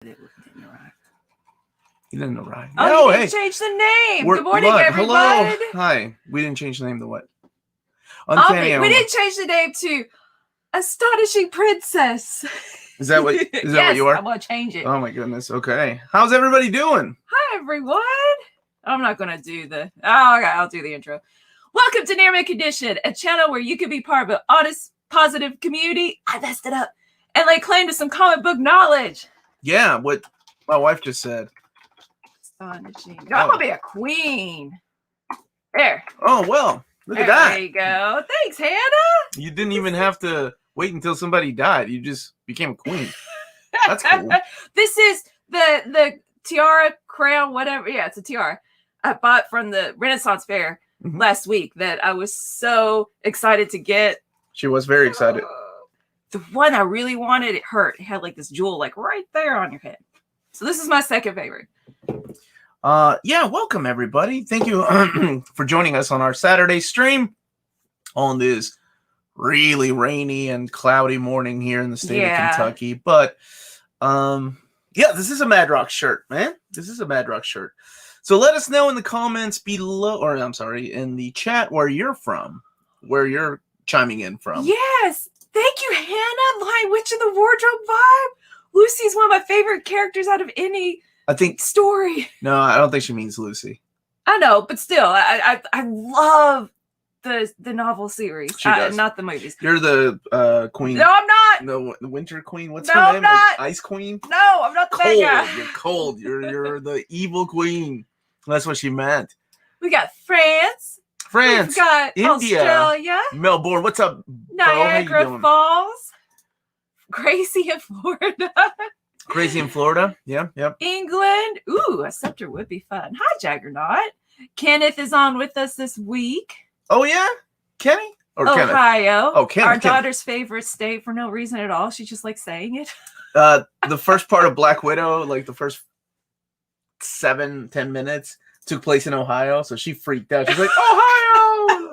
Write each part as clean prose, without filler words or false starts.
It didn't arrive. He didn't arrive. Oh, no, hey. Change the name. Good morning, everybody. Hello. Hi. We didn't change the name to what? Uncanny. We didn't change the name to Astonishing Princess. Is that what? Is that what you are? I want to change it. Oh my goodness. Okay. How's everybody doing? Hi, everyone. I'm not gonna do the. Oh, okay. I'll do the intro. Welcome to Near Mint Condition, a channel where you can be part of an honest, positive community. I messed it up and lay claim to some comic book knowledge. Yeah, what my wife just said. Astonishing. I'm gonna be a queen. There. Oh well, look at that. There you go. Thanks, Hannah. You didn't even have to wait until somebody died. You just became a queen. That's cool. This is the tiara, crown, whatever. Yeah, it's a tiara I bought from the Renaissance Fair last week that I was so excited to get. She was very excited. The one I really wanted, it hurt. It had like this jewel like right there on your head. So this is my second favorite. Yeah, welcome everybody. Thank you for joining us on our Saturday stream on this really rainy and cloudy morning here in the state of Kentucky. But yeah, this is a Mad Rock shirt, man. This is a Mad Rock shirt. So let us know in the comments below, or I'm sorry, in the chat where you're from, where you're chiming in from. Yes. Thank you, Hannah. Lion Witch of the Wardrobe vibe. Lucy's one of my favorite characters out of any story. No, I don't think she means Lucy. I know, but still, I love the novel series, not the movies. You're the queen. No, I'm not. The Winter Queen. What's her name? I'm not. Ice Queen. No, I'm not the bad guy. You're cold. You're the evil queen. That's what she meant. We got France. We've got India, Australia, Melbourne. What's up, Niagara Falls, Gracie in Florida. Gracie in Florida. Yeah, yep. England. Ooh, a scepter would be fun. Hi, Jaggernaut. Kenneth is on with us this week. Oh yeah, Kenny or Ohio. Kenneth? Oh, Kenneth. Our daughter's favorite state for no reason at all. She just likes saying it. The first part of Black Widow, like the first 7-10 minutes, took place in Ohio, so she freaked out. She's like, Ohio!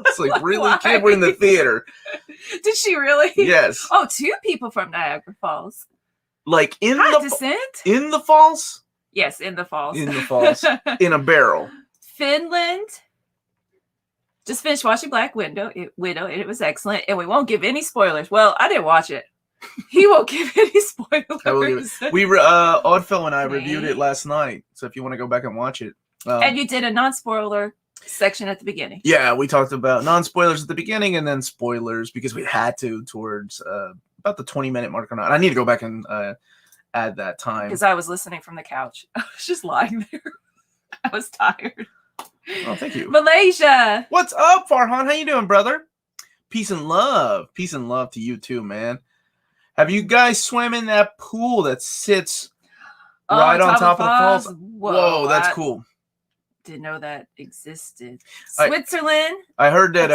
It's like, really? Kid, we're in the theater. Did she really? Yes. Oh, 2 people from Niagara Falls. Like in Descent? In the falls? Yes, in the falls. In the falls. In a barrel. Finland. Just finished watching Black Widow, and it was excellent. And we won't give any spoilers. Well, I didn't watch it. He won't give any spoilers. I will give it. Oddfellow and I reviewed it last night. So if you want to go back and watch it. And you did a non-spoiler section at the beginning. Yeah, we talked about non-spoilers at the beginning and then spoilers because we had to towards about the 20-minute mark or not. I need to go back and add that time. Because I was listening from the couch. I was just lying there. I was tired. Oh, thank you. Malaysia. What's up, Farhan? How you doing, brother? Peace and love. Peace and love to you too, man. Have you guys swam in that pool that sits right on top of the falls? Whoa, that's cool. Didn't know that existed. Switzerland. I heard that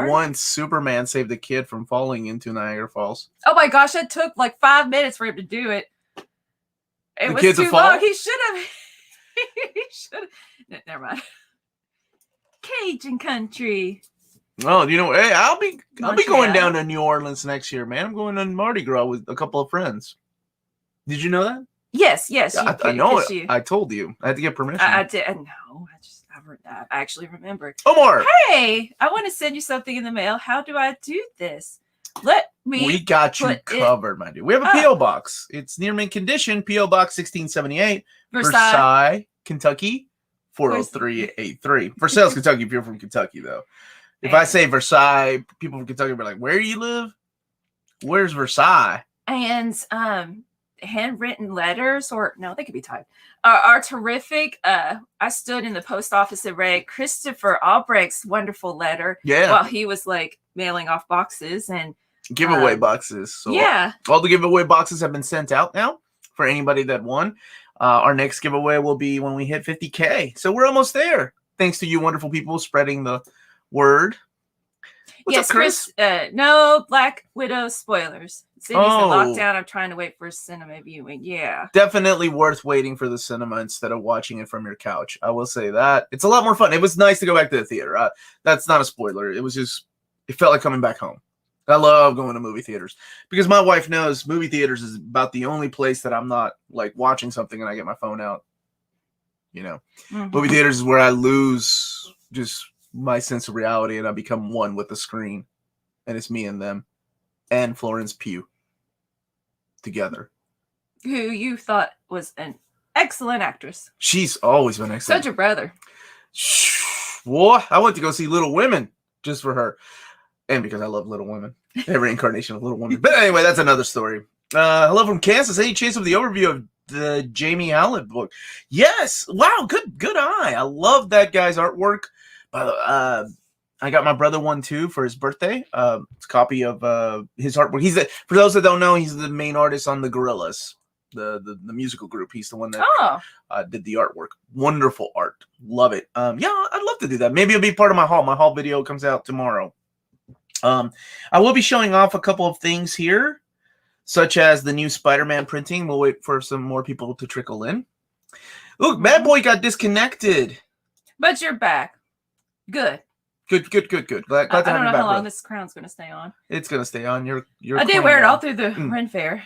once Superman saved a kid from falling into Niagara Falls. Oh my gosh, it took like 5 minutes for him to do it. It was too long. He should have. He should have. Never mind. Cajun country. Oh, you know, hey, I'll be going down to New Orleans next year, man. I'm going on Mardi Gras with a couple of friends. Did you know that? Yes. I know it. I told you. I had to get permission. I did. No, I actually remembered. Omar. Hey, I want to send you something in the mail. How do I do this? We got you covered, my dude. We have a P.O. box. It's Near Mint Condition, P.O. Box 1678, Versailles, Kentucky, 40383. Versailles, Kentucky, if you're from Kentucky, though. If I say Versailles, people from Kentucky will be like, where do you live? Where's Versailles? And handwritten letters, or no, they could be typed, are terrific. I stood in the post office and read Christopher Albrecht's wonderful letter while he was like mailing off boxes and giveaway boxes. So all the giveaway boxes have been sent out now for anybody that won. Our next giveaway will be when we hit 50K. So we're almost there. Thanks to you wonderful people spreading the word. What's up, Chris? No Black Widow spoilers. Cindy's in lockdown. I'm trying to wait for a cinema viewing. Yeah. Definitely worth waiting for the cinema instead of watching it from your couch. I will say that. It's a lot more fun. It was nice to go back to the theater. That's not a spoiler. It was just, it felt like coming back home. I love going to movie theaters because my wife knows movie theaters is about the only place that I'm not like watching something and I get my phone out. You know, movie theaters is where I lose just my sense of reality and I become one with the screen. And it's me and them and Florence Pugh together. Who you thought was an excellent actress. She's always been excellent. So's your brother. Boy, I went to go see Little Women just for her. And because I love Little Women. Every incarnation of Little Women. But anyway, that's another story. Hello from Kansas. Any chance of the overview of the Jamie Howlett book? Yes. Wow, good eye. I love that guy's artwork. I got my brother one too for his birthday. It's a copy of his artwork. For those that don't know, he's the main artist on the Gorillaz, the musical group. He's the one that did the artwork. Wonderful art. Love it. Yeah, I'd love to do that. Maybe it'll be part of my haul. My haul video comes out tomorrow. I will be showing off a couple of things here, such as the new Spider-Man printing. We'll wait for some more people to trickle in. Look, Bad Boy got disconnected. But you're back. Good. Good. Glad to have you back. I don't know how long this crown's going to stay on. It's going to stay on. I did wear it all through the Ren Fair.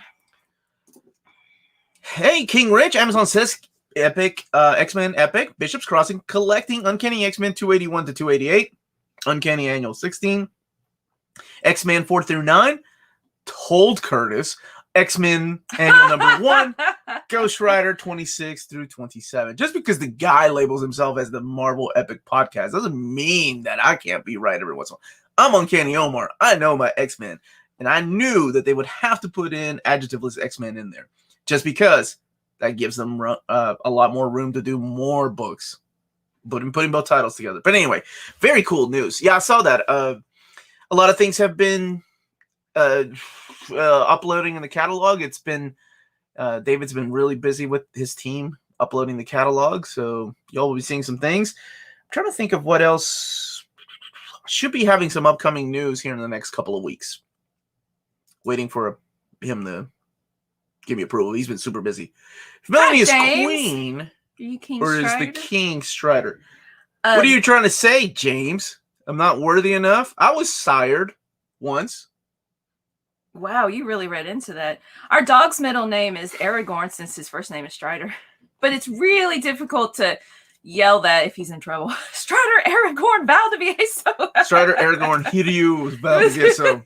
Hey, King Rich. Amazon says Epic, X-Men Epic, Bishop's Crossing, collecting Uncanny X-Men 281 to 288, Uncanny Annual 16, X-Men 4 through 9, told Curtis, X-Men Annual number 1, Ghost Rider 26 through 27. Just because the guy labels himself as the Marvel Epic Podcast doesn't mean that I can't be right every once in a while. I'm Uncanny Omar. I know my X-Men. And I knew that they would have to put in adjectiveless X-Men in there. Just because that gives them a lot more room to do more books. Putting both titles together. But anyway, very cool news. Yeah, I saw that. A lot of things have been uploading in the catalog. It's been David's been really busy with his team uploading the catalog, so y'all will be seeing some things. I'm trying to think of what else. Should be having some upcoming news here in the next couple of weeks. Waiting for him to give me approval. He's been super busy. If Melanie is queen, are you King or Strider? is the King Strider? What are you trying to say, James? I'm not worthy enough? I was sired once. Wow, you really read into that. Our dog's middle name is Aragorn since his first name is Strider. But it's really difficult to yell that if he's in trouble. Strider Aragorn, vow to be so. Strider Aragorn, Hiryu, vow to be so.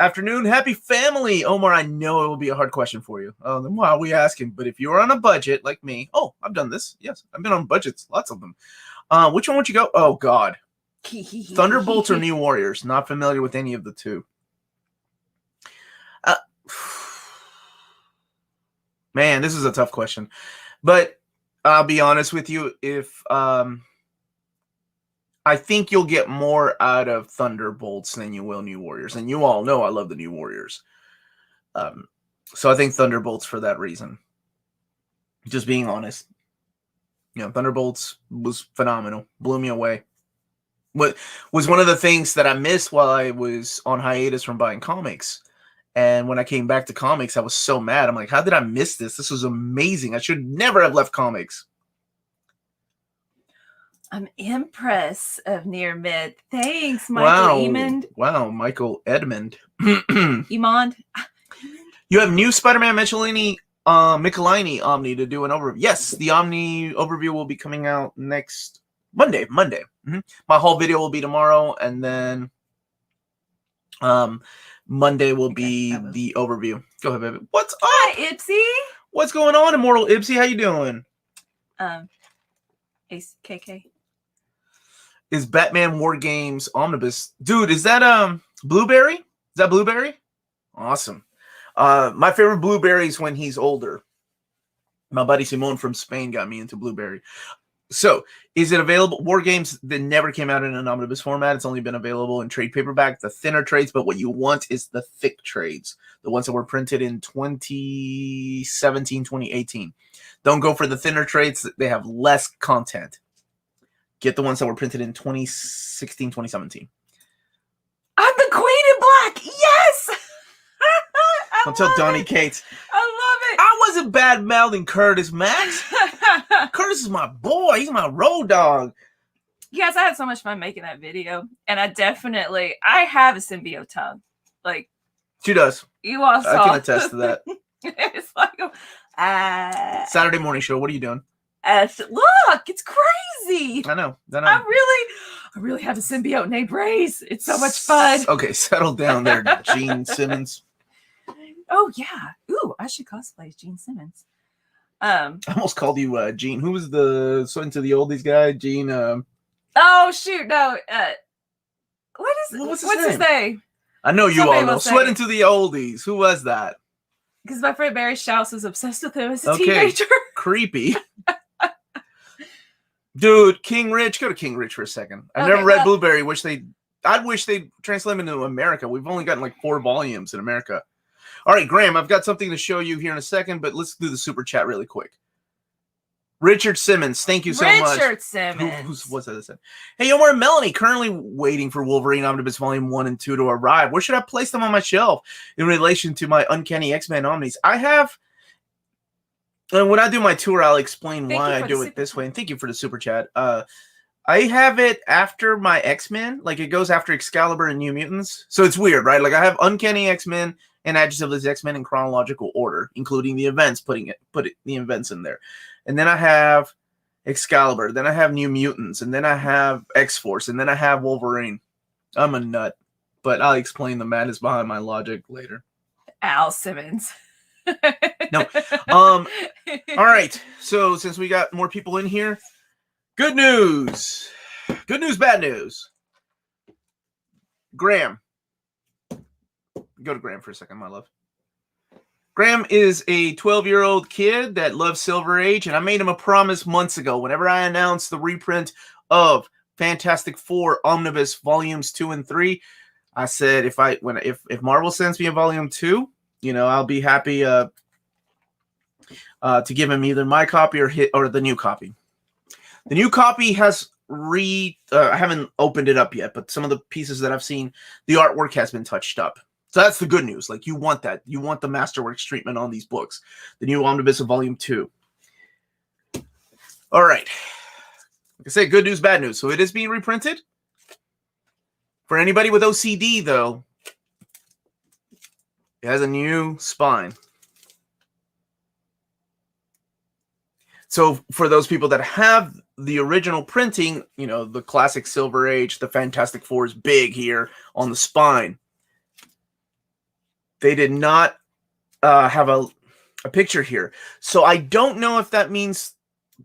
Afternoon, happy family. Omar, I know it will be a hard question for you. Oh, then why are we asking? But if you're on a budget like me, I've done this. Yes, I've been on budgets, lots of them. Which one would you go? Oh, God. Thunderbolts or New Warriors? Not familiar with any of the two. Man, this is a tough question. But I'll be honest with you. If I think you'll get more out of Thunderbolts than you will New Warriors. And you all know I love the New Warriors. So I think Thunderbolts for that reason. Just being honest. Thunderbolts was phenomenal. Blew me away. What was one of the things that I missed while I was on hiatus from buying comics. And when I came back to comics, I was so mad. I'm like, how did I miss this? This was amazing. I should never have left comics. I'm Empress of Near Mid. Thanks, Michael Emond. Wow, Michael Edmond. Emond. You have new Spider-Man Michelini Omni to do an overview. Yes, the Omni overview will be coming out next Monday. Mm-hmm. My whole video will be tomorrow, and then Monday will be the overview. Go ahead, baby. What's up? Hi, Ipsy. What's going on, Immortal Ipsy? How you doing? Ace KK. Is Batman War Games Omnibus. Dude, is that Blueberry? Is that Blueberry? Awesome. My favorite Blueberry is when he's older. My buddy Simone from Spain got me into Blueberry. So, is it available? War Games that never came out in an omnibus format. It's only been available in trade paperback, the thinner trades. But what you want is the thick trades, the ones that were printed in 2017, 2018. Don't go for the thinner trades. They have less content. Get the ones that were printed in 2016, 2017. I'm the Queen in Black. Yes. Don't tell Donnie Cates. I love it. I wasn't bad-mouthing Curtis, Max. Curtis is my boy. He's my road dog. Yes, I had so much fun making that video, and I have a symbiote tongue. Like she does. You all saw. I can attest to that. It's like Saturday morning show. What are you doing? Look, it's crazy. I know. I really have a symbiote named Brace. It's so much fun. Okay, settle down there, Gene Simmons. Oh yeah. Ooh, I should cosplay Gene Simmons. I almost called you Gene. Who was the Into the Oldies guy? Gene. Oh shoot, no. What's his name? I know you all know. Sweat Into the Oldies. Who was that? Because my friend Barry Schaus was obsessed with him as a teenager. Creepy. Dude, King Rich. Go to King Rich for a second. I've never read Blueberry. I'd wish they'd translate him into America. We've only gotten like 4 volumes in America. All right, Graham, I've got something to show you here in a second, but let's do the super chat really quick. Richard Simmons, thank you so much. Richard Simmons. What's that? Hey, Omar and Melanie, currently waiting for Wolverine Omnibus Volume 1 and 2 to arrive. Where should I place them on my shelf in relation to my Uncanny X-Men Omnis? I have... And when I do my tour, I'll explain why I do it this way. And thank you for the super chat. I have it after my X-Men. Like, it goes after Excalibur and New Mutants. So it's weird, right? Like, I have Uncanny X-Men and Adjectiveless X-Men in chronological order, including the events, put the events in there. And then I have Excalibur. Then I have New Mutants. And then I have X-Force. And then I have Wolverine. I'm a nut. But I'll explain the madness behind my logic later. Al Simmons. No. All right. So since we got more people in here, good news. Good news, bad news. Graham. Go to Graham for a second, my love. Graham is a 12-year-old kid that loves Silver Age, and I made him a promise months ago. Whenever I announced the reprint of Fantastic Four Omnibus Volumes 2 and 3, I said if Marvel sends me a Volume 2, I'll be happy to give him either my copy or the new copy. The new copy has I haven't opened it up yet, but some of the pieces that I've seen, the artwork has been touched up. So that's the good news. Like, you want that. You want the Masterworks treatment on these books. The new Omnibus of Volume 2. All right. Like I said, good news, bad news. So it is being reprinted. For anybody with OCD, though, it has a new spine. So for those people that have the original printing, the classic Silver Age, the Fantastic Four is big here on the spine. They did not have a picture here. So I don't know if that means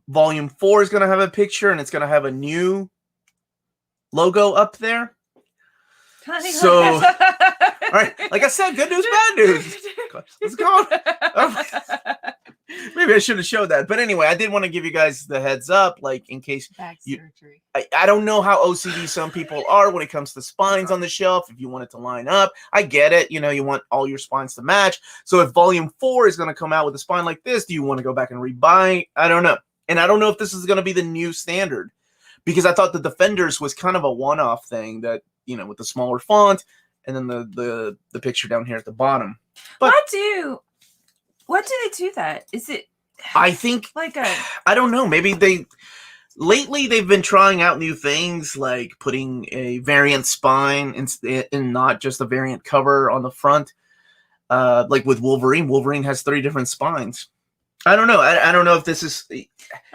Volume 4 is going to have a picture and it's going to have a new logo up there. So, all right, like I said, good news, bad news. Let's go. Maybe I should have showed that. But anyway, I did want to give you guys the heads up, like, in case surgery. I don't know how OCD some people are when it comes to spines on the shelf. If you want it to line up, I get it. You want all your spines to match. So if Volume 4 is going to come out with a spine like this, do you want to go back and rebuy? I don't know. And I don't know if this is going to be the new standard, because I thought the Defenders was kind of a one-off thing that, with the smaller font and then the picture down here at the bottom. But what do they do that? Is it? I think I don't know. Maybe lately they've been trying out new things, like putting a variant spine and not just a variant cover on the front. Like with Wolverine. Wolverine has 3 different spines. I don't know. I don't know if this is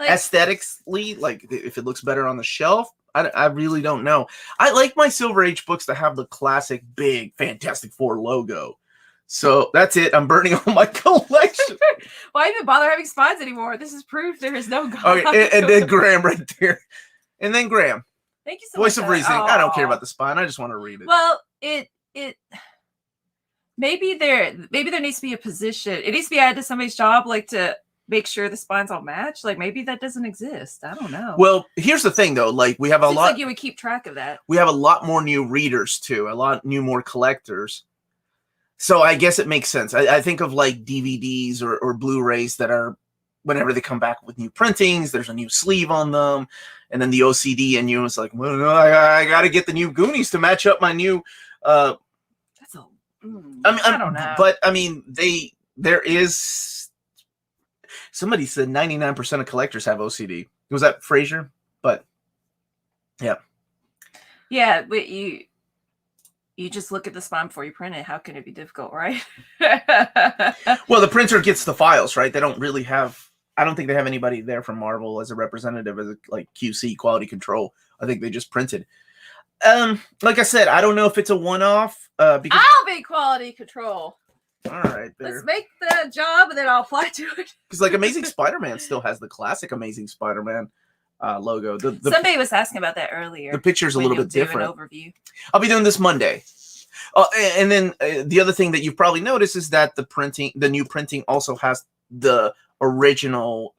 aesthetically, like, if it looks better on the shelf. I really don't know. I like my Silver Age books to have the classic big Fantastic Four logo. So that's it. I'm burning all my collection. Why even bother having spines anymore? This is proof there is no God. Okay, and then Graham right there. And then Graham. Thank you so much. Voice of Reasoning. I don't care about the spine. I just want to read it. Well, it maybe there needs to be a position. It needs to be added to somebody's job, like, to make sure the spines all match. Like, maybe that doesn't exist. I don't know. Well, here's the thing, though. Like, we have a lot. Like you would keep track of that. We have a lot more new readers too. More collectors. So I guess it makes sense. I think of like DVDs or Blu-rays that are, whenever they come back with new printings, there's a new sleeve on them, and then the OCD and it's like, well, no, I got to get the new Goonies to match up my new. I don't know. But I mean, there is. Somebody said 99% of collectors have OCD. Was that Fraser? But Yeah. Yeah, but you just look at the spine before you print it. How can it be difficult, right? Well, the printer gets the files, right? They don't really have. I don't think they have anybody there from Marvel as a representative, as like QC quality control. I think they just printed. Like I said, I don't know if it's a one-off. Because I'll be quality control. All right, there. Let's make the job, and then I'll apply to it. Because like Amazing Spider-Man still has the classic Amazing Spider-Man logo. Somebody was asking about that earlier. The picture's a little bit different. An overview. I'll be doing this Monday. And then the other thing that you've probably noticed is that the new printing also has the original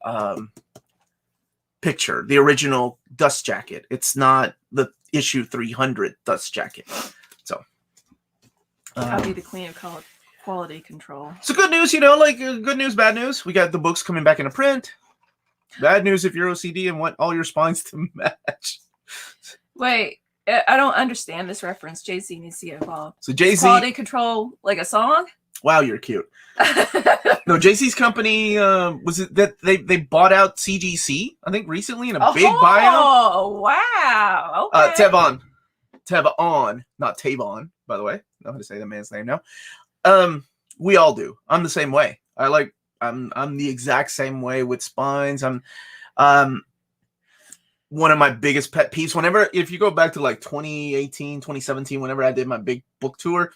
picture, the original dust jacket. It's not the issue 300 dust jacket. So I'll be the queen of quality control. So good news, like good news, bad news. We got the books coming back into print. Bad news if you're OCD and want all your spines to match. Wait, I don't understand this reference. Jay-Z needs to get involved. So Jay-Z, quality control, like a song? Wow, you're cute. No, Jay-Z's company, was it that they bought out CGC, I think, recently in a big buyout? Oh, wow. Okay. Tevon, not Tavon, by the way. I know how to say the man's name now. We all do. I'm the same way. I'm the exact same way with spines. I'm one of my biggest pet peeves. If you go back to like 2018, 2017, whenever I did my big book tour,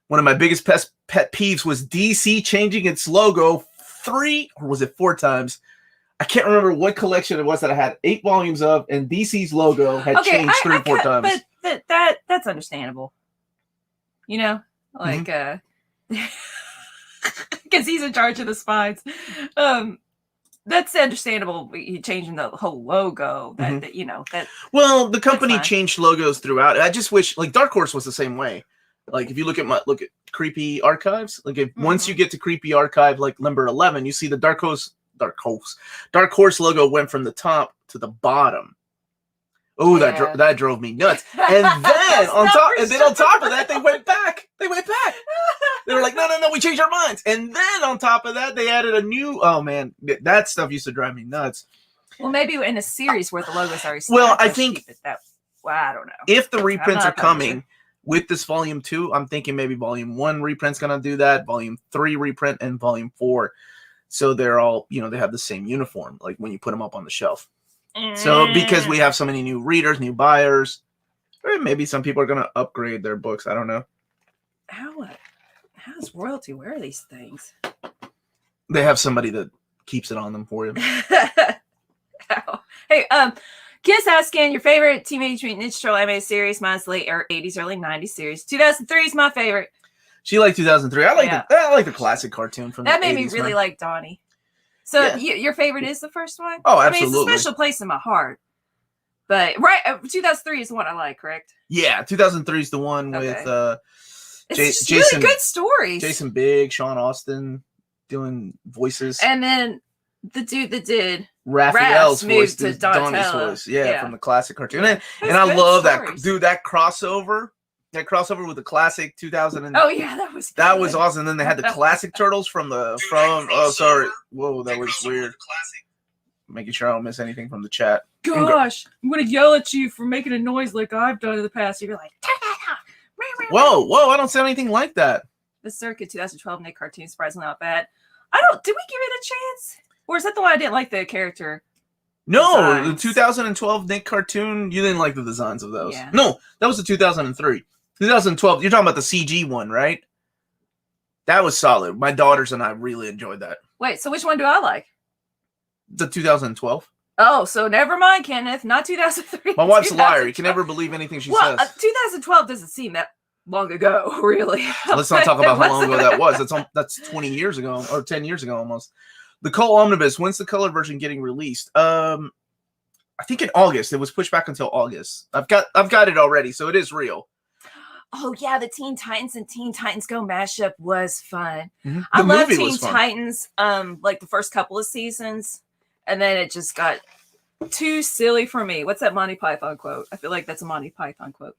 one of my biggest pet peeves was DC changing its logo 3 or was it 4 times? I can't remember what collection it was that I had 8 volumes of, and DC's logo had changed 3 or 4 times. But that's understandable. Like because he's in charge of the spines. That's understandable. Changing the whole logo. Well, the company changed logos throughout. I just wish, like, Dark Horse was the same way. Like, if you look at Creepy Archives, like once you get to Creepy Archive, like number 11, you see the Dark Horse logo went from the top to the bottom. Oh, yeah. that drove me nuts. And then on top of that, they went back. They were like, no, we changed our minds. And then on top of that, they added a new. Oh man, that stuff used to drive me nuts. Well, maybe in a series where the logos are. Well, I think I don't know. If the reprints are coming with this volume 2, I'm thinking maybe volume 1 reprint's gonna do that. Volume 3 reprint and volume 4. So they're all, they have the same uniform, like when you put them up on the shelf. So because we have so many new readers, new buyers, or maybe some people are going to upgrade their books. I don't know. How does royalty wear these things? They have somebody that keeps it on them for you. Hey, Kiss asking your favorite Teenage Mutant Ninja Turtle anime series. Mine's late 80s, early 90s series. 2003 is my favorite. She liked 2003. I like the classic cartoon from that the 80s. That made me really like Donnie. So your favorite is the first one? Oh, absolutely. I mean, it's a special place in my heart. But 2003 is the one I like, correct? Yeah, 2003 is the one with it's Jason. Really good stories. Jason Bigg, Sean Austin doing voices, and then the dude that did Raphael's voice to Donnie's voice. Yeah, from the classic cartoon. And I love that, dude. That crossover. That crossover with the classic 2000. Oh yeah, that was awesome. And then they had the classic turtles from. Oh, sorry. Whoa, that was weird. Making sure I don't miss anything from the chat. Gosh, I'm gonna yell at you for making a noise like I've done in the past. You're like, whoa! I don't sound anything like that. The Circuit 2012 Nick cartoon, surprisingly not bad. Did we give it a chance, or is that the one I didn't like the character? No, designs? The 2012 Nick cartoon. You didn't like the designs of those. Yeah. No, that was the 2003. 2012, you're talking about the CG one, right? That was solid. My daughters and I really enjoyed that. Wait, so which one do I like? The 2012. Oh, so never mind, Kenneth. Not 2003. My wife's a liar. You can never believe anything she says. 2012 doesn't seem that long ago, really. Let's not talk about how long ago that was. That's 20 years ago, or 10 years ago almost. The Cole Omnibus, when's the color version getting released? I think in August. It was pushed back until August. I've got it already, so it is real. Oh yeah, the Teen Titans and Teen Titans Go mashup was fun. Mm-hmm. I love Teen Titans, like the first couple of seasons, and then it just got too silly for me. What's that Monty Python quote? I feel like that's a Monty Python quote.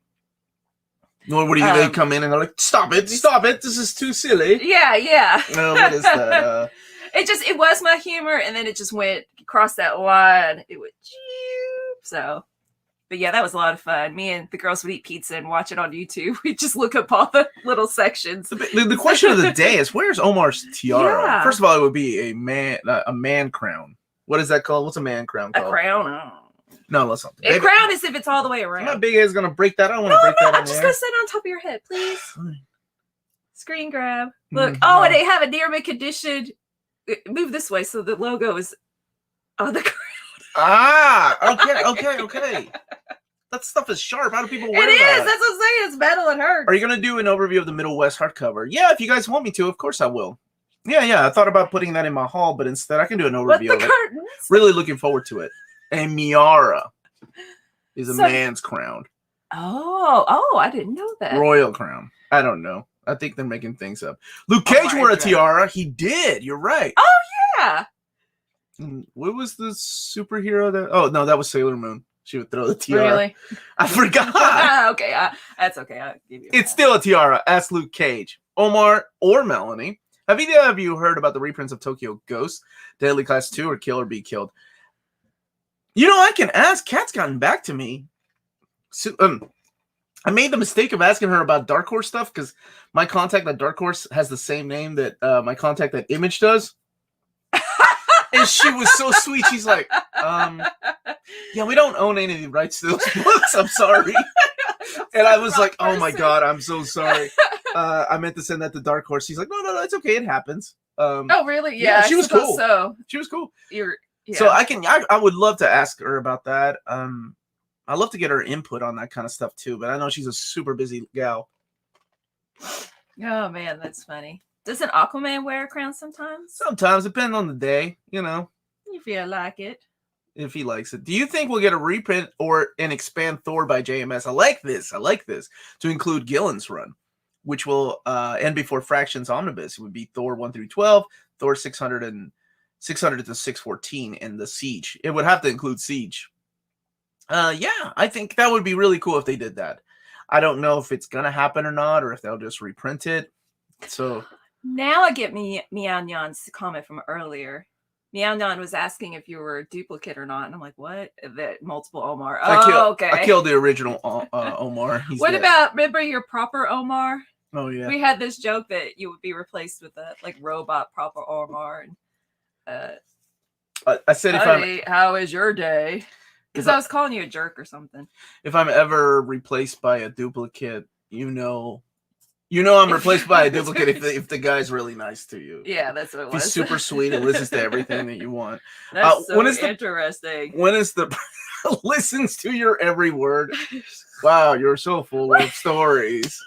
Well, what do you? They come in and they're like, "Stop it! This is too silly." Yeah. What is that? It was my humor, and then it just went across that line. It would, so. But yeah, that was a lot of fun. Me and the girls would eat pizza and watch it on YouTube. We just look up all the little sections. The question of the day is, where's Omar's tiara? Yeah. First of all, it would be a man crown. What is that called? What's a man crown called? A crown? No, let's not. A crown is if it's all the way around. My big head's going to break that. I don't want to break that. I'm just going to sit on top of your head, please. Screen grab. Look. Oh, and they have a near mint condition. Move this way so the logo is on the ground. Okay. That stuff is sharp. How do people wear that? It is. That's what I'm saying. It's metal and hurts. Are you going to do an overview of the Middle West hardcover? Yeah, if you guys want me to, of course I will. Yeah. I thought about putting that in my haul, but instead I can do an overview of it. Really looking forward to it. A miara is a man's crown. Oh, I didn't know that. Royal crown. I don't know. I think they're making things up. Luke Cage wore a tiara. He did. You're right. Oh, yeah. What was the superhero that? Oh, no, that was Sailor Moon. She would throw the tiara. Really? I forgot. Okay, that's okay. I'll give you it's still a tiara. Ask Luke Cage. Omar or Melanie. Have either of you heard about the reprints of Tokyo Ghost, Deadly Class 2, or Kill or Be Killed? You know, I can ask. Kat's gotten back to me. So, I made the mistake of asking her about Dark Horse stuff because my contact at Dark Horse has the same name that my contact at Image does. And she was so sweet. She's like, yeah, we don't own any of the rights to those books. I'm sorry. And I was like, oh my God, I'm so sorry. I meant to send that to Dark Horse. She's like, no, it's okay. It happens. Oh, really? Yeah, she was cool. So she was cool. Yeah. So I would love to ask her about that. I'd love to get her input on that kind of stuff too, but I know she's a super busy gal. Oh man, that's funny. Doesn't Aquaman wear a crown sometimes? Sometimes, depending on the day, you know. If you like it. If he likes it. Do you think we'll get a reprint or an expand Thor by JMS? I like this to include Gillen's run, which will end before Fractions Omnibus. It would be Thor 1 through 12, Thor 600 to 614, and the Siege. It would have to include Siege. Yeah, I think that would be really cool if they did that. I don't know if it's gonna happen or not, or if they'll just reprint it. So now I get Meow Nyan's comment from earlier. Meow Nyan was asking if you were a duplicate or not, and I'm like, what? That multiple Omar. Okay. I killed the original Omar. What about, remember your proper Omar? Oh yeah. We had this joke that you would be replaced with a robot proper Omar. And I said, how is your day? Because I was calling you a jerk or something. If I'm ever replaced by a duplicate, you know I'm replaced by a duplicate if the guy's really nice to you. Yeah, that's what it was. He's super sweet and listens to everything that you want. That's so interesting. When is the listens to your every word? Wow, you're so full of stories.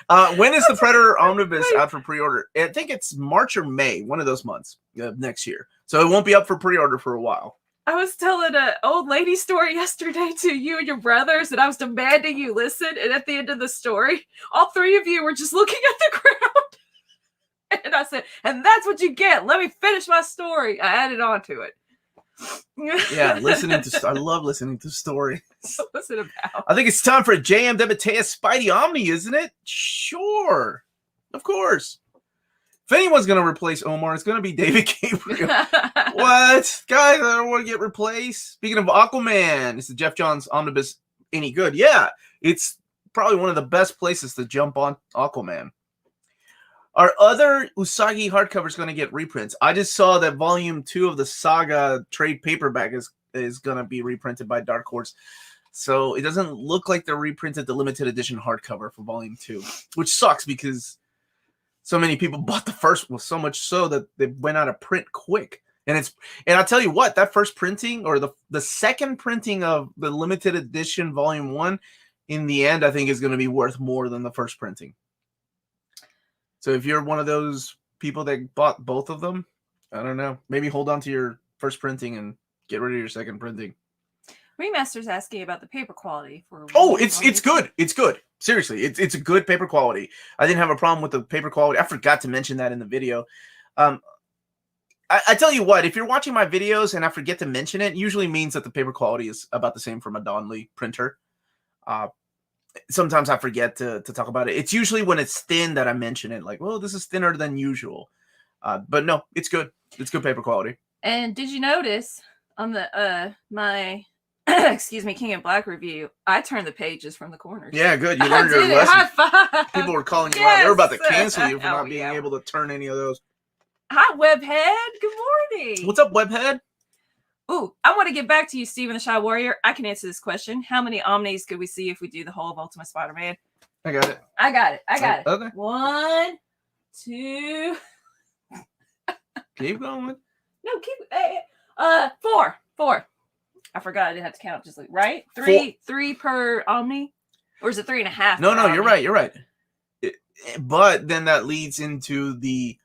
When is the Predator Omnibus out for pre-order? I think it's March or May, one of those months next year. So it won't be up for pre-order for a while. I was telling an old lady story yesterday to you and your brothers, and I was demanding you listen. And at the end of the story, all three of you were just looking at the ground. And I said, and that's what you get. Let me finish my story. I added on to it. Yeah, I love listening to stories. What's it about? I think it's time for a J.M. DeMatteis Spidey Omni, isn't it? Sure. Of course. If anyone's going to replace Omar, it's going to be David Gabriel. What? Guys, I don't want to get replaced. Speaking of Aquaman, is the Jeff Johns Omnibus any good? Yeah, it's probably one of the best places to jump on Aquaman. Are other Usagi hardcovers going to get reprints? I just saw that Volume 2 of the Saga trade paperback is going to be reprinted by Dark Horse. So it doesn't look like they reprinted the limited edition hardcover for Volume 2, which sucks because so many people bought the first one, so much so that they went out of print quick. And I'll tell you what, that first printing or the second printing of the limited edition Volume 1, in the end, I think is going to be worth more than the first printing. So if you're one of those people that bought both of them, I don't know, maybe hold on to your first printing and get rid of your second printing. Remaster's asking about the paper quality for. Oh, it's good. It's good. Seriously, it's a good paper quality. I didn't have a problem with the paper quality. I forgot to mention that in the video. I tell you what, if you're watching my videos and I forget to mention it, usually means that the paper quality is about the same from a Donnelly printer. Sometimes I forget to talk about it. It's usually when it's thin that I mention it. Like, well, this is thinner than usual. But no, it's good. It's good paper quality. And did you notice on the my excuse me, King in Black review, I turned the pages from the corners. Yeah, good. You learned your lesson. High five. People were calling you out. They were about to cancel you for not being able to turn any of those. Hi, Webhead. Good morning. What's up, Webhead? Ooh, I want to get back to you, Stephen the Shy Warrior. I can answer this question. How many Omnis could we see if we do the whole of Ultimate Spider-Man? I got it. I got it. Okay. 1, 2. Keep going. No, keep 4. I forgot I didn't have to count. Just like right, three per Omni, or is it 3.5? No, you're right. You're right. But then that leads into the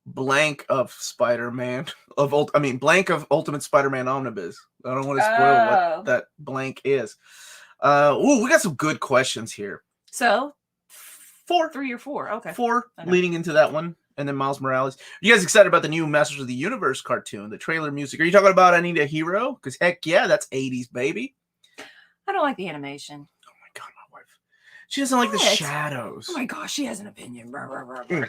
blank of Spider-Man blank of Ultimate Spider-Man Omnibus. I don't want to spoil what that blank is. We got some good questions here. So 4, 3 or 4. Okay, 4 leading into that one. And then Miles Morales. Are you guys excited about the new Masters of the Universe cartoon, the trailer music? Are you talking about I Need a Hero? Because heck yeah, that's 80s, baby. I don't like the animation. Oh my God, my wife. She doesn't like the shadows. Oh my gosh, she has an opinion.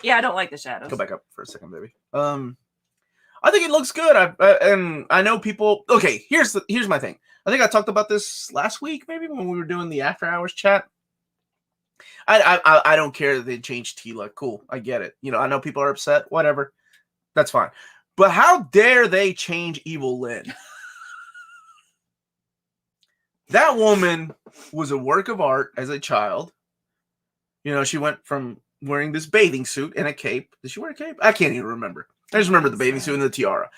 Yeah, I don't like the shadows. Go back up for a second, baby. I think it looks good. And I know people. Okay, here's my thing. I think I talked about this last week, maybe when we were doing the after hours chat. I don't care that they changed Tila. Cool, I get it. I know people are upset. Whatever, that's fine. But how dare they change Evil Lynn? That woman was a work of art as a child. She went from wearing this bathing suit and a cape. Did she wear a cape? I can't even remember. I just remember the bathing suit and the tiara.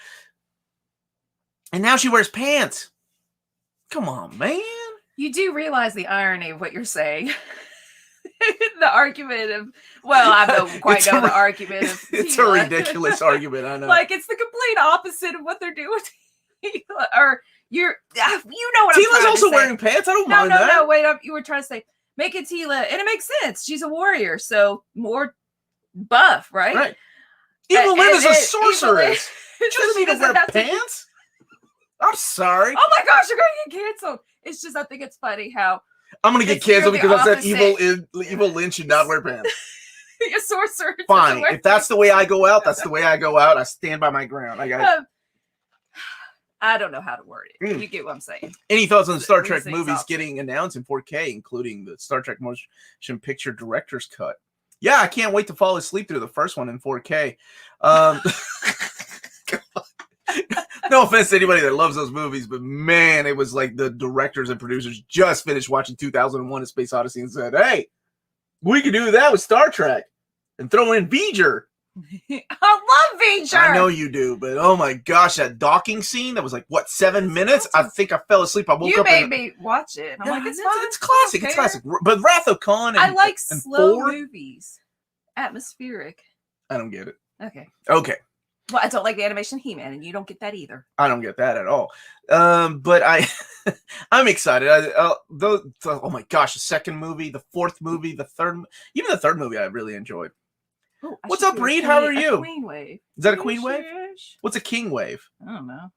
And now she wears pants. Come on, man. You do realize the irony of what you're saying. The argument of, I don't quite know the argument of it's Tila. A ridiculous argument, I know. Like, it's the complete opposite of what they're doing to Tila. Or you know what Tila's also wearing pants. I don't mind that. No, wait up. You were trying to say, make it Tila. And it makes sense. She's a warrior, so more buff, right? Right. Evil Lynn is a sorceress. She doesn't need to wear pants. I'm sorry. Oh my gosh, you're going to get canceled. It's just, I think it's funny how I'm going to get canceled because I said Evil Lynn should not wear pants. A sorcerer. Fine. If that's the way I go out, that's the way I go out. I stand by my ground. I don't know how to word it. You get what I'm saying. Any thoughts on the Star Trek movies getting announced in 4K, including the Star Trek Motion Picture Director's Cut? Yeah, I can't wait to fall asleep through the first one in 4K. No offense to anybody that loves those movies, but man, it was like the directors and producers just finished watching 2001: A Space Odyssey and said, "Hey, we could do that with Star Trek and throw in V'ger." I love V'ger. I know you do, but oh my gosh, that docking scene that was like 7 minutes? I think I fell asleep. I woke up. You made me watch it. I'm like, it's fine. It's classic. It's classic. But Wrath of Khan. I like slow movies, atmospheric. I don't get it. Okay. Well, I don't like the animation He-Man, and you don't get that either. I don't get that at all. But I'm excited. Oh my gosh, the second movie, the fourth movie, the third movie I really enjoyed. Ooh, what's up, Reed? How are you? Queen wave. Is that a queen wave? What's a king wave? I don't know.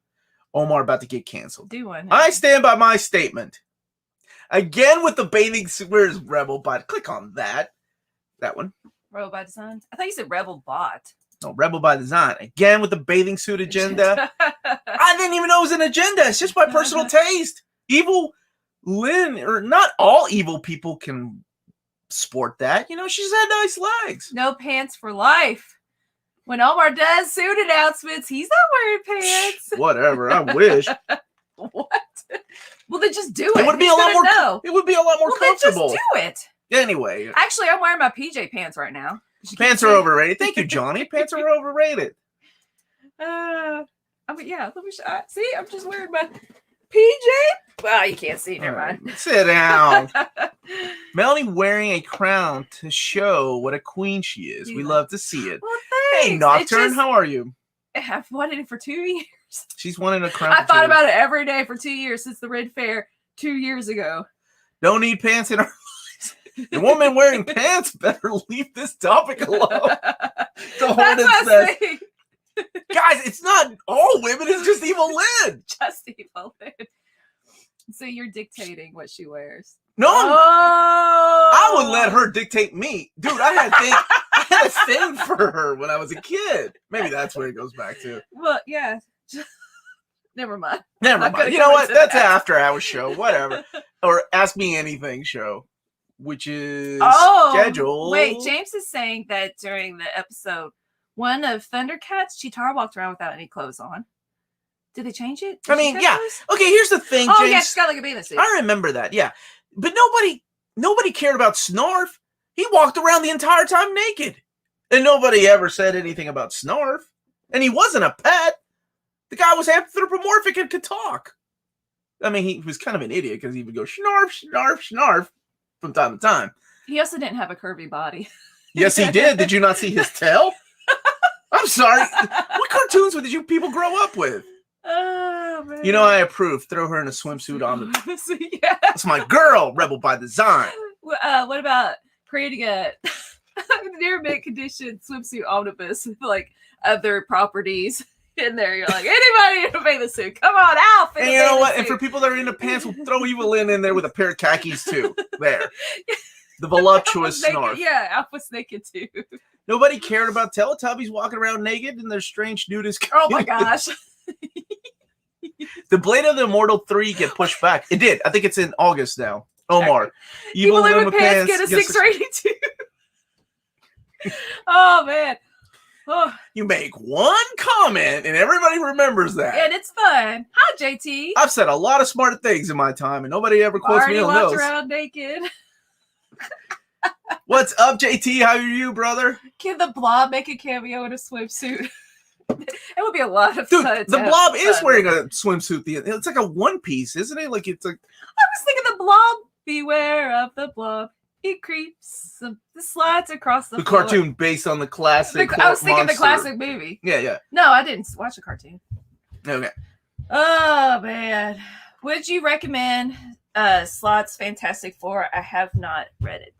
Omar about to get canceled. Do one. I stand by my statement. Again with the bathing suit. Where's Rebel Bot? Click on that. That one. Rebel by Design? I thought you said Rebel Bot. No, Rebel by Design. Again with the bathing suit agenda. I didn't even know it was an agenda. It's just my personal taste. Evil Lynn, or not all evil people can sport that. She's had nice legs. No pants for life. When Omar does suit announcements, he's not wearing pants. Whatever. I wish. What? Well, then just do it. It would be a lot more. It would be a lot more comfortable. Then just do it. Anyway. Actually, I'm wearing my PJ pants right now. Pants are overrated. Thank you, Johnny. Pants are overrated. Yeah. Let me see. I'm just wearing my PJ. Well, you can't see. Never mind. Sit down. Melanie wearing a crown to show what a queen she is. We love to see it. Well, thanks. Hey, Nocturne, how are you? I've wanted it for 2 years. She's wanted a crown. I thought about it every day for 2 years since the Red Fair 2 years ago. Don't need pants in our lives. The woman wearing pants better leave this topic alone. The Hornet says. Guys, it's not all women. It's just Evil Lynn. Just Evil Lynn. So you're dictating what she wears. No, I would let her dictate me. Dude, I had a thing for her when I was a kid. Maybe that's where it goes back to. Well, yeah. Never mind. Never mind. You know what? That's an after-hours show. Whatever. Or Ask Me Anything show, which is scheduled. Wait, James is saying that during the episode, one of Thundercats, Chitara walked around without any clothes on. Did they change it? I mean, yeah. Clothes? Okay, here's the thing, James. Yeah, she's got like a bathing suit. I remember that, yeah. But nobody cared about Snarf. He walked around the entire time naked. And nobody ever said anything about Snarf. And he wasn't a pet. The guy was anthropomorphic and could talk. I mean, he was kind of an idiot because he would go snarf, snarf, snarf from time to time. He also didn't have a curvy body. Yes, he did. Did you not see his tail? I'm sorry. What cartoons did you people grow up with? Oh, man. You know, I approve. Throw her in a swimsuit on the... Yeah. That's my girl, Rebel by Design. What about creating a near mint condition swimsuit omnibus with like other properties in there? You're like, anybody in a bathing suit, come on, Alf. And you know what? And for people that are into pants, we'll throw Evelyn in there with a pair of khakis too. There. The voluptuous Snarf. Yeah, Alf was naked too. Nobody cared about Teletubbies walking around naked in their strange nudist. Oh my gosh. The Blade of the Immortal 3 get pushed back. It did. I think it's in August now. Omar. Evil Lemon Pants get a 6 rating too. Oh man. Oh. You make one comment and everybody remembers that. And it's fun. Hi, JT. I've said a lot of smart things in my time and nobody ever quotes me on those. Walked around naked. What's up, JT? How are you, brother? Can the Blob make a cameo in a swimsuit? It would be a lot of fun. Dude, the Blob is wearing a swimsuit. It's like a one piece, isn't it? Like it's like. I was thinking the Blob. Beware of the Blob. It creeps. The slides across the floor. Cartoon based on the classic. I was thinking the classic movie. Yeah. No, I didn't watch the cartoon. Okay. Oh man, would you recommend Slot's Fantastic Four? I have not read it.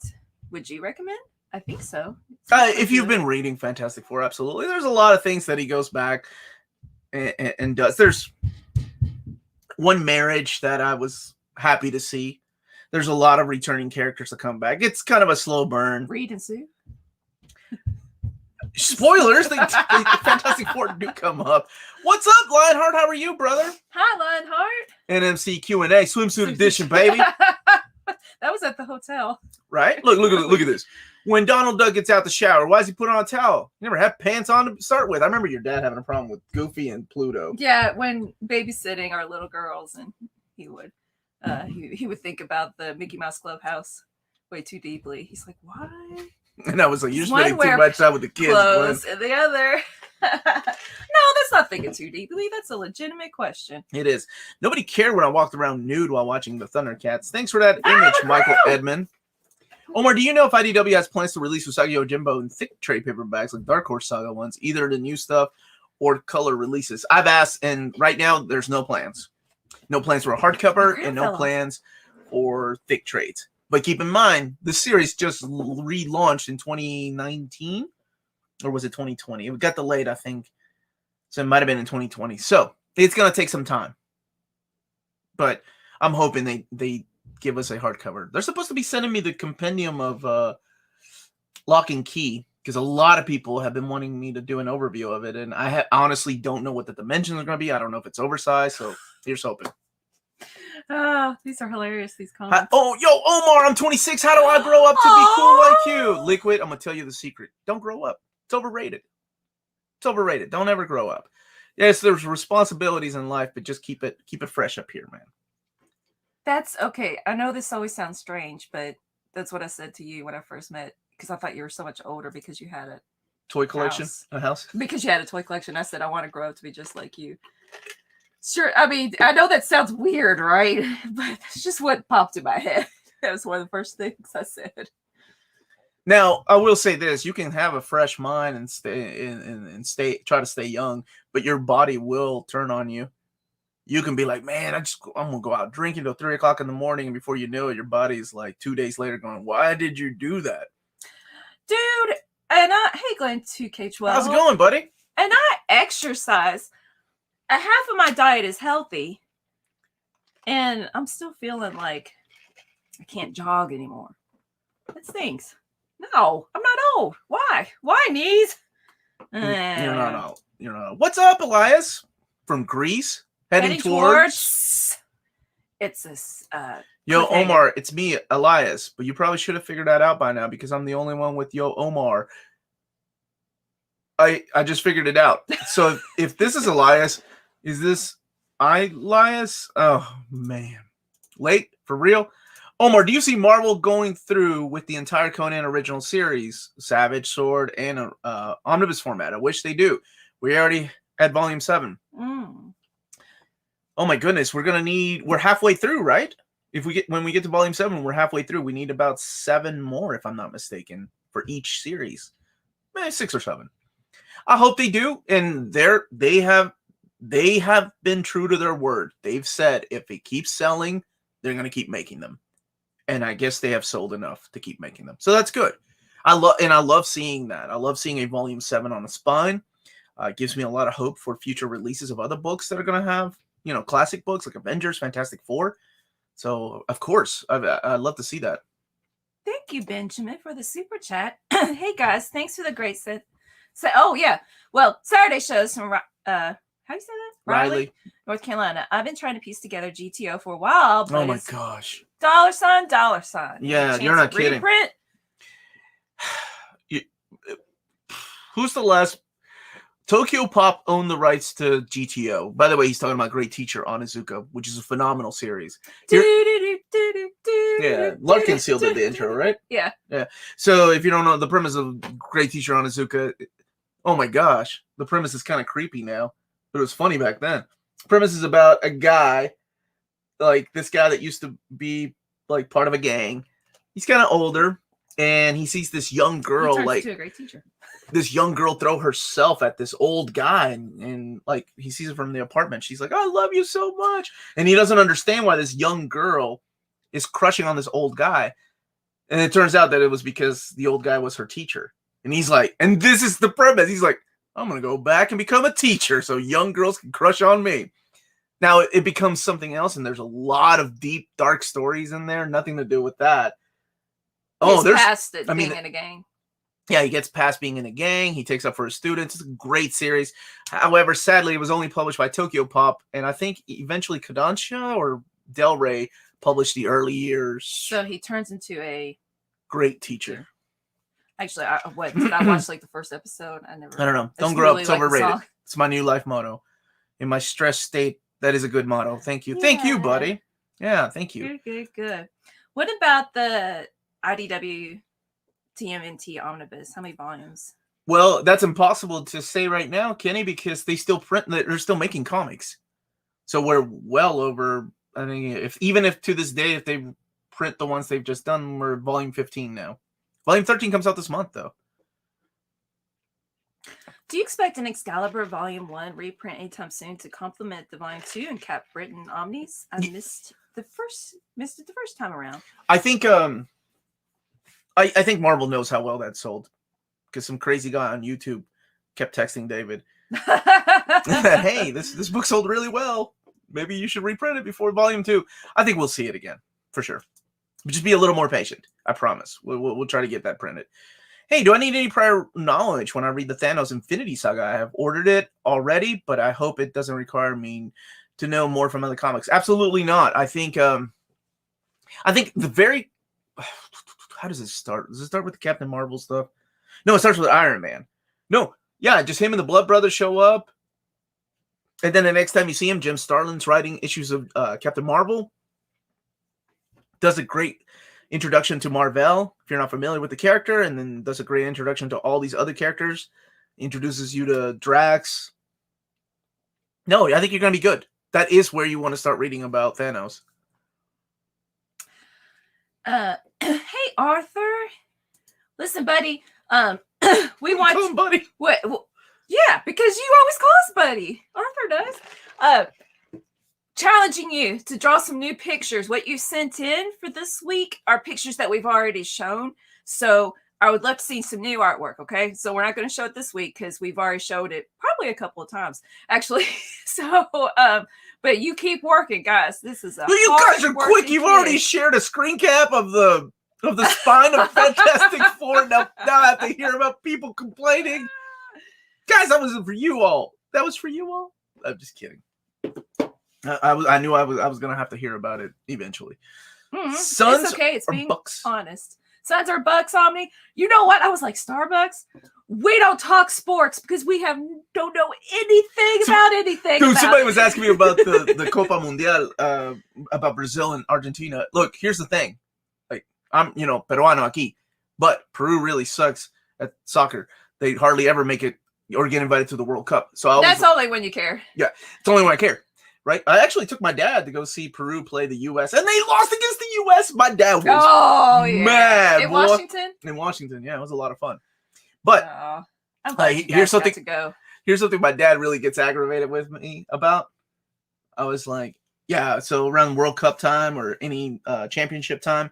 Would you recommend? I think so. If you've been reading Fantastic Four, absolutely. There's a lot of things that he goes back and does. There's one marriage that I was happy to see. There's a lot of returning characters that come back. It's kind of a slow burn. Reed and Sue. Spoilers! the Fantastic Four do come up. What's up, Lionheart? How are you, brother? Hi, Lionheart. NMC Q&A swimsuit edition, baby. That was at the hotel. Right? Look at this. When Donald Duck gets out the shower, why does he put on a towel? He never had pants on to start with. I remember your dad having a problem with Goofy and Pluto. Yeah, when babysitting our little girls, and he would think about the Mickey Mouse Clubhouse way too deeply. He's like, why? And I was like, you're spending too much time with the kids. Clothes, and the other. No, that's not thinking too deeply. That's a legitimate question. It is. Nobody cared when I walked around nude while watching the Thundercats. Thanks for that image, Michael Edmond. Omar, do you know if IDW has plans to release Usagi Yojimbo in thick trade paperbacks like Dark Horse Saga ones, either the new stuff or color releases? I've asked, and right now there's no plans. No plans for a hardcover and no plans for thick trades. But keep in mind, the series just relaunched in 2019, or was it 2020? It got delayed, I think. So it might have been in 2020. So it's going to take some time. But I'm hoping they give us a hardcover. They're supposed to be sending me the compendium of Lock and Key, because a lot of people have been wanting me to do an overview of it, and I honestly don't know what the dimensions are going to be. I don't know if it's oversized, so here's hoping. Oh, these are hilarious, these comments. Yo, Omar, I'm 26. How do I grow up to be cool like you? Liquid, I'm going to tell you the secret. Don't grow up. It's overrated. It's overrated. Don't ever grow up. Yes, there's responsibilities in life, but just keep it fresh up here, man. That's okay. I know this always sounds strange, but that's what I said to you when I first met, because I thought you were so much older because you had a toy collection, a house. Because you had a toy collection. I said I want to grow up to be just like you. Sure. I mean, I know that sounds weird, right? But that's just what popped in my head. That was one of the first things I said. Now, I will say this: you can have a fresh mind and try to stay young, but your body will turn on you. You can be like, man, I'm gonna go out drinking till 3 o'clock in the morning, and before you know it, your body's like 2 days later going, why did you do that, dude? And hey, Glenn, 2K12. How's it going, buddy? And I exercise. A half of my diet is healthy, and I'm still feeling like I can't jog anymore. That stinks. No, I'm not old. Why? Why, knees? You're not old. You're not old. What's up, Elias from Greece? heading towards... It's this. Yo, Omar, it's me, Elias. But you probably should have figured that out by now because I'm the only one with Yo, Omar. I just figured it out. So if this is Elias, is this Elias? Oh, man. Late? For real? Omar, do you see Marvel going through with the entire Conan original series, Savage, Sword, and Omnibus format? I wish they do. We already had Volume 7. Oh my goodness, we're halfway through, right? When we get to Volume 7, we're halfway through. We need about 7 more, if I'm not mistaken, for each series. 6 or 7. I hope they do, and they have been true to their word. They've said if it keeps selling, they're going to keep making them. And I guess they have sold enough to keep making them. So that's good. I love seeing that. I love seeing a Volume 7 on the spine. It gives me a lot of hope for future releases of other books that are going to have, classic books like Avengers, Fantastic Four. So, of course, I'd love to see that. Thank you, Benjamin, for the super chat. Hey, guys, thanks for the great set. Oh, yeah. Well, Saturday shows from, how do you say that? Riley, North Carolina. I've been trying to piece together GTO for a while, but oh my gosh. $$. Yeah, you're not kidding. Reprint? Who's the last? Tokyo Pop owned the rights to GTO. By the way, he's talking about Great Teacher Onizuka, which is a phenomenal series. Yeah, Larkin Seal did the intro, right? Yeah. So if you don't know the premise of Great Teacher Onizuka, oh my gosh, the premise is kind of creepy now, but it was funny back then. The premise is about a guy, like this guy that used to be like part of a gang. He's kind of older, and he sees this young girl, like to a great teacher. This young girl throw herself at this old guy, and like he sees it from the apartment. She's like, "I love you so much," and he doesn't understand why this young girl is crushing on this old guy. And it turns out that it was because the old guy was her teacher. And he's like, and this is the premise. He's like, I'm going to go back and become a teacher so young girls can crush on me. Now it becomes something else, and there's a lot of deep, dark stories in there. Nothing to do with that. He's past it, being in a gang. Yeah, he gets past being in a gang. He takes up for his students. It's a great series. However, sadly, it was only published by Tokyo Pop, and I think eventually Kodansha or Del Rey published the early years. So he turns into a great teacher. Actually, I watched like the first episode. I don't know. Don't grow up. It's overrated. It's my new life motto. In my stress state, that is a good motto. Thank you. Yeah. Thank you, buddy. Yeah, thank you. Good. What about the IDW TMNT Omnibus? How many volumes? Well, that's impossible to say right now, Kenny, because they're still making comics. So we're well over, I think, even if to this day, if they print the ones they've just done, we're volume 15 now. Volume 13 comes out this month, though. Do you expect an Excalibur Volume 1 reprint anytime soon to complement the Volume 2 and Cap Britain Omnis? I missed it the first time around. I think I think Marvel knows how well that sold, because some crazy guy on YouTube kept texting David, "Hey, this book sold really well. Maybe you should reprint it before Volume 2." I think we'll see it again for sure. But just be a little more patient. I promise. We'll try to get that printed. Hey, do I need any prior knowledge when I read the Thanos Infinity Saga? I have ordered it already, but I hope it doesn't require me to know more from other comics. Absolutely not. I think the very... How does it start? Does it start with the Captain Marvel stuff? No, it starts with Iron Man. No, yeah, just him and the Blood Brothers show up. And then the next time you see him, Jim Starlin's writing issues of Captain Marvel. Does a great introduction to Marvel, if you're not familiar with the character, and then does a great introduction to all these other characters. Introduces you to Drax. No, I think you're going to be good. That is where you want to start reading about Thanos. Hey, Arthur. Listen, buddy. We want you. Buddy. What? Well, yeah, because you always call us buddy. Arthur does. Challenging you to draw some new pictures. What you sent in for this week are pictures that we've already shown. So I would love to see some new artwork. Okay, so we're not going to show it this week because we've already showed it probably a couple of times, actually. So, but you keep working, guys. This is you guys are quick. You've already shared a screen cap of the spine of Fantastic Four. Now I have to hear about people complaining. Guys, that wasn't for you all. That was for you all. I'm just kidding. I knew I was gonna have to hear about it eventually. Suns it's okay. It's being bucks. Honest. Suns or bucks, Omni. You know what? I was like, Starbucks. We don't talk sports because we don't know anything about anything. Dude, somebody was asking me about the Copa Mundial, about Brazil and Argentina. Look, here's the thing. Like, I'm peruano aquí, but Peru really sucks at soccer. They hardly ever make it or get invited to the World Cup. So that's only when you care. Yeah, it's only when I care. Right? I actually took my dad to go see Peru play the U.S. and they lost against the U.S. My dad was mad. In Washington? In Washington, yeah, it was a lot of fun. But here's something. Here's something my dad really gets aggravated with me about. I was like, yeah, so around World Cup time or any championship time,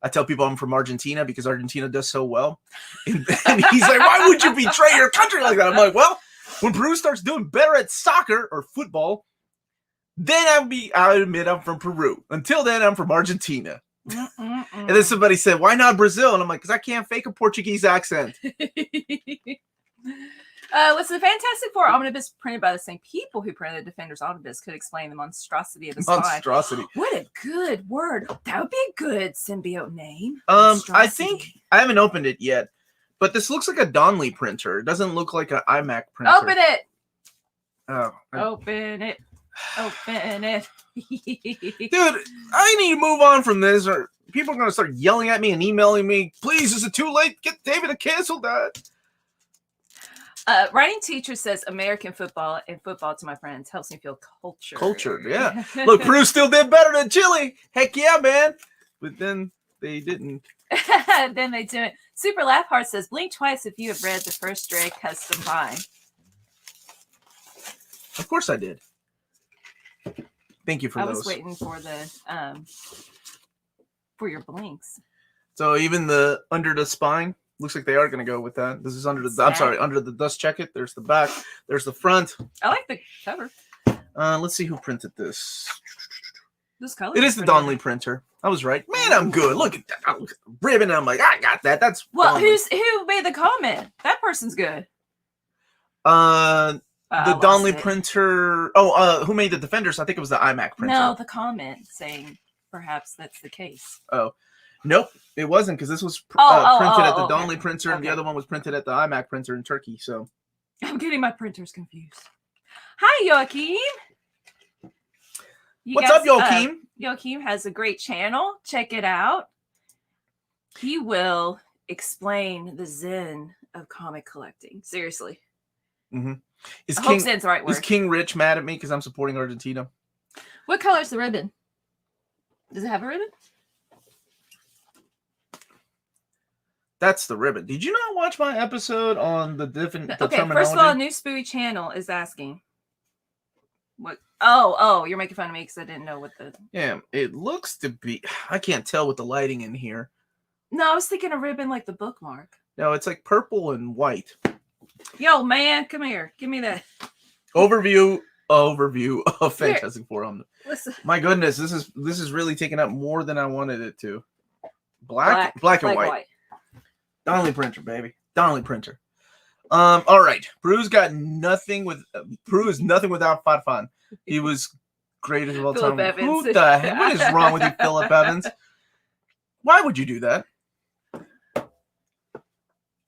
I tell people I'm from Argentina because Argentina does so well. And he's like, why would you betray your country like that? I'm like, well, when Peru starts doing better at soccer or football, then I'll admit I'm from Peru. Until then, I'm from Argentina. And then somebody said, why not Brazil? And I'm like, because I can't fake a Portuguese accent. Listen, the Fantastic Four Omnibus printed by the same people who printed the Defenders Omnibus could explain the monstrosity of the spine. Monstrosity. What a good word. That would be a good symbiote name. I think I haven't opened it yet, but this looks like a Donnelly printer. It doesn't look like an iMac printer. Open it. Oh. Open it. Open it. Dude, I need to move on from this or people are going to start yelling at me and emailing me. Please, is it too late? Get David to cancel that. Writing teacher says American football and football to my friends helps me feel cultured. Cultured, yeah. Look, Peru still did better than Chile. Heck yeah, man. But then they didn't. Then they didn't. Super Laugh Heart says, blink twice if you have read the first Dre custom line. Of course I did. Thank you for those. I was waiting for the for your blinks. So even the under the spine looks like they are going to go with that. This is under the. I'm sorry, under the dust jacket. There's the back. There's the front. I like the cover. Let's see who printed this. This color. It is the Donnelly printer. I was right. Man, I'm good. Look at that ribbon. I'm like, I got that. That's well. Donnelly. Who made the comment? That person's good. The Donnelly printer. Oh, who made the Defenders? I think it was the iMac printer. No, the comment saying perhaps that's the case. Oh, nope, it wasn't because this was printed at the Donnelly printer, and the other one was printed at the iMac printer in Turkey. So I'm getting my printers confused. Hi, Joachim. What's up, Joachim? Joachim has a great channel. Check it out. He will explain the zen of comic collecting. Seriously. Mm-hmm. Is the right word. Is King Rich mad at me because I'm supporting Argentina? What color is the ribbon? Does it have a ribbon? That's the ribbon. Did you not watch my episode on the different terminology? First of all, New Spooey Channel is asking. What? Oh, you're making fun of me because I didn't know what the... Yeah, it looks to be... I can't tell with the lighting in here. No, I was thinking a ribbon like the bookmark. No, it's like purple and white. Yo, man, come here. Give me that. Overview of Fantastic Four Omnibus. Listen. My goodness, this is really taking up more than I wanted it to. Black and white. Donnelly printer, baby. Donnelly printer. All right. Peru is nothing without Farfan. He was greatest of all time. Who the heck? What is wrong with you, Philip Evans? Why would you do that?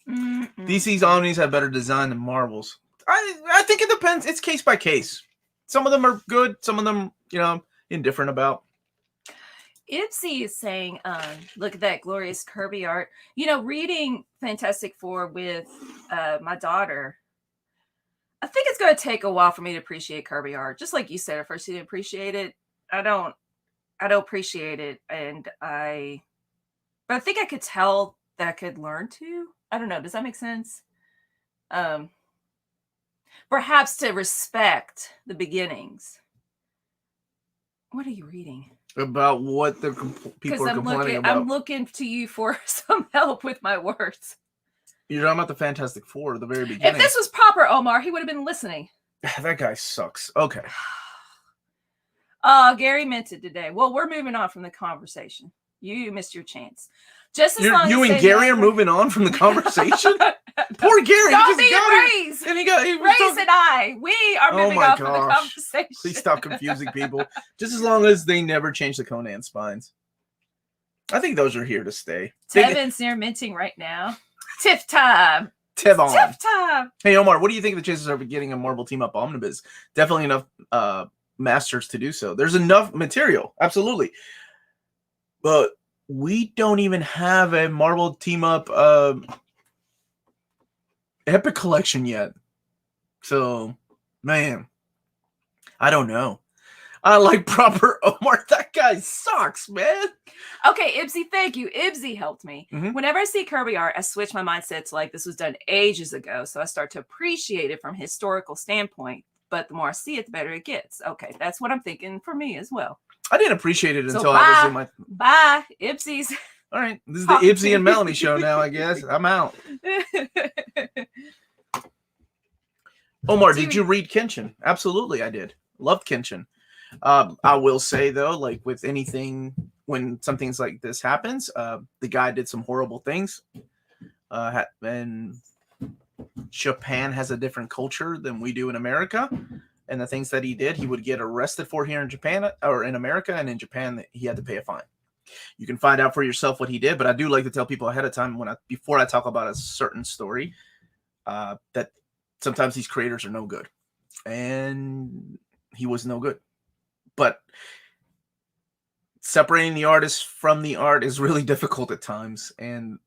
DC's Omnis have better design than Marvel's. I think it depends. It's case by case. Some of them are good. Some of them, indifferent about. Ipsy is saying, look at that glorious Kirby art. Reading Fantastic Four with my daughter, I think it's going to take a while for me to appreciate Kirby art. Just like you said, at first you didn't appreciate it. I don't appreciate it. But I think I could tell that I could learn to. I don't know. Does that make sense? Perhaps to respect the beginnings. What are you reading? About what the people are complaining about. I'm looking to you for some help with my words. You're talking about the Fantastic Four at the very beginning. If this was proper, Omar, he would have been listening. That guy sucks. Okay. Gary meant it today. Well, we're moving on from the conversation. You missed your chance. Just as long you as and Gary are moving on from the conversation. Poor Gary. Don't be Rays. And Rays and I. We are moving on from the conversation. Please stop confusing people. Just as long as they never change the Conan spines. I think those are here to stay. Tevin's near minting right now. Tiff time. Tevon. Tiff time. Hey, Omar, what do you think of the chances of getting a Marvel Team Up Omnibus? Definitely enough masters to do so. There's enough material. Absolutely. But we don't even have a Marvel Team Up Epic Collection yet. So, man, I don't know. I like proper Omar. That guy sucks, man. Okay, Ibsy, thank you. Ibsy helped me. Whenever I see Kirby art, I switch my mindset to like this was done ages ago. So I start to appreciate it from a historical standpoint. But the more I see it, the better it gets. Okay, that's what I'm thinking for me as well. I didn't appreciate it until I was in my... Bye, Ibsies. All right, this is the Ibsy and Melanie show now, I guess. I'm out. Omar, did you read Kenshin? Absolutely, I did. Loved Kenshin. I will say, though, like with anything, when something like this happens, the guy did some horrible things. And Japan has a different culture than we do in America. And the things that he did, he would get arrested for here in Japan or in America. And in Japan, he had to pay a fine. You can find out for yourself what he did. But I do like to tell people ahead of time before I talk about a certain story that sometimes these creators are no good. And he was no good. But separating the artist from the art is really difficult at times. And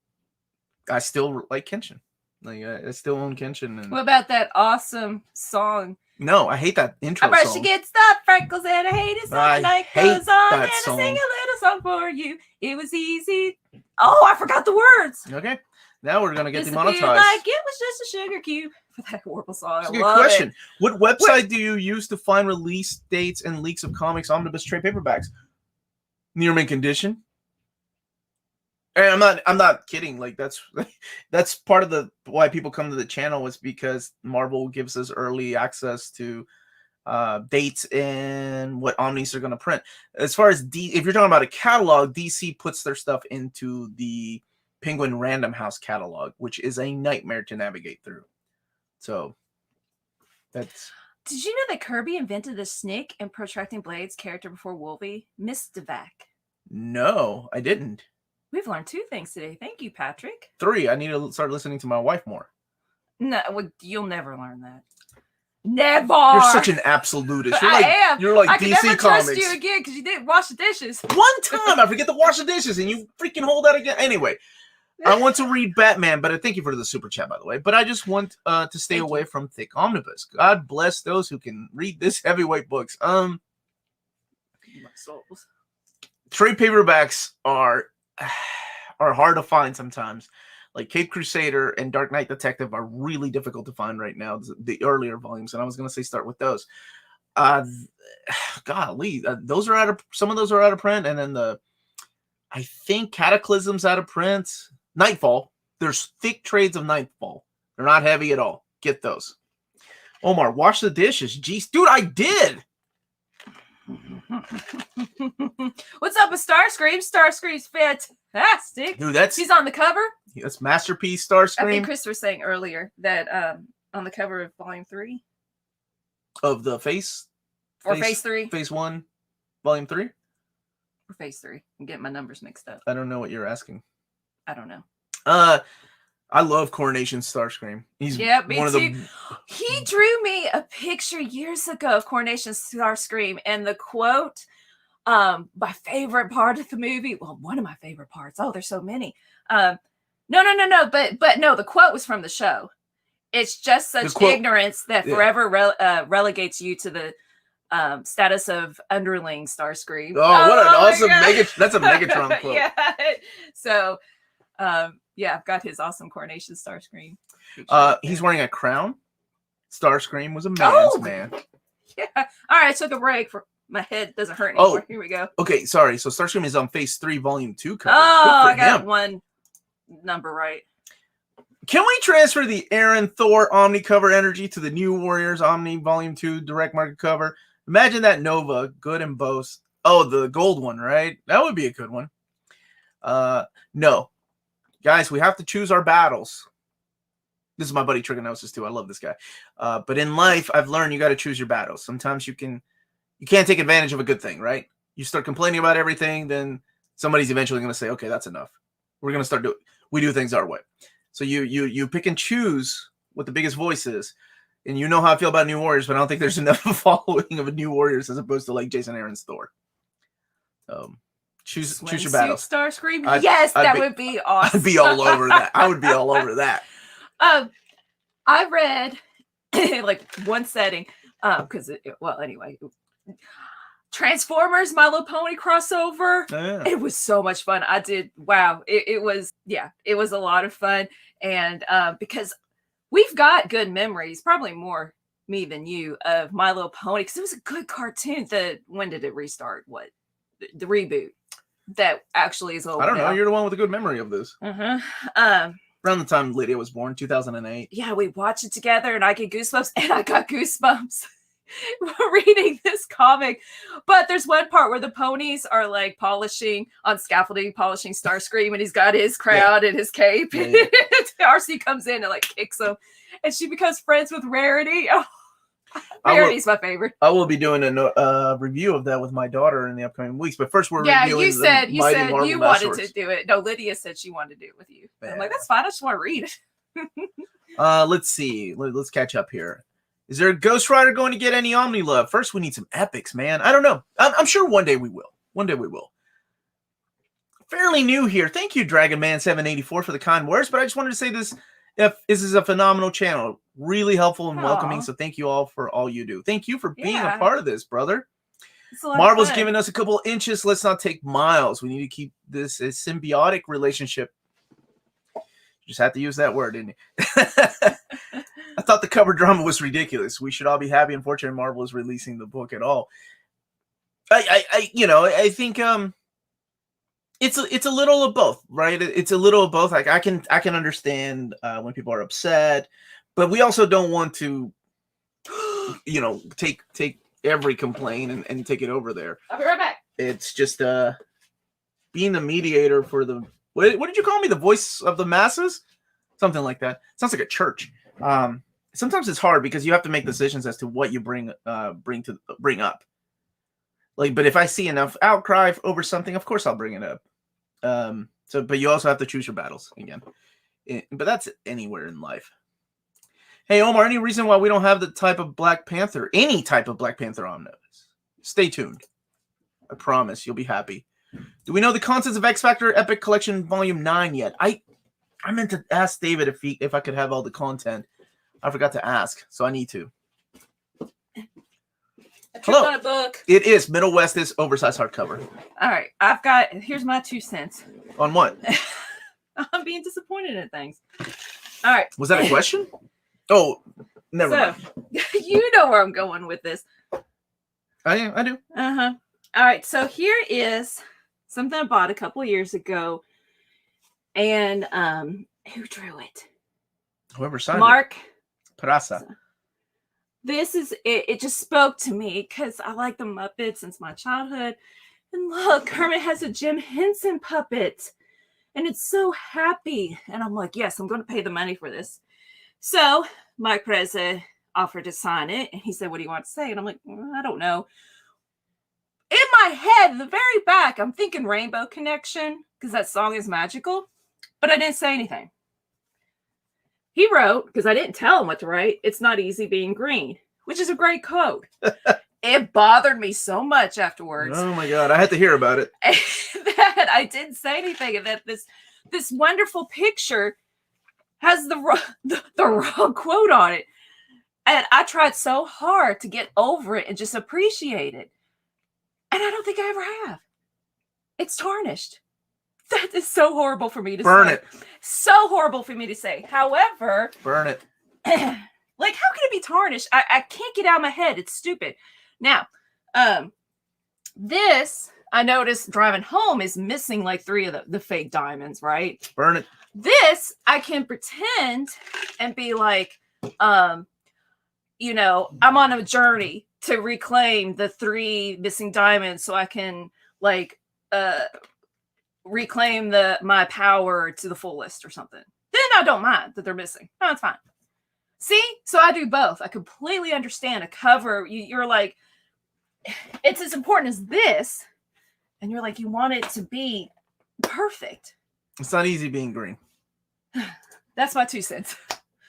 I still like Kenshin. Like I still own Kenshin. And... What about that awesome song? No, I hate that intro song. She gets the freckles and I hate it. So the night goes on and I sing a little song for you. It was easy. Oh, I forgot the words. Okay. Now we're going to get demonetized. Like it was just a sugar cube. For that horrible song. That's a good question. What website do you use to find release dates and leaks of comics, omnibus, trade paperbacks? Near mint condition. And I'm not kidding. Like that's part of why people come to the channel is because Marvel gives us early access to dates and what omnis are going to print. As far as if you're talking about a catalog, DC puts their stuff into the Penguin Random House catalog, which is a nightmare to navigate through. So that's... Did you know that Kirby invented the Snick and Protracting Blades character before Wolvie? Miss Devac. No, I didn't. We've learned 2 things today. Thank you, Patrick. 3. I need to start listening to my wife more. No, well, you'll never learn that. Never. You're such an absolutist. You're like I DC can never Comics. Trust you again because you didn't wash the dishes. One time I forget to wash the dishes and you freaking hold that again. Anyway. I want to read Batman, but I thank you for the super chat, by the way. But I just want to stay away from thick omnibus. God bless those who can read this heavyweight books. My souls. Trade paperbacks are hard to find sometimes. Like Cape Crusader and Dark Knight Detective are really difficult to find right now. The earlier volumes, and I was going to say start with those. Golly, those are out of some of those are out of print, and then I think Cataclysm's out of print. Nightfall. There's thick trades of Nightfall. They're not heavy at all. Get those. Omar, wash the dishes. Jeez, dude, I did. What's up with Starscream? Starscream's fantastic. Dude, he's on the cover. That's Masterpiece Starscream. I think Chris was saying earlier that on the cover of Volume 3 of the Phase 3, Phase 1, Volume 3, or Phase 3. I'm getting my numbers mixed up. I don't know what you're asking. I don't know. I love Coronation Starscream. He's me too. He drew me a picture years ago of Coronation Starscream, and the quote, my favorite part of the movie. Well, one of my favorite parts. Oh, there's so many. No. But no, the quote was from the show. It's just such ignorance that forever relegates you to the status of underling Starscream. Oh, what an awesome that's a Megatron quote. Yeah. So, I've got his awesome Coronation Starscream. He's wearing a crown. Starscream was a man's man. Yeah. All right, I took a break for my head doesn't hurt anymore. Here we go. Okay, sorry. So Starscream is on Phase 3, Volume 2 cover. Oh, I got one number right. Can we transfer the Aaron Thor Omni cover energy to the New Warriors Omni Volume 2 direct market cover? Imagine that Nova, good and boast. Oh, the gold one, right? That would be a good one. No. guys, we have to choose our battles. This is my buddy Trigonosis too. I love this guy. But in life, I've learned you got to choose your battles. Sometimes you can't take advantage of a good thing, right? You start complaining about everything, then somebody's eventually going to say, okay, that's enough. We're going to we do things our way. So you pick and choose what the biggest voice is. And you know how I feel about New Warriors, but I don't think there's enough following of a New Warriors as opposed to like Jason Aaron's Thor. Choose your battles. Starscream? Yes, that would be awesome. I'd be all over that. I would be all over that. I read like one setting because anyway, Transformers My Little Pony crossover. Oh, yeah. It was so much fun. I did. Wow. It was a lot of fun. And because we've got good memories, probably more me than you, of My Little Pony, because it was a good cartoon. When did it restart? What? The reboot that actually is old. I don't know. You're the one with a good memory of this. Around the time Lydia was born, 2008. Yeah, we watched it together, and I get goosebumps, and I got goosebumps reading this comic. But there's one part where the ponies are like polishing Starscream, and he's got his crown and his cape. Yeah. RC comes in and like kicks him, and she becomes friends with Rarity. Oh, Rarity's my favorite. I will be doing a review of that with my daughter in the upcoming weeks. But first, we're reviewing you said you wanted to do it. No, Lydia said she wanted to do it with you. Yeah. I'm like, that's fine. I just want to read it. Let's see. Let's catch up here. Is there a Ghost Rider going to get any Omni love? First, we need some epics, man. I don't know. I'm sure one day we will. Fairly new here. Thank you, Dragon Man 784, for the kind words. But I just wanted to say this. This is a phenomenal channel, really helpful and welcoming. So thank you all for all you do. Thank you for being a part of this, brother. Marvel's giving us a couple inches. Let's not take miles. We need to keep this a symbiotic relationship. You just have to use that word, didn't you? I thought the cover drama was ridiculous. We should all be happy and fortunate Marvel is releasing the book at all. I think it's a little of both, right? It's a little of both. Like I can understand when people are upset, but we also don't want to, take every complaint and take it over there. I'll be right back. It's just being the mediator for the what did you call me? The voice of the masses, something like that. Sounds like a church. Sometimes it's hard because you have to make decisions as to what you bring up. Like, but if I see enough outcry over something, of course I'll bring it up. But you also have to choose your battles again. But that's anywhere in life. Hey, Omar, any reason why we don't have any type of Black Panther omnibus? Stay tuned. I promise you'll be happy. Do we know the contents of X Factor Epic Collection Volume 9 yet? I meant to ask David if I could have all the content. I forgot to ask, so I need to. Hello. On a book. It is Middle West's oversized hardcover. All right, here's my 2 cents. On what? I'm being disappointed in things. All right. Was that a question? Oh, never mind. You know where I'm going with this. I do. Uh-huh. All right, so here is something I bought a couple years ago. And who drew it? Whoever signed Mark Prasa. This is it just spoke to me because I like the Muppets since my childhood. And look, Kermit has a Jim Henson puppet. And it's so happy. And I'm like, yes, I'm going to pay the money for this. So Mike Preza offered to sign it. And he said, what do you want to say? And I'm like, I don't know. In my head, the very back, I'm thinking Rainbow Connection because that song is magical. But I didn't say anything. He wrote, because I didn't tell him what to write, it's not easy being green, which is a great quote. It bothered me so much afterwards. Oh my God, I had to hear about it. That I didn't say anything, and that this wonderful picture has the wrong quote on it. And I tried so hard to get over it and just appreciate it. And I don't think I ever have. It's tarnished. That is so horrible for me to say. Burn it. So horrible for me to say. However, burn it. Like, how can it be tarnished? I can't get out of my head. It's stupid. Now, this I noticed driving home is missing like 3 of the fake diamonds, right? Burn it. This I can pretend and be like, I'm on a journey to reclaim the 3 missing diamonds so I can like reclaim my power to the fullest or something. Then I don't mind that they're missing. No, it's fine. See? So I do both. I completely understand a cover. You're like, it's as important as this. And you're like, you want it to be perfect. It's not easy being green. That's my 2 cents.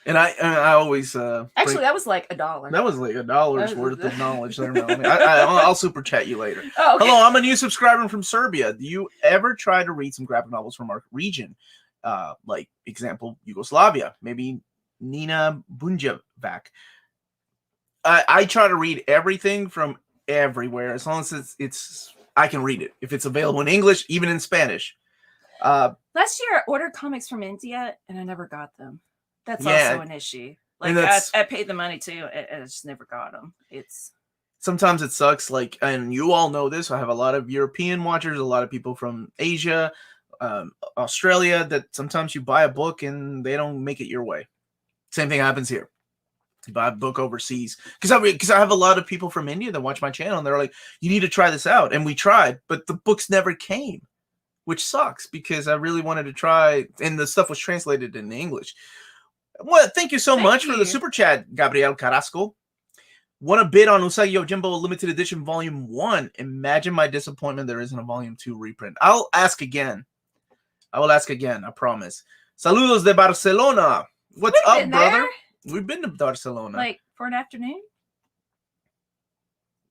And I always actually that was like $1. That was like $1 worth of knowledge there, Melanie. I'll super chat you later. Oh, okay. Hello, I'm a new subscriber from Serbia. Do you ever try to read some graphic novels from our region? Like example, Yugoslavia, maybe Nina Bunjevac. I try to read everything from everywhere as long as it's I can read it. If it's available in English, even in Spanish. Last year I ordered comics from India and I never got them. That's also an issue. Like I paid the money too, and I just never got them. Sometimes it sucks. Like, and you all know this. I have a lot of European watchers, a lot of people from Asia, Australia. That sometimes you buy a book and they don't make it your way. Same thing happens here. You buy a book overseas because I have a lot of people from India that watch my channel and they're like, "You need to try this out," and we tried, but the books never came, which sucks because I really wanted to try, and the stuff was translated into English. Well, thank you so much for the super chat, Gabriel Carrasco. Want to bid on Usagi Yojimbo Limited Edition Volume 1. Imagine my disappointment there isn't a Volume 2 reprint. I'll ask again. I will ask again, I promise. Saludos de Barcelona. What's up, brother? We've been to Barcelona. Like, for an afternoon?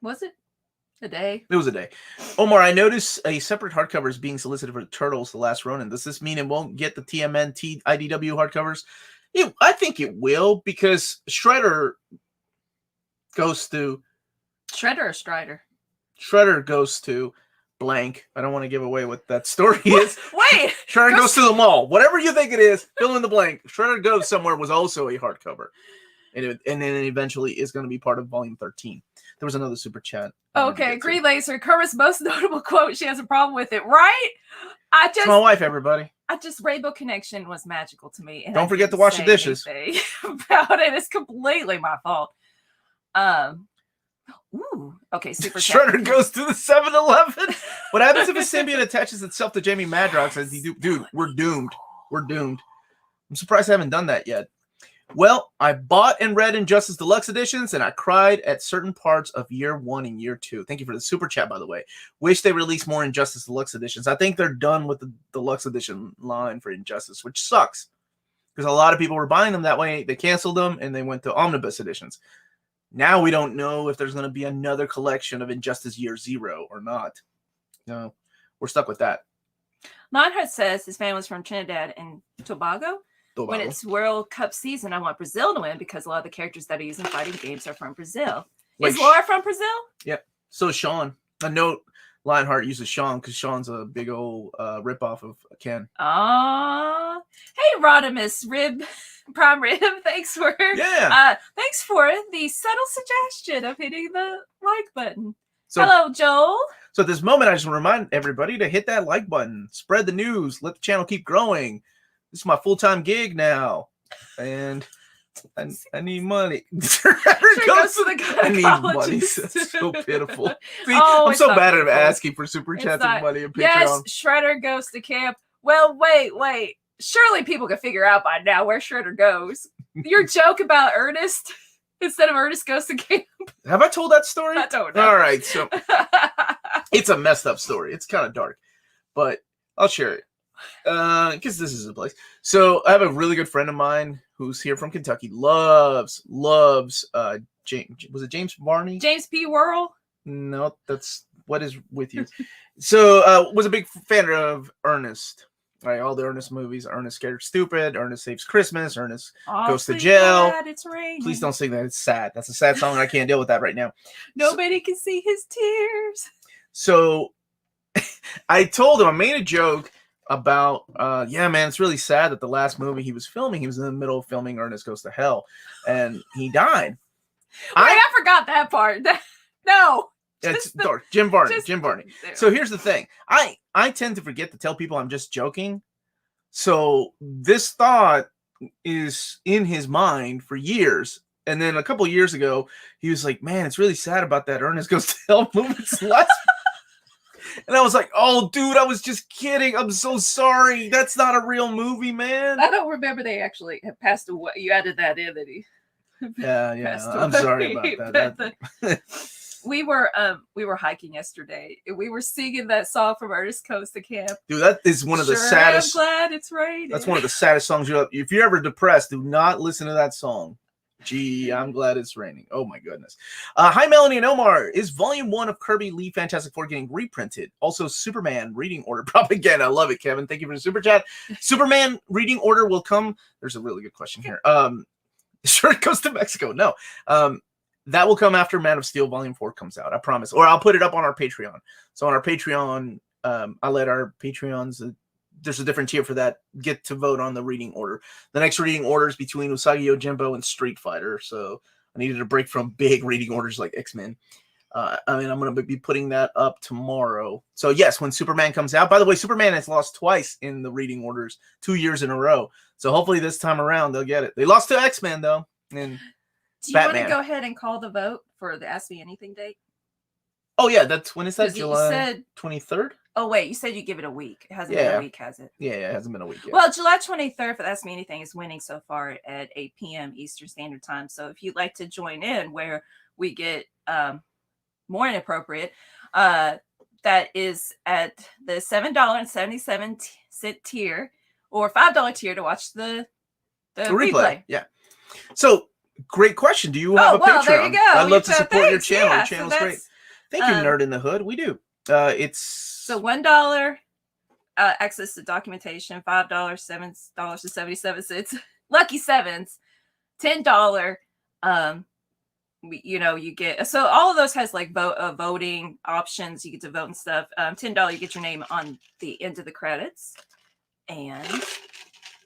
Was it? A day? It was a day. Omar, I noticed a separate hardcover is being solicited for Turtles, The Last Ronin. Does this mean it won't get the TMNT IDW hardcovers? I think it will, because Shredder goes to... Shredder or Strider? Shredder goes to blank. I don't want to give away what that story is. Wait! Shredder goes to the mall. Whatever you think it is, fill in the blank. Shredder Goes Somewhere was also a hardcover. And then eventually is going to be part of Volume 13. There was another super chat. Okay, Green Laser, Kermit's most notable quote. She has a problem with it, right? It's my wife, everybody. Rainbow Connection was magical to me. And don't forget to wash the dishes. About it. It's completely my fault. Okay, super Shredder goes to the 7-Eleven. What happens if a symbiote attaches itself to Jamie Madrox? Dude, we're doomed. We're doomed. I'm surprised I haven't done that yet. Well, I bought and read Injustice Deluxe editions, and I cried at certain parts of Year 1 and Year 2. Thank you for the super chat, by the way. Wish they released more Injustice Deluxe editions. I think they're done with the Deluxe edition line for Injustice, which sucks. Because a lot of people were buying them that way. They canceled them, and they went to Omnibus editions. Now we don't know if there's going to be another collection of Injustice Year 0 or not. No, we're stuck with that. Lionheart says his family's from Trinidad and Tobago. When it's World Cup season, I want Brazil to win because a lot of the characters that I use in fighting games are from Brazil. Like, is Laura from Brazil? Yep. So is Sean. I know Lionheart uses Sean because Sean's a big old ripoff of Ken. Aww. Hey, Rodimus Prime Rib. Thanks for the subtle suggestion of hitting the like button. Hello, Joel. So at this moment, I just want to remind everybody to hit that like button, spread the news, let the channel keep growing. This is my full-time gig now, and I need money. I need money. That's so pitiful. See, I'm so bad at asking for super chats and money and Patreon. Yes, Shredder goes to camp. Well, wait. Surely people can figure out by now where Shredder goes. Your joke about Ernest instead of Ernest goes to camp. Have I told that story? I don't know. All right, so it's a messed up story. It's kind of dark, but I'll share it. Because this is a place. So I have a really good friend of mine who's here from Kentucky. Loves James. Was it James Barney? James P. Worrell? No, that's what is with you. So was a big fan of Ernest. Right, all the Ernest movies. Ernest Scared Stupid. Ernest Saves Christmas. Ernest Goes to Jail. It's raining. Please don't sing that. It's sad. That's a sad song. And I can't deal with that right now. Nobody can see his tears. So I told him, I made a joke about it's really sad that the last movie he was filming, he was in the middle of filming Ernest Goes to Hell, and he died. I forgot that part. No, it's dark. Jim Varney. So here's the thing: I tend to forget to tell people I'm just joking. So this thought is in his mind for years, and then a couple of years ago, he was like, "Man, it's really sad about that Ernest Goes to Hell movie." And I was like, oh, dude, I was just kidding. I'm so sorry. That's not a real movie, man. I don't remember they actually have passed away. You added that in, that he yeah. I'm sorry about that. We were hiking yesterday. We were singing that song from Ernest Coast to Camp. Dude, that is one of the saddest. I'm glad it's raining. That's one of the saddest songs. If you're ever depressed, do not listen to that song. Gee, I'm glad it's raining. Oh my goodness. Hi, Melanie and Omar. Is Volume 1 of Kirby Lee Fantastic Four getting reprinted? Also, Superman reading order propaganda. I love it, Kevin. Thank you for the super chat. Superman reading order will come. There's a really good question here. Sure, it goes to Mexico. No. That will come after Man of Steel Volume 4 comes out. I promise. Or I'll put it up on our Patreon. So on our Patreon, I let our Patreons, there's a different tier for that, get to vote on the reading order. The next reading order is between Usagi Yojimbo and Street Fighter. So I needed a break from big reading orders like X-Men. I'm going to be putting that up tomorrow. So yes, when Superman comes out, by the way, Superman has lost twice in the reading orders, 2 years in a row. So hopefully this time around they'll get it. They lost to X-Men though. And do you want to go ahead and call the vote for the Ask Me Anything date? Oh yeah, that's when is that? July 23rd? Oh wait, you said you give it a week. It hasn't been a week, has it? Yeah, it hasn't been a week yet. Well, July 23rd for the Ask Me Anything is winning so far at 8 p.m. Eastern Standard Time. So if you'd like to join in where we get more inappropriate, that is at the $7.77 tier or $5 tier to watch the replay. Yeah. So great question. Do you have a Patreon? There you go. I'd love to support your channel. Yeah, your channel's great. Thank you, Nerd in the Hood. We do. It's so $1 access to documentation, $5, $7.77. Lucky sevens, $10. You get, so all of those has like voting options. You get to vote and stuff. $10, you get your name on the end of the credits, and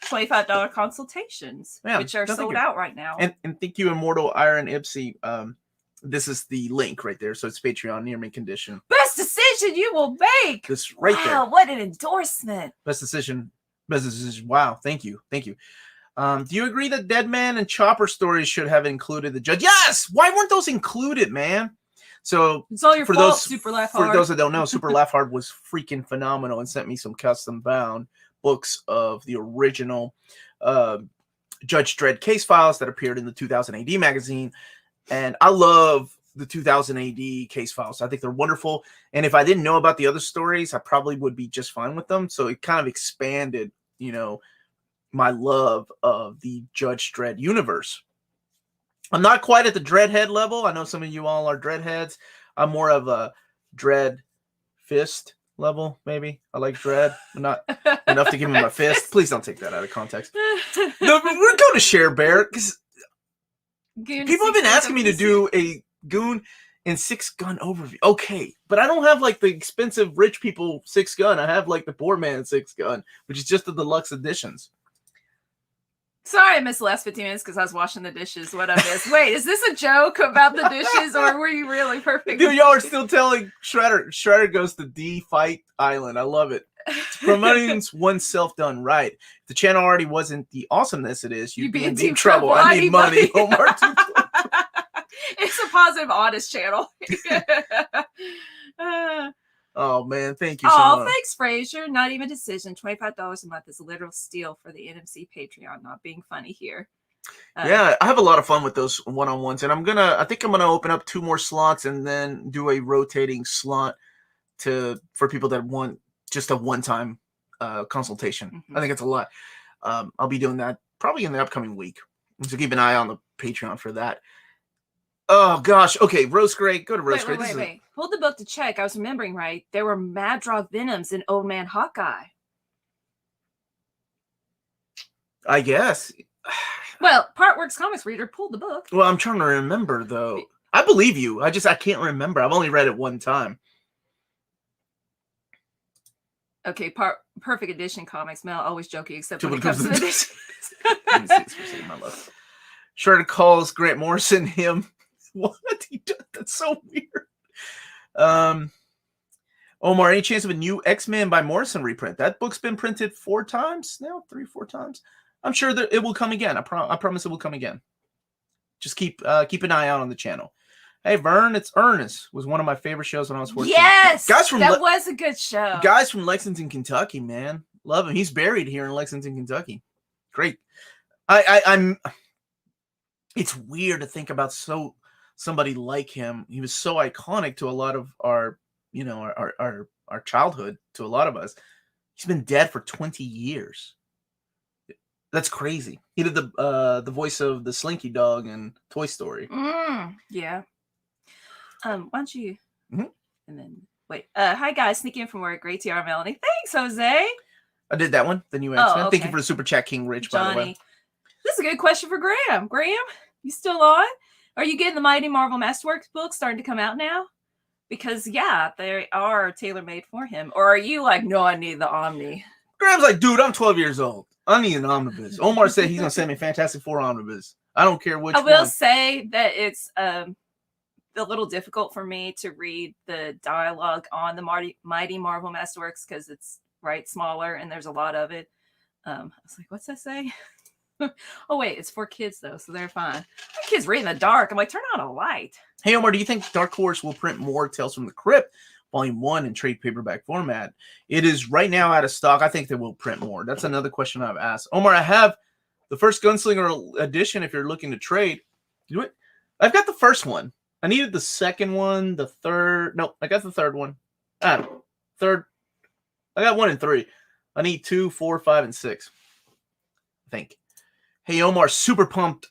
$25 consultations, which are sold out right now. And thank you, Immortal Iron Ipsy. This is the link right there. So it's Patreon, near mint condition. Best decision you will make. This right there. Wow, what an endorsement. Best decision. Wow, thank you. Do you agree that Deadman and Chopper stories should have included the judge? Yes! Why weren't those included, man? So it's all your fault, Super Laugh Hard. For those that don't know, Super Laugh Hard was freaking phenomenal and sent me some custom bound books of the original Judge Dredd case files that appeared in the 2000 AD magazine. And I love the 2000 AD case files. I think they're wonderful. And if I didn't know about the other stories, I probably would be just fine with them. So it kind of expanded, my love of the Judge Dredd universe. I'm not quite at the Dreadhead level. I know some of you all are Dreadheads. I'm more of a Dread Fist level, maybe. I like Dread, but not enough to give him a fist. Please don't take that out of context. No, we're going to share Bear because people have been asking me to do a Goon and 6-gun overview. Okay, but I don't have like the expensive rich people 6-gun. I have like the poor man 6-gun, which is just the deluxe editions. Sorry I missed the last 15 minutes because I was washing the dishes. What I missed. Wait, is this a joke about the dishes or were you really perfect? Dude, y'all are still telling Shredder. Shredder goes to D-Fight Island. I love it. Promoting oneself done right. If the channel already wasn't the awesomeness it is, you'd be in deep trouble. I need money. Omar. It's a positive, honest channel. Oh, man. Thank you so much. Oh, thanks, Frazier. Not even a decision. $25 a month is a literal steal for the NMC Patreon. Not being funny here. Yeah, I have a lot of fun with those one-on-ones. And I think I'm going to open up 2 more slots and then do a rotating slot for people that want just a one-time consultation. Mm-hmm. I think it's a lot. I'll be doing that probably in the upcoming week. So keep an eye on the Patreon for that. Oh, gosh. Okay, Rose Gray. Go to Rose Gray. Wait. Hold the book to check. I was remembering right. There were Madrock Venoms in Old Man Hawkeye. I guess. Well, Partworks Comics reader pulled the book. Well, I'm trying to remember, though. I believe you. I can't remember. I've only read it one time. Okay, Perfect Edition Comics. Mel, always joking, except when it comes to the edition. Shredder calls Grant Morrison him. What? That's so weird. Omar, any chance of a new X-Men by Morrison reprint? That book's been printed 4 times now, 3-4 times. I'm sure that it will come again. I promise it will come again. Just keep an eye out on the channel. Hey, Vern, it's Ernest. Was one of my favorite shows when I was 14. Yes, that was a good show. Guys from Lexington, Kentucky, man. Love him. He's buried here in Lexington, Kentucky. Great. I'm. It's weird to think about somebody like him. He was so iconic to a lot of our, our childhood, to a lot of us. He's been dead for 20 years. That's crazy. He did the voice of the Slinky Dog in Toy Story. Yeah. Why don't you? And then wait. Hi guys, sneaking in from work. Great TR, Melanie. Thanks, Jose. I did that one. The new X-Men. Okay. Thank you for the super chat, King Rich. Johnny. By the way, this is a good question for Graham. Graham, you still on? Are you getting the Mighty Marvel Masterworks books starting to come out now? Because they are tailor-made for him. Or are you like, no, I need the Omni? Graham's like, dude, I'm 12 years old. I need an omnibus. Omar said he's gonna send me Fantastic Four omnibus. I don't care which one. I will say that it's a little difficult for me to read the dialogue on the Mighty Marvel Masterworks because it's smaller and there's a lot of it. I was like, what's that say? Oh wait, it's for kids though, so they're fine. My kids read in the dark. I'm like, turn on a light. Hey Omar, do you think Dark Horse will print more Tales from the Crypt Volume 1 in trade paperback format? It is right now out of stock. I think they will print more. That's another question I've asked. Omar, I have the first Gunslinger edition if you're looking to trade. I've got the first one. I needed the second one, the third. No, I got the third one. Third. I got 1 and 3. I need 2, 4, 5, and 6. I think. Hey Omar, super pumped.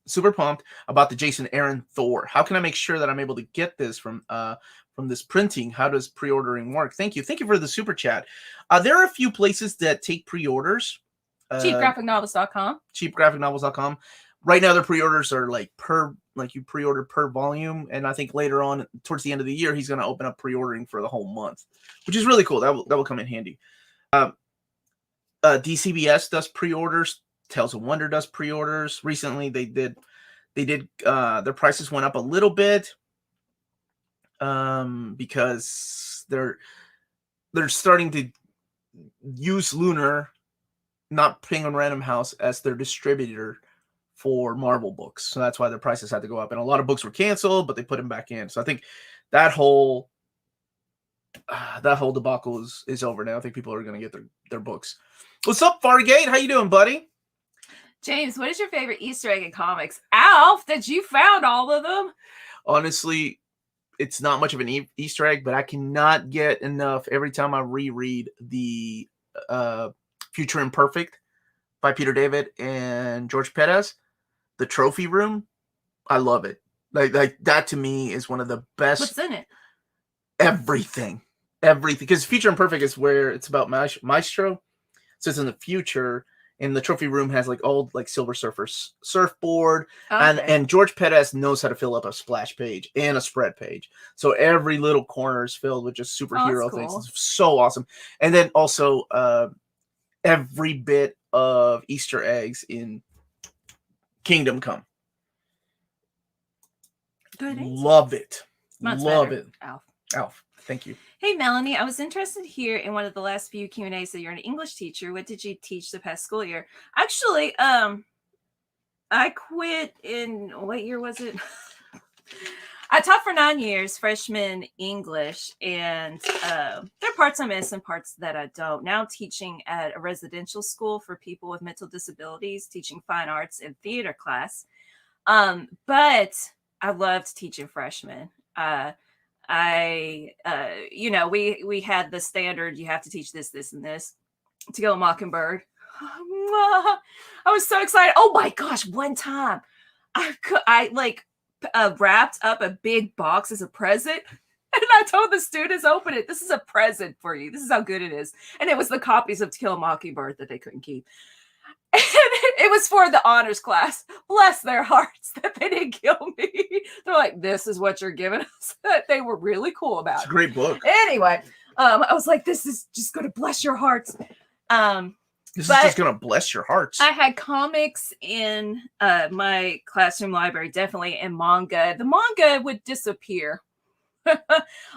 Super pumped about the Jason Aaron Thor. How can I make sure that I'm able to get this from this printing? How does pre-ordering work? Thank you for the super chat. There are a few places that take pre-orders. Cheapgraphicnovels.com. Cheapgraphicnovels.com. Right now, their pre-orders are you pre-order per volume, and I think later on, towards the end of the year, he's going to open up pre-ordering for the whole month, which is really cool. That will come in handy. DCBS does pre-orders. Tales of Wonder does pre-orders. Recently, they did. Their prices went up a little bit because they're starting to use Lunar, not Penguin Random House, as their distributor for Marvel books. So that's why their prices had to go up. And a lot of books were canceled, but they put them back in. So I think that whole debacle is over now. I think people are going to get their books. What's up, Fargate? How you doing, buddy? James, what is your favorite Easter egg in comics? Alf, that you found all of them? Honestly, it's not much of an Easter egg, but I cannot get enough every time I reread the Future Imperfect by Peter David and George Perez. The trophy room, I love it. Like that to me is one of the best. What's in it? Everything. Because Future Imperfect is where it's about Maestro. So it's in the future. And the trophy room has old Silver Surfer's surfboard. Okay. And George Perez knows how to fill up a splash page and a spread page. So every little corner is filled with just superhero things. It's so awesome. And then also every bit of Easter eggs in Kingdom Come. Good answer. Love it. Much Love better. it. Alf. Thank you. Hey, Melanie, I was interested here in one of the last few Q&As that you're an English teacher. What did you teach the past school year? Actually, I quit in, what year was it? I taught for 9 years, freshman English, and there are parts I miss and parts that I don't. Now I'm teaching at a residential school for people with mental disabilities, teaching fine arts and theater class. But I loved teaching freshmen. We had the standard, you have to teach this, this, and this. To Kill a Mockingbird. I was so excited. Oh my gosh, one time I wrapped up a big box as a present. And I told the students, open it. This is a present for you. This is how good it is. And it was the copies of To Kill a Mockingbird that they couldn't keep. And it was for the honors class. Bless their hearts that they didn't kill me. They're like, this is what you're giving us. They were really cool about it. It's a great book. Anyway, I was like, this is just going to bless your hearts. This is just going to bless your hearts. I had comics in my classroom library, definitely, and manga. The manga would disappear.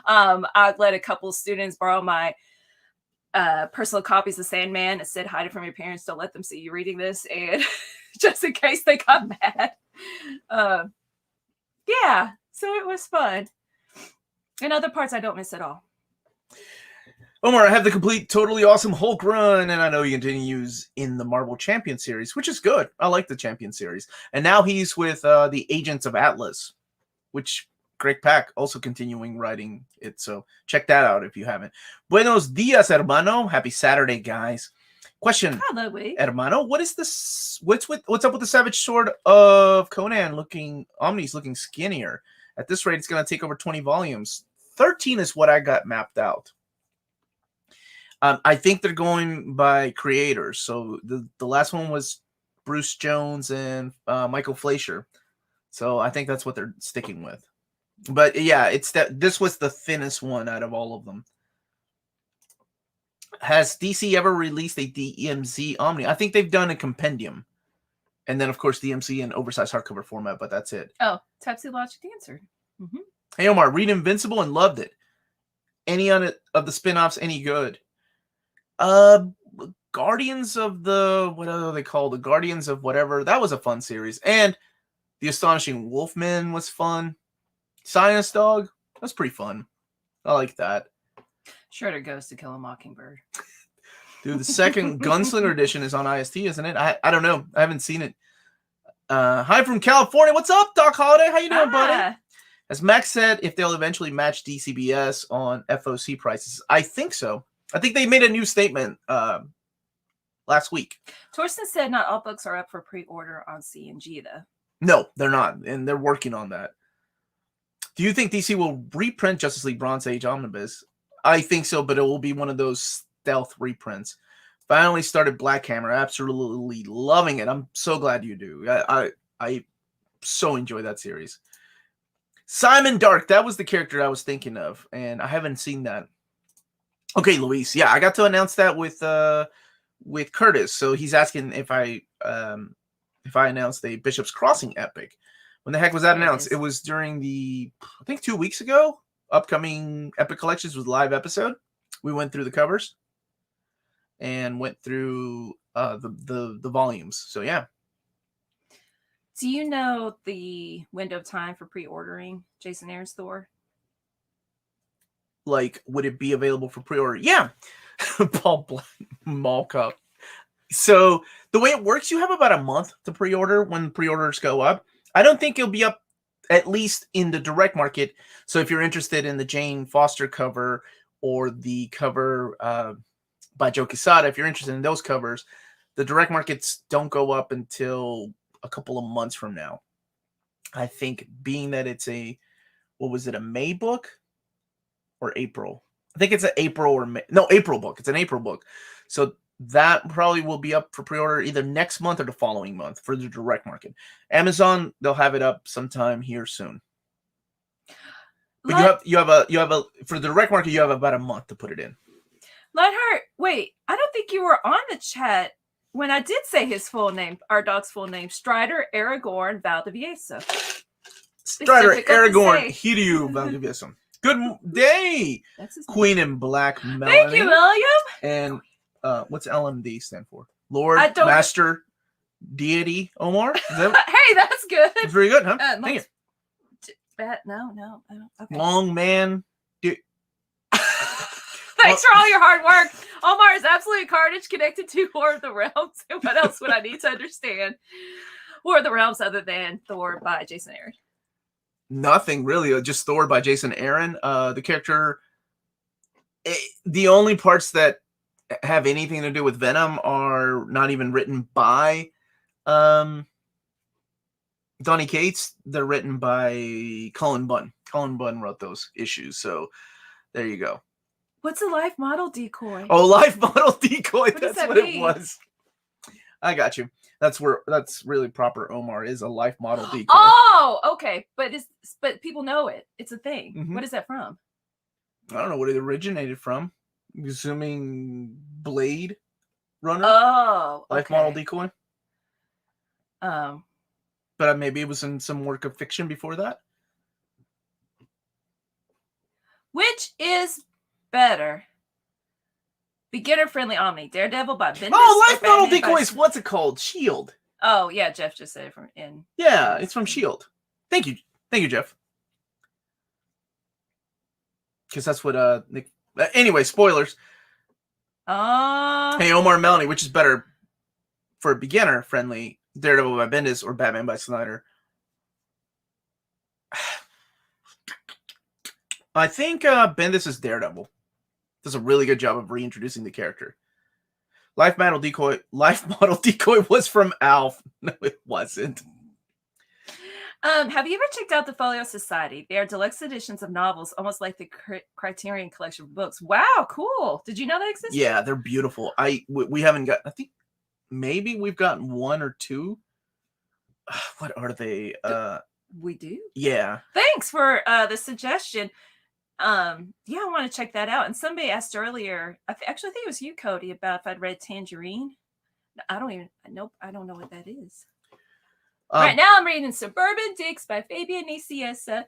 I'd let a couple of students borrow my personal copies of Sandman and said, hide it from your parents. Don't let them see you reading this. And just in case they got mad. Yeah. So it was fun. In other parts, I don't miss at all. Omar, I have the complete, totally awesome Hulk run, and I know he continues in the Marvel Champion series, which is good. I like the Champion series. And now he's with the Agents of Atlas, which Greg Pak also continuing writing it. So check that out if you haven't. Buenos dias, hermano. Happy Saturday, guys. Question, hello, wait. hermano, what is this? What's up with the Savage Sword of Conan looking? Omni's looking skinnier. At this rate, it's going to take over 20 volumes. 13 is what I got mapped out. I think they're going by creators. So the last one was Bruce Jones and Michael Fleischer. So I think that's what they're sticking with. But yeah, it's that this was the thinnest one out of all of them. Has DC ever released a DMZ Omni? I think they've done a compendium. And then, of course, DMZ in oversized hardcover format, but that's it. Oh, Tepsi Logic answered. Mm-hmm. Hey, Omar, read Invincible and loved it. Any on it of the spin-offs any good? Guardians of the, what are they called? The Guardians of whatever. That was a fun series. And the Astonishing Wolfman was fun. Science Dog, that's pretty fun. I like that. Shredder Goes to Kill a Mockingbird. Dude, the second Gunslinger edition is on IST, isn't it? I don't know. I haven't seen it. Hi from California. What's up, Doc Holiday? How you doing, buddy? As Max said, if they'll eventually match DCBS on FOC prices. I think so. I think they made a new statement last week. Torsten said not all books are up for pre-order on C&G, though. No, they're not, and they're working on that. Do you think DC will reprint Justice League Bronze Age Omnibus? I think so, but it will be one of those stealth reprints. Finally started Black Hammer. Absolutely loving it. I'm so glad you do. I so enjoy that series. Simon Dark, that was the character I was thinking of, and I haven't seen that. Okay, Luis. Yeah, I got to announce that with Curtis. So he's asking if I announced the Bishop's Crossing epic. When the heck was that announced? It was during the, I think 2 weeks ago, upcoming Epic Collections with live episode. We went through the covers and went through the volumes. So yeah. Do you know the window of time for pre-ordering Jason Aaron's Thor? Like, would it be available for pre-order? Yeah. Paul Mall Cup. So the way it works, you have about a month to pre-order when pre-orders go up. I don't think it'll be up at least in the direct market. So if you're interested in the Jane Foster cover or the cover by Joe Quesada, if you're interested in those covers, the direct markets don't go up until a couple of months from now. I think being that it's a May book or April? I think it's an April or May. No, April book. It's an April book. So that probably will be up for pre-order either next month or the following month for the direct market. Amazon, they'll have it up sometime here soon. But you have a for the direct market, you have about a month to put it in. Lionheart, wait, I don't think you were on the chat when I did say his full name, our dog's full name, Strider Aragorn Valdivieso. Strider Aragorn Hiryu Valdivieso. Good day, Queen in Black, Melanie. Thank you, William. And what's LMD stand for? Lord, Master, Deity, Omar? Hey, that's good. It's very good, huh? Thank you. No. Okay. Long man. Thanks for all your hard work. Omar is absolutely Carnage connected to War of the Realms. What else would I need to understand? War of the Realms other than Thor by Jason Aaron? Nothing really. Just Thor by Jason Aaron. The character, the only parts that have anything to do with Venom are not even written by Donny Cates. They're written by Cullen Bunn. Cullen Bunn wrote those issues. So there you go. What's a life model decoy? Oh, life model decoy. That's what it was. I got you. That's really proper. Omar is a life model decoy. Oh, okay. But people know it. It's a thing. Mm-hmm. What is that from? I don't know what it originated from. I'm assuming Blade Runner. Oh, okay. Life model decoy. But maybe it was in some work of fiction before that. Which is better? Beginner friendly Omni, Daredevil by Bendis. Oh, life model decoys. What's it called? Shield. Oh yeah, Jeff just said it from in. Yeah, it's from Shield. Thank you, Jeff. because that's what Nick. Anyway, spoilers. Hey, Omar and Melanie, which is better for a beginner friendly, Daredevil by Bendis or Batman by Snyder? I think Bendis is Daredevil. Does a really good job of reintroducing the character. Life model decoy was from Alf. No, it wasn't. Have you ever checked out the Folio Society? They are deluxe editions of novels, almost like the Criterion collection of books. Wow, cool. Did you know that existed? Yeah, they're beautiful. We haven't got, I think maybe we've gotten one or two. What are they? We do? Yeah. Thanks for the suggestion. I want to check that out. And somebody asked earlier, actually I think it was you, Cody, about if I'd read Tangerine. I don't know what that is. Right now I'm reading Suburban Dicks by Fabian Nicieza,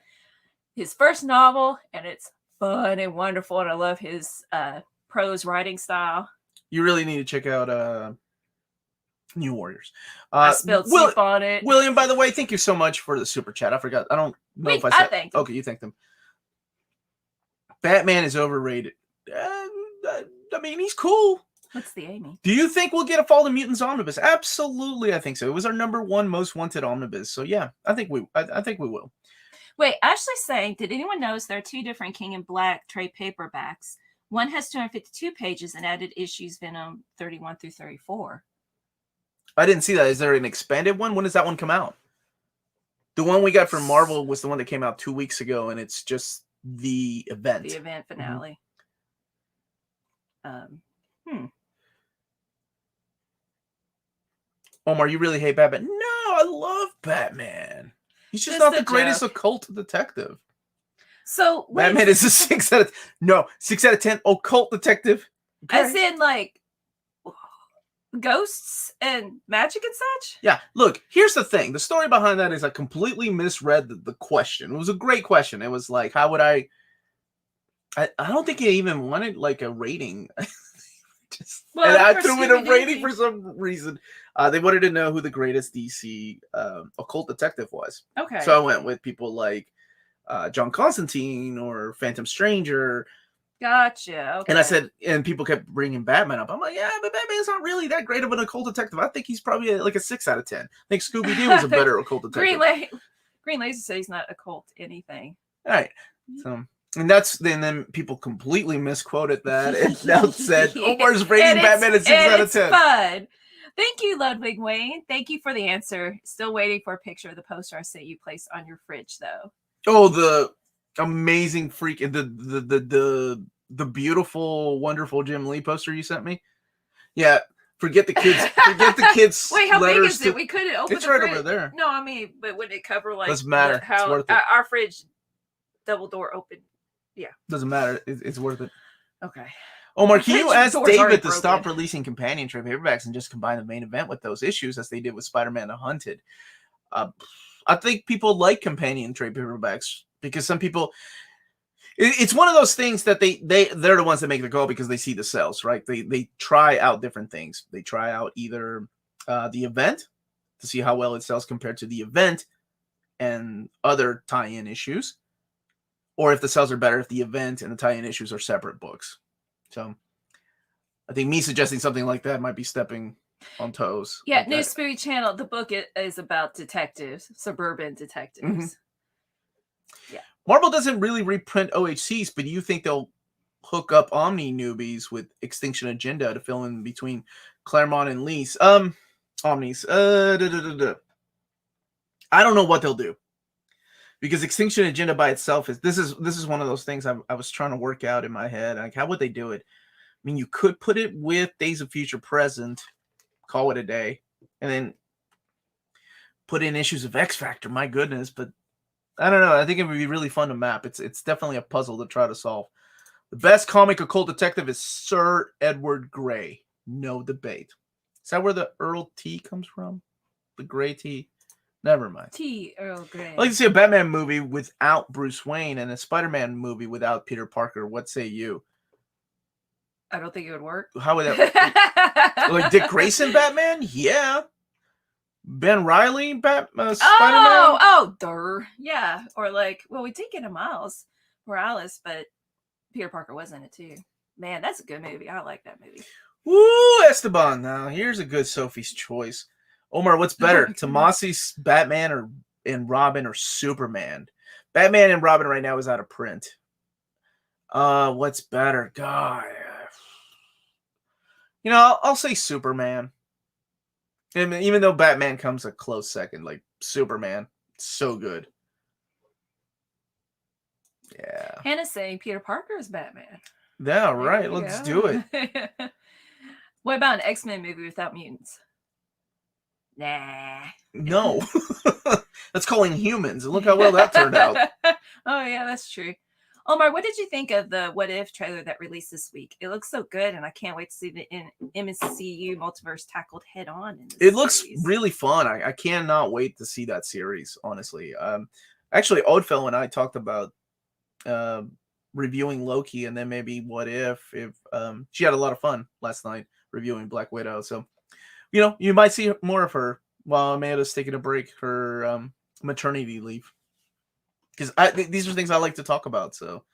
his first novel, and it's fun and wonderful, and I love his prose writing style. You really need to check out New Warriors. I spilled soup on it. William, by the way, thank you so much for the super chat. I forgot. I don't know if I said. thanked him. Okay, you thanked them. Batman is overrated. I mean, he's cool. What's the Amy? Do you think we'll get a Fall of the Mutants omnibus? Absolutely, I think so. It was our #1 most wanted omnibus. So yeah, I think we will. Wait, Ashley's saying, did anyone notice there are 2 different King in Black trade paperbacks? One has 252 pages and added issues Venom 31 through 34. I didn't see that. Is there an expanded one? When does that one come out? The one we got from Marvel was the one that came out 2 weeks ago, and it's just the event. The event finale. Omar, you really hate Batman? No, I love Batman. He's just not the greatest occult detective. So Batman is a 6 out of 10 occult detective. Okay. As in like ghosts and magic and such? Yeah, look, here's the thing. The story behind that is I completely misread the question. It was a great question. It was like, how would I don't think he even wanted like a rating. And I threw in a rating for some reason. They wanted to know who the greatest DC occult detective was. Okay. So I went with people like John Constantine or Phantom Stranger. Gotcha. Okay. And I said, and people kept bringing Batman up. I'm like, yeah, but Batman's not really that great of an occult detective. I think he's probably like a 6 out of 10. I think Scooby-Doo is a better occult detective. Green Laser says he's not occult anything. All right. So, and then people completely misquoted that and now said Omar's rating Batman at 6 out of 10. It's fun. Thank you, Ludwig Wayne. Thank you for the answer. Still waiting for a picture of the poster I sent you placed on your fridge, though. Oh, the amazing freak, the beautiful, wonderful Jim Lee poster you sent me. Yeah, forget the kids. Forget the kids. Wait, how big is it? We couldn't open. It's right over there. No, I mean, but wouldn't it cover like? Doesn't matter. How it's worth it. Our fridge double door open? Yeah, doesn't matter. It's worth it. Okay. Omar, can you ask David to stop releasing companion trade paperbacks and just combine the main event with those issues as they did with Spider-Man The Hunted? I think people like companion trade paperbacks because some people, it's one of those things that they're the ones that make the call because they see the sales, right? They try out different things. They try out either the event to see how well it sells compared to the event and other tie-in issues, or if the sales are better if the event and the tie-in issues are separate books. So I think me suggesting something like that might be stepping on toes. Yeah, like New Spirit Channel, the book is about detectives, suburban detectives. Mm-hmm. Yeah. Marvel doesn't really reprint OHCs, but do you think they'll hook up Omni newbies with Extinction Agenda to fill in between Claremont and Lee's? Omnis. I don't know what they'll do. Because Extinction Agenda by itself this is one of those things I was trying to work out in my head. Like, how would they do it? I mean, you could put it with Days of Future Present, call it a day, and then put in issues of X Factor. My goodness, but I don't know. I think it would be really fun to map. It's definitely a puzzle to try to solve. The best comic occult detective is Sir Edward Grey. No debate. Is that where the Earl T comes from? The Grey T? Never mind. Earl Grey. I'd like to see a Batman movie without Bruce Wayne and a Spider-Man movie without Peter Parker. What say you? I don't think it would work. How would that? Like Dick Grayson Batman? Yeah. Ben Reilly Spider-Man? Oh, yeah. Or like, well, we did get a Miles Morales, but Peter Parker was in it too. Man, that's a good movie. I like that movie. Woo, Esteban. Now, here's a good Sophie's choice. Omar, what's better, Tomasi's Batman and Robin or Superman? Batman and Robin right now is out of print. What's better? God. You know, I'll say Superman. And even though Batman comes a close second, like Superman, so good. Yeah. Hannah's saying Peter Parker is Batman. Yeah, right. Let's do it. What about an X-Men movie without mutants? Nah. No. That's calling humans. And look how well that turned out. Oh, yeah, that's true. Omar, what did you think of the What If trailer that released this week? It looks so good, and I can't wait to see the MCU multiverse tackled head on. It looks really fun. I cannot wait to see that series, honestly. Actually, Oddfellow and I talked about reviewing Loki and then maybe What If she had a lot of fun last night reviewing Black Widow. So, you know, you might see more of her while Amanda's taking a break, her maternity leave. Because these are things I like to talk about. So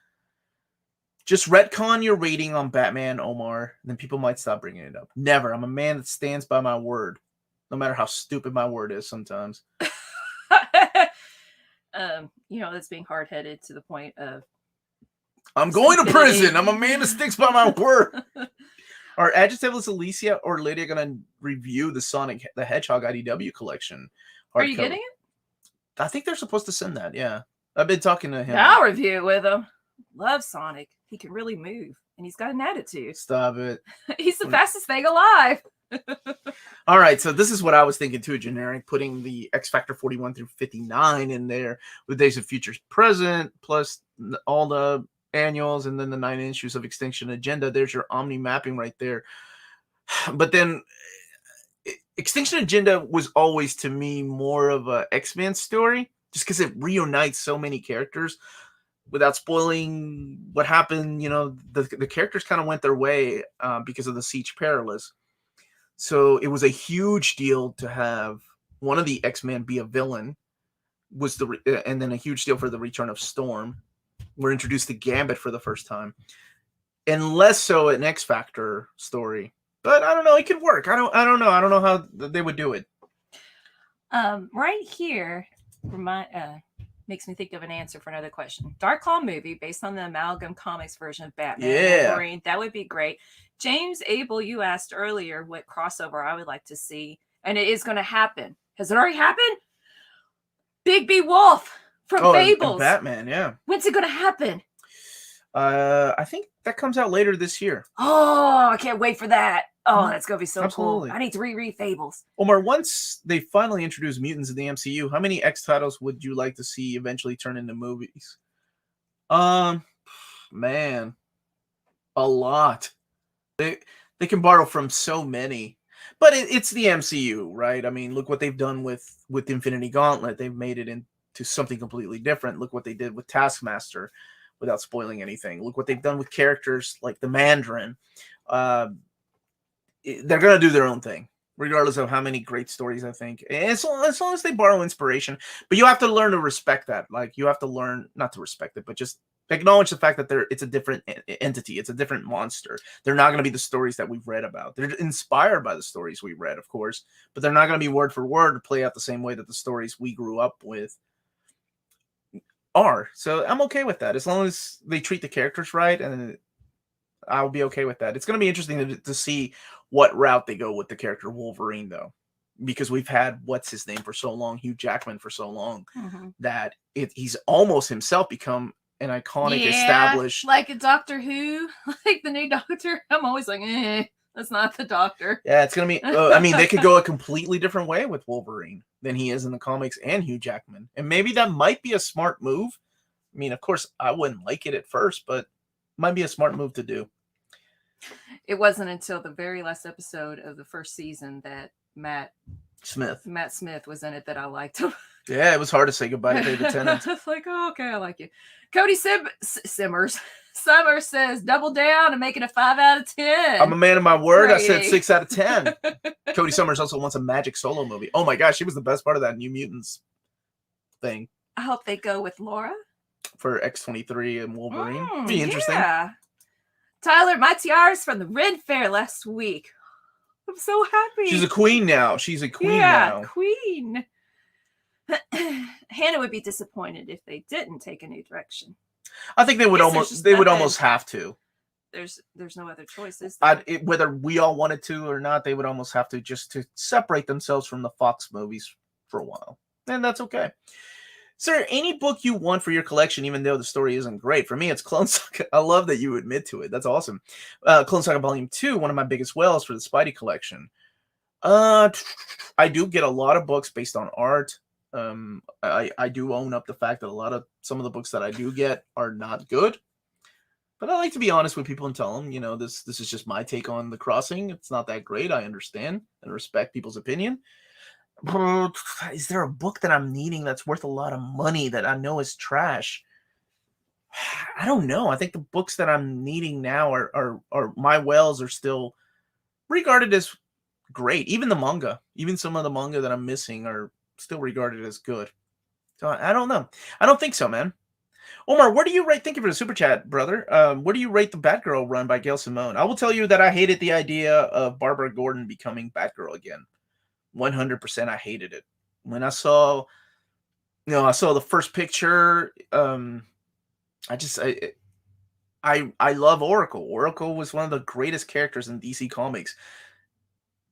just retcon your rating on Batman, Omar, and then people might stop bringing it up. Never. I'm a man that stands by my word, no matter how stupid my word is sometimes. You know, that's being hard-headed to the point of I'm going to prison. I'm a man that sticks by my word. Are Adjectiveless Alicia or Lydia going to review the Sonic the Hedgehog IDW collection? Are you getting it? I think they're supposed to send that, yeah. I've been talking to him. I'll review it with him. Love Sonic. He can really move, and he's got an attitude. Stop it. He's the fastest thing alive. All right, so this is what I was thinking too, generic, putting the X Factor 41 through 59 in there with Days of Future Present, plus all the annuals, and then the 9 issues of Extinction Agenda. There's your Omni mapping right there. But then Extinction Agenda was always, to me, more of a X-Men story, just because it reunites so many characters. Without spoiling what happened, you know, the characters kind of went their way because of the Siege Perilous. So it was a huge deal to have one of the X-Men be a villain, and then a huge deal for the return of Storm. We're introduced to Gambit for the first time, and less so an X Factor story. But I don't know, it could work. I don't know how they would do it. Right here, makes me think of an answer for another question. Dark Claw movie based on the Amalgam Comics version of Batman and Wolverine. That would be great. James Abel, you asked earlier what crossover I would like to see, and it is going to happen. Has it already happened? Big B Wolf from Fables. And Batman, yeah. When's it going to happen? I think that comes out later this year. Oh, I can't wait for that. Oh, that's going to be so cool. I need to reread Fables. Omar, once they finally introduce mutants in the MCU, how many X titles would you like to see eventually turn into movies? Man, a lot. They can borrow from so many. But it's the MCU, right? I mean, look what they've done with Infinity Gauntlet. They've made it into something completely different. Look what they did with Taskmaster, without spoiling anything. Look what they've done with characters like the Mandarin. They're going to do their own thing, regardless of how many great stories, I think. And as long as they borrow inspiration. But you have to learn to respect that. Like, you have to learn not to respect it, but just acknowledge the fact that it's a different entity. It's a different monster. They're not going to be the stories that we've read about. They're inspired by the stories we read, of course, but they're not going to be word for word play out the same way that the stories we grew up with are. So I'm okay with that. As long as they treat the characters right, and I'll be okay with that. It's going to be interesting to see what route they go with the character Wolverine, though, because we've had what's his name for so long, Hugh Jackman for so long, that he's almost himself become an iconic, established, like a Doctor Who, like the new Doctor. I'm always like, that's not the Doctor. Yeah, it's gonna be. I mean, they could go a completely different way with Wolverine than he is in the comics, and Hugh Jackman, and maybe that might be a smart move. I mean, of course, I wouldn't like it at first, but might be a smart move to do. It wasn't until the very last episode of the first season that Matt Smith was in it that I liked him. Yeah, it was hard to say goodbye to David Tennant. It's like, oh, okay, I like you. Cody Summers says double down and make it a 5 out of 10. I'm a man of my word. I said 6 out of 10. Cody Summers also wants a Magic solo movie. Oh my gosh, she was the best part of that New Mutants thing. I hope they go with Laura. for X-23 and Wolverine. Be interesting. Yeah. Tyler, my tiara's from the Red Fair last week. I'm so happy. She's a queen now. She's a queen now. Yeah, queen. Hannah would be disappointed if they didn't take a new direction. I think they would almost have to. There's no other choices. Whether we all wanted to or not, they would almost have to, just to separate themselves from the Fox movies for a while. And that's okay. Is there any book you want for your collection, even though the story isn't great? For me, it's Clone Saga. I love that you admit to it. That's awesome. Clone Saga Volume 2, one of my biggest wells for the Spidey collection. I do get a lot of books based on art. I do own up the fact that some of the books that I do get are not good. But I like to be honest with people and tell them, this is just my take on The Crossing. It's not that great. I understand and respect people's opinion. But is there a book that I'm needing that's worth a lot of money that I know is trash? I don't know. I think the books that I'm needing now are my wells are still regarded as great. Even the manga, even some of the manga that I'm missing are still regarded as good. So I don't know. I don't think so, man. Omar, where do you rate? Thank you for the super chat, brother. Where do you rate the Batgirl run by Gail Simone? I will tell you that I hated the idea of Barbara Gordon becoming Batgirl again. 100%, I hated it. When I saw the first picture. I love Oracle. Oracle was one of the greatest characters in DC Comics,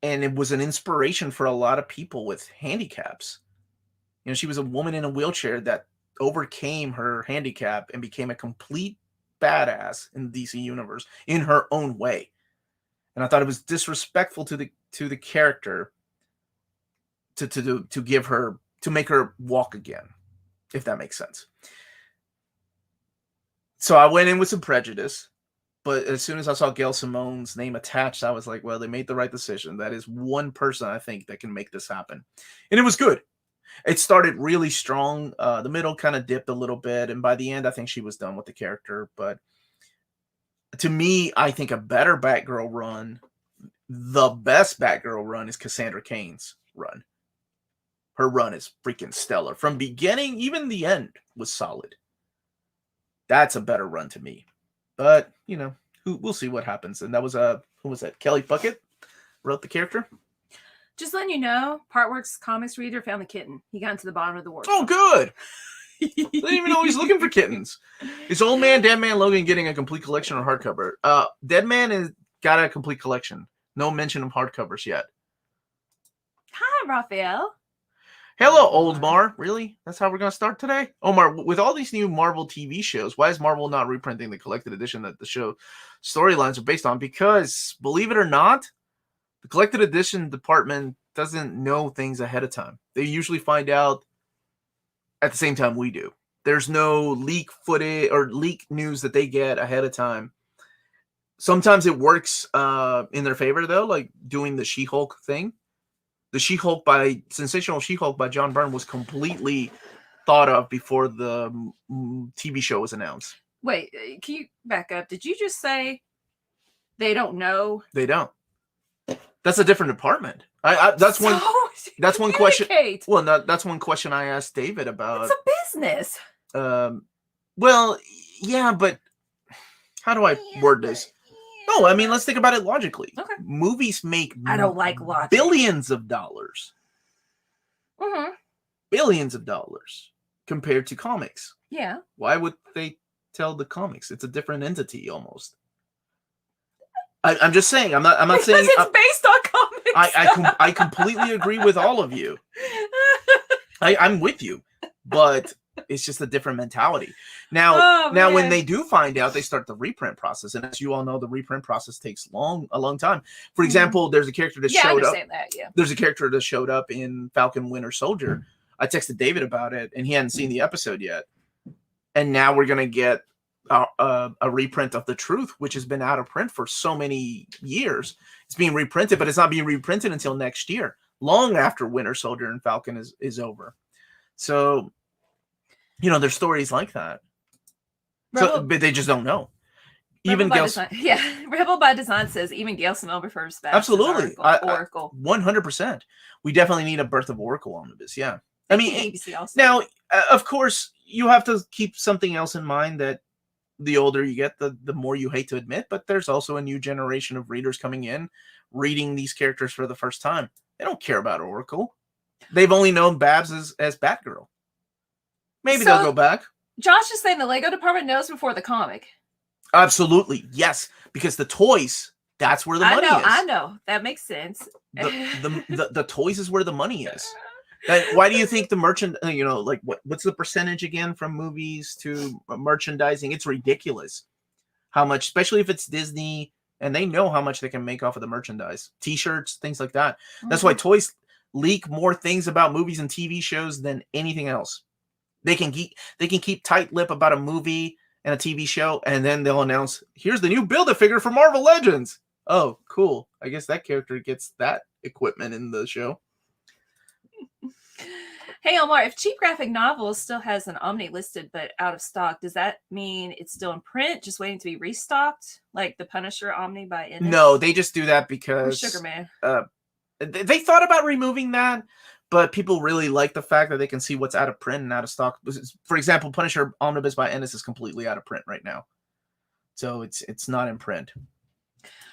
and it was an inspiration for a lot of people with handicaps. She was a woman in a wheelchair that overcame her handicap and became a complete badass in the DC universe in her own way. And I thought it was disrespectful to the character to make her walk again, if that makes sense. So I went in with some prejudice, but as soon as I saw Gail Simone's name attached, I was like, well, they made the right decision. That is one person I think that can make this happen. And it was good. It started really strong. The middle kind of dipped a little bit, and by the end, I think she was done with the character. But to me, I think a better Batgirl run, the best Batgirl run, is Cassandra Cain's run. Her run is freaking stellar. From beginning, even the end was solid. That's a better run to me. But, we'll see what happens. And that was, who was that? Kelly Puckett wrote the character. Just letting you know, Partworks comics reader found the kitten. He got into the bottom of the wardrobe. Oh, good. I didn't even know he's looking for kittens. Is Old Man, Dead Man Logan getting a complete collection on hardcover? Dead Man has got a complete collection. No mention of hardcovers yet. Hi, Raphael. Hello, Omar. Really? That's how we're going to start today? Omar, with all these new Marvel TV shows, why is Marvel not reprinting the collected edition that the show storylines are based on? Because, believe it or not, the collected edition department doesn't know things ahead of time. They usually find out at the same time we do. There's no leak footage or leak news that they get ahead of time. Sometimes it works in their favor, though, like doing the She-Hulk thing. The Sensational She-Hulk by John Byrne was completely thought of before the TV show was announced. Wait, can you back up? Did you just say they don't know? They don't. That's a different department. That's one question. Well, that's one question I asked David about. It's a business. Well, yeah, but how do I word this? No, I mean, let's think about it logically. Okay. Movies make I don't like logic. Billions of dollars. Mm-hmm. Billions of dollars compared to comics. Yeah. Why would they tell the comics? It's a different entity almost. I'm just saying. I'm not saying it's based on comics. I completely agree with all of you. I'm with you, but it's just a different mentality. Now, when they do find out, they start the reprint process, and as you all know, the reprint process takes a long time. For example, there's a character that showed up. There's a character that showed up in Falcon Winter Soldier. I texted David about it, and he hadn't seen the episode yet. And now we're gonna get a reprint of The Truth, which has been out of print for so many years. It's being reprinted, but it's not being reprinted until next year, long after Winter Soldier and Falcon is over. So, there's stories like that. But they just don't know. Even Gail, Rebel by Design says even Gail Simone prefers Batman. Absolutely, Oracle. 100%. We definitely need a Birth of Oracle omnibus. Yeah, I mean, ABC also. Now, of course, you have to keep something else in mind that the older you get, the more you hate to admit, but there's also a new generation of readers coming in, reading these characters for the first time. They don't care about Oracle. They've only known Babs as Batgirl. Maybe they'll go back. Josh is saying the Lego department knows before the comic. Absolutely, yes, because the toys, that's where the money is. I know. That makes sense. The toys is where the money is. Why do you think the what's the percentage again from movies to merchandising? It's ridiculous how much, especially if it's Disney, and they know how much they can make off of the merchandise, T-shirts, things like that. That's why toys leak more things about movies and TV shows than anything else. They can keep tight lip about a movie and a TV show, and then they'll announce, here's the new Build-A-Figure for Marvel Legends. Oh, cool. I guess that character gets that equipment in the show. Hey, Omar, if Cheap Graphic Novels still has an Omni listed but out of stock, does that mean it's still in print, just waiting to be restocked? Like the Punisher Omni by Ernest? No, they just do that because Sugar Man. They thought about removing that, but people really like the fact that they can see what's out of print and out of stock. For example, Punisher Omnibus by Ernest is completely out of print right now. So it's not in print.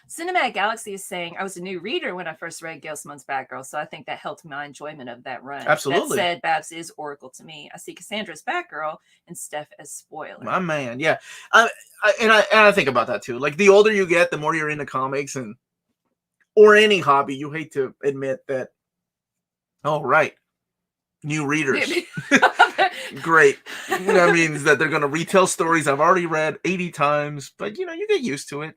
Cinematic Galaxy is saying, I was a new reader when I first read Gail Simon's Batgirl, so I think that helped my enjoyment of that run. Absolutely. That said, Babs is Oracle to me. I see Cassandra as Batgirl and Steph as Spoiler. My man, yeah. I think about that too. Like, the older you get, the more you're into comics or any hobby. You hate to admit that. Oh, right. New readers. Great. That means that they're going to retell stories I've already read 80 times, but you get used to it.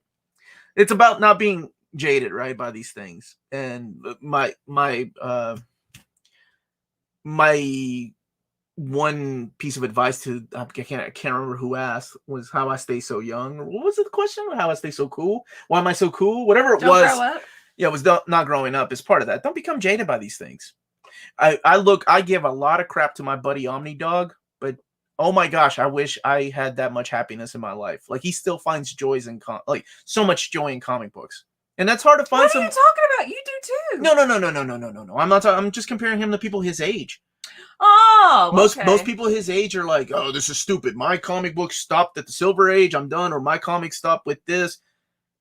It's about not being jaded, right, by these things. And my one piece of advice to I can't remember who asked was how I stay so young. What was the question? How I stay so cool? Why am I so cool? Whatever it Don't was. grow up. Yeah, it was not growing up is part of that. Don't become jaded by these things. I give a lot of crap to my buddy Omni Dog, but oh my gosh, I wish I had that much happiness in my life. Like, he still finds so much joy in comic books, and that's hard to find. What are you talking about? You do too. No. I'm not. I'm just comparing him to people his age. Oh, most people his age are like, oh, this is stupid. My comic book stopped at the Silver Age. I'm done. Or my comic stopped with this.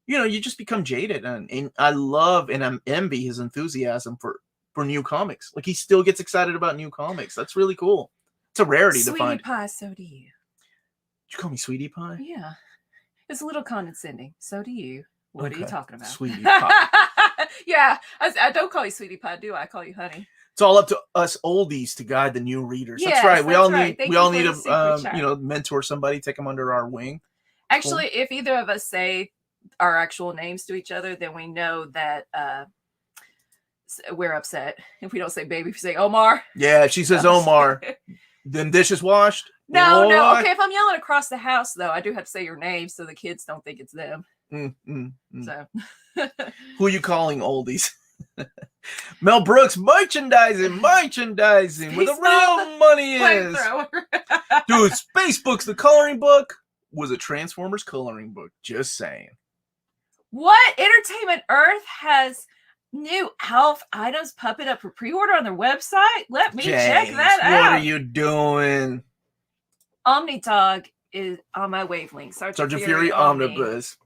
You just become jaded, and I love and I envy his enthusiasm for new comics. Like, he still gets excited about new comics. That's really cool. It's a rarity to find. Sweetie Pie, so do you. Did you call me Sweetie Pie? Yeah. It's a little condescending. So do you. What are you talking about? Sweetie Pie. Yeah. I don't call you Sweetie Pie, do I? Call you Honey. It's all up to us oldies to guide the new readers. That's right. We all need to mentor somebody, take them under our wing. Actually, if either of us say our actual names to each other, then we know that we're upset. If we don't say baby, if you say Omar. Yeah, if she says Omar, then dishes washed. No. Okay, if I'm yelling across the house, though, I do have to say your name so the kids don't think it's them. So, who are you calling oldies? Mel Brooks, merchandising, where the real money is. Dude, Spacebooks, the coloring book, was a Transformers coloring book. Just saying. What? Entertainment Earth has new Alf items puppet up for pre-order on their website? Let me check that out. What are you doing? Omnidog is on my wavelength. Sergeant Fury Omnibus.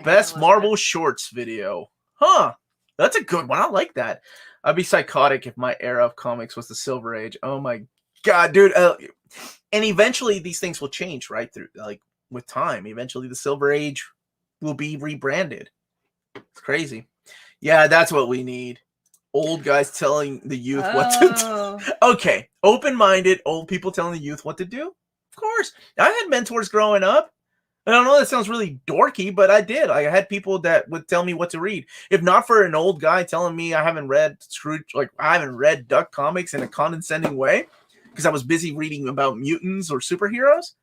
Best Marvel Shorts video. Huh. That's a good one. I like that. I'd be psychotic if my era of comics was the Silver Age. Oh my God, dude. And eventually these things will change, right? With time. Eventually the Silver Age will be rebranded. It's crazy. Yeah, that's what we need. Old guys telling the youth what to do. Okay. Open-minded old people telling the youth what to do. Of course. I had mentors growing up. I don't know, that sounds really dorky, but I did. I had people that would tell me what to read. If not for an old guy telling me I haven't read Duck comics in a condescending way because I was busy reading about mutants or superheroes,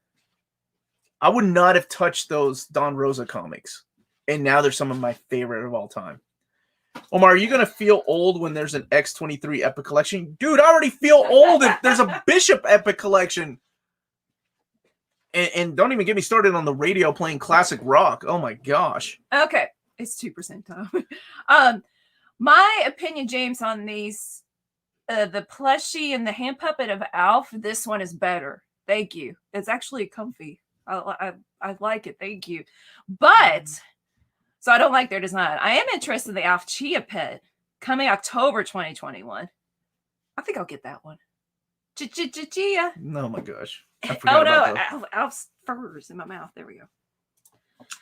I would not have touched those Don Rosa comics. And now they're some of my favorite of all time. Omar, are you going to feel old when there's an X-23 Epic Collection? Dude, I already feel old if there's a Bishop Epic Collection. And don't even get me started on the radio playing classic rock. Oh my gosh. Okay. It's 2% time. My opinion, James, on these, the plushie and the hand puppet of Alf, this one is better. Thank you. It's actually comfy. I like it. Thank you. But so I don't like their design. I am interested in the Alf Chia pet coming October 2021. I think I'll get that one. Chia. Oh my gosh. I forgot about Alf's furs in my mouth. There we go.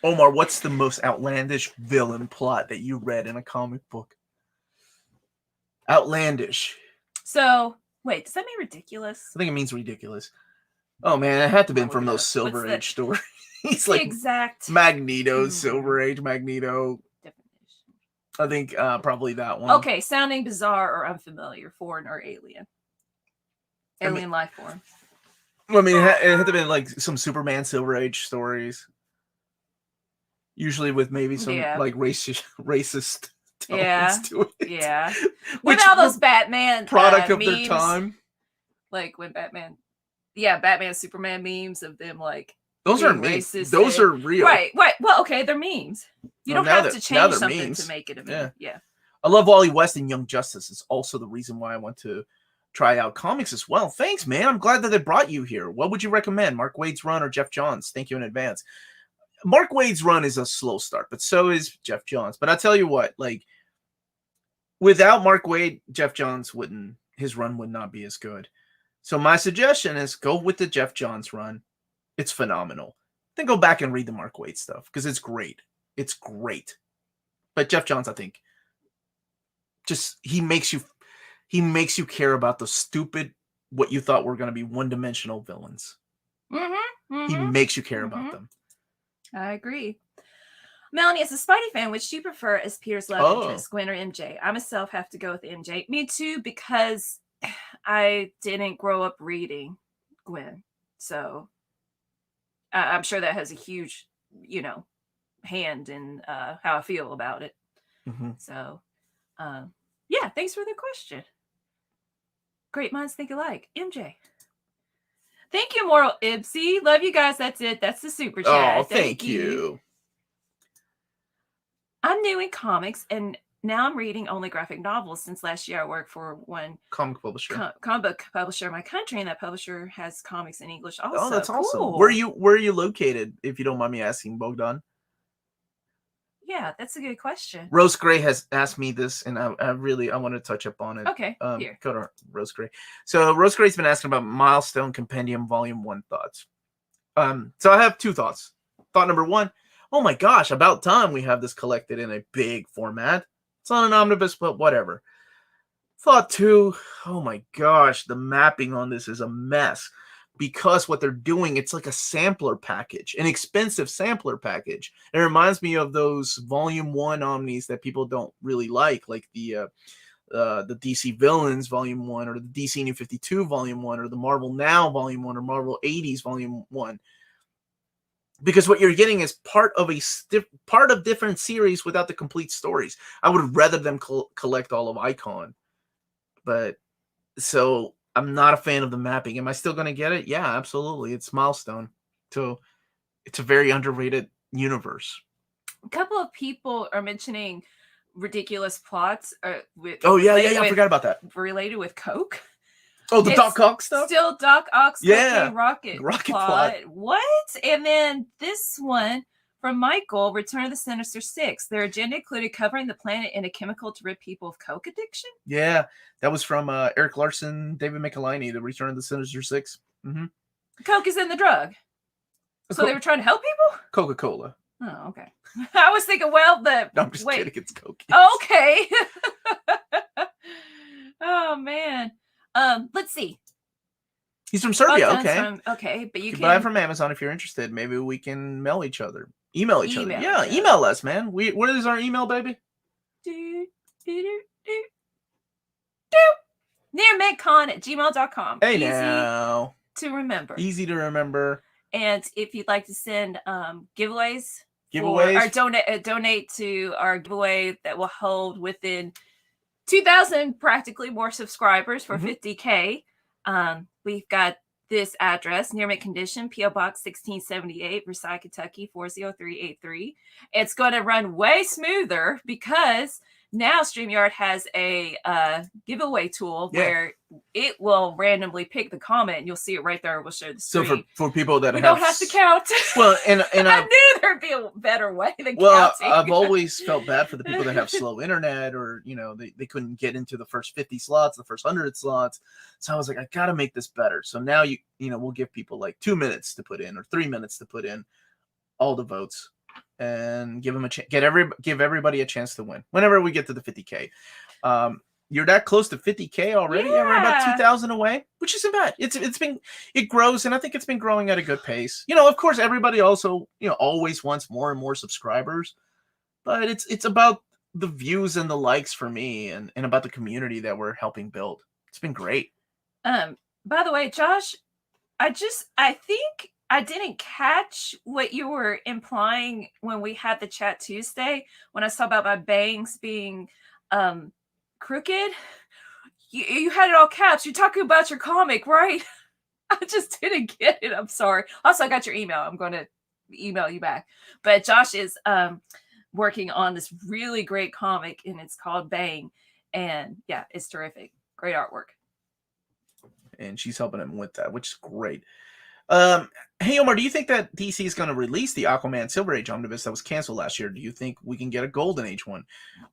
Omar, what's the most outlandish villain plot that you read in a comic book? Outlandish. So, wait, does that mean ridiculous? I think it means ridiculous. Oh man, it had to have been from those Silver Age stories. He's like exact Magneto, Silver Age Magneto. Definition. I think probably that one. Okay, sounding bizarre or unfamiliar, foreign or alien. Alien life form. I mean, it had to have been like some Superman Silver Age stories. Usually with maybe some like racist tones to it. Yeah. With all those Batman product of memes, their time. Like when Batman Superman memes of them like those are memes. Those are real. Right. Well, okay, they're memes. You don't have to change something memes. To make it a meme. Yeah. I love Wally West and Young Justice. It's also the reason why I want to try out comics as well. Thanks, man. I'm glad that they brought you here. What would you recommend? Mark Waid's run or Jeff Johns? Thank you in advance. Mark Waid's run is a slow start, but so is Jeff Johns. But I tell you what, like without Mark Waid, Jeff Johns his run would not be as good. So my suggestion is go with the Jeff Johns run. It's phenomenal. Then go back and read the Mark Waid stuff because it's great. It's great. But Jeff Johns, I think, just he makes you care about the stupid, what you thought were going to be one-dimensional villains. He makes you care about them. I agree. Melanie, as a Spidey fan, which do you prefer as Peter's love interest, Gwen or MJ? I myself have to go with MJ. Me too, because I didn't grow up reading Gwen. So I'm sure that has a huge, hand in how I feel about it. So, yeah, thanks for the question. Great minds think alike. MJ. Thank you, Moral Ibsy. Love you guys. That's it. That's the super chat. Oh, thank you. I'm new in comics, and now I'm reading only graphic novels. Since last year, I worked for one comic publisher, comic book publisher in my country, and that publisher has comics in English also. Oh, that's cool. Awesome. Where are you located, if you don't mind me asking, Bogdan? Yeah, that's a good question. Rose Gray has asked me this, and I want to touch up on it. Okay, here. Go to Rose Gray. So Rose Gray's been asking about Milestone Compendium Volume 1 thoughts. So I have two thoughts. Thought number one, oh my gosh, about time we have this collected in a big format. It's not an omnibus, but whatever. Thought two, oh my gosh, the mapping on this is a mess. Because what they're doing, it's like a sampler package, an expensive sampler package. It reminds me of those Volume 1 Omnis that people don't really like the DC Villains Volume 1, or the DC New 52 Volume 1, or the Marvel Now Volume 1, or Marvel 80s Volume 1. Because what you're getting is part of different series without the complete stories. I would rather them collect all of Icon. But, so I'm not a fan of the mapping. Am I still going to get it? Yeah, absolutely. It's Milestone. So it's a very underrated universe. A couple of people are mentioning ridiculous plots. I forgot about that. Related with Coke. Oh, the Doc Ock stuff? Still Doc Ock's Rocket plot. What? And then this one from Michael, Return of the Sinister Six. Their agenda included covering the planet in a chemical to rid people of Coke addiction. Yeah, that was from Eric Larson, David Michelinie, The Return of the Sinister Six. Coke is in the drug. So they were trying to help people? Coca-Cola. Oh, okay. I was thinking, well, No, I'm just kidding. It's Coke. Okay. Oh, man. Let's see. He's from Serbia. Okay, but you can buy it from Amazon if you're interested. Maybe we can email each other. Yeah, email us, man. What is our email, baby? nearmidcon@gmail.com. Hey, Easy now. to remember. Easy to remember. And if you'd like to send giveaways, or donate to our giveaway that will hold within 2,000 practically more subscribers for 50K. We've got this address, Near Mint Condition, P.O. Box 1678, Versailles, Kentucky 40383. It's going to run way smoother because now StreamYard has a giveaway tool where it will randomly pick the comment, and you'll see it right there. We'll show the screen. So for people that don't have to count. Well, and I knew there'd be a better way than counting. I've always felt bad for the people that have slow internet, or they couldn't get into the first 50 slots, the first 100 slots. So I was like, I gotta make this better. So now we'll give people like 2 minutes to put in, or 3 minutes to put in all the votes, and give them give everybody a chance to win whenever we get to the 50K. You're that close to 50K already. Yeah. We're about 2,000 away, which isn't bad. It grows, and I think it's been growing at a good pace. Of course, everybody also always wants more and more subscribers, but it's about the views and the likes for me, and about the community that we're helping build. It's been great. By the way, Josh, I think I didn't catch what you were implying when we had the chat Tuesday, when I saw about my bangs being crooked. You had it all caps. You're talking about your comic, right? I just didn't get it. I'm sorry. Also, I got your email. I'm going to email you back. But Josh is working on this really great comic, and it's called Bang. And yeah, it's terrific. Great artwork. And she's helping him with that, which is great. Hey, Omar, do you think that DC is going to release the Aquaman Silver Age Omnibus that was canceled last year? Do you think we can get a Golden Age one?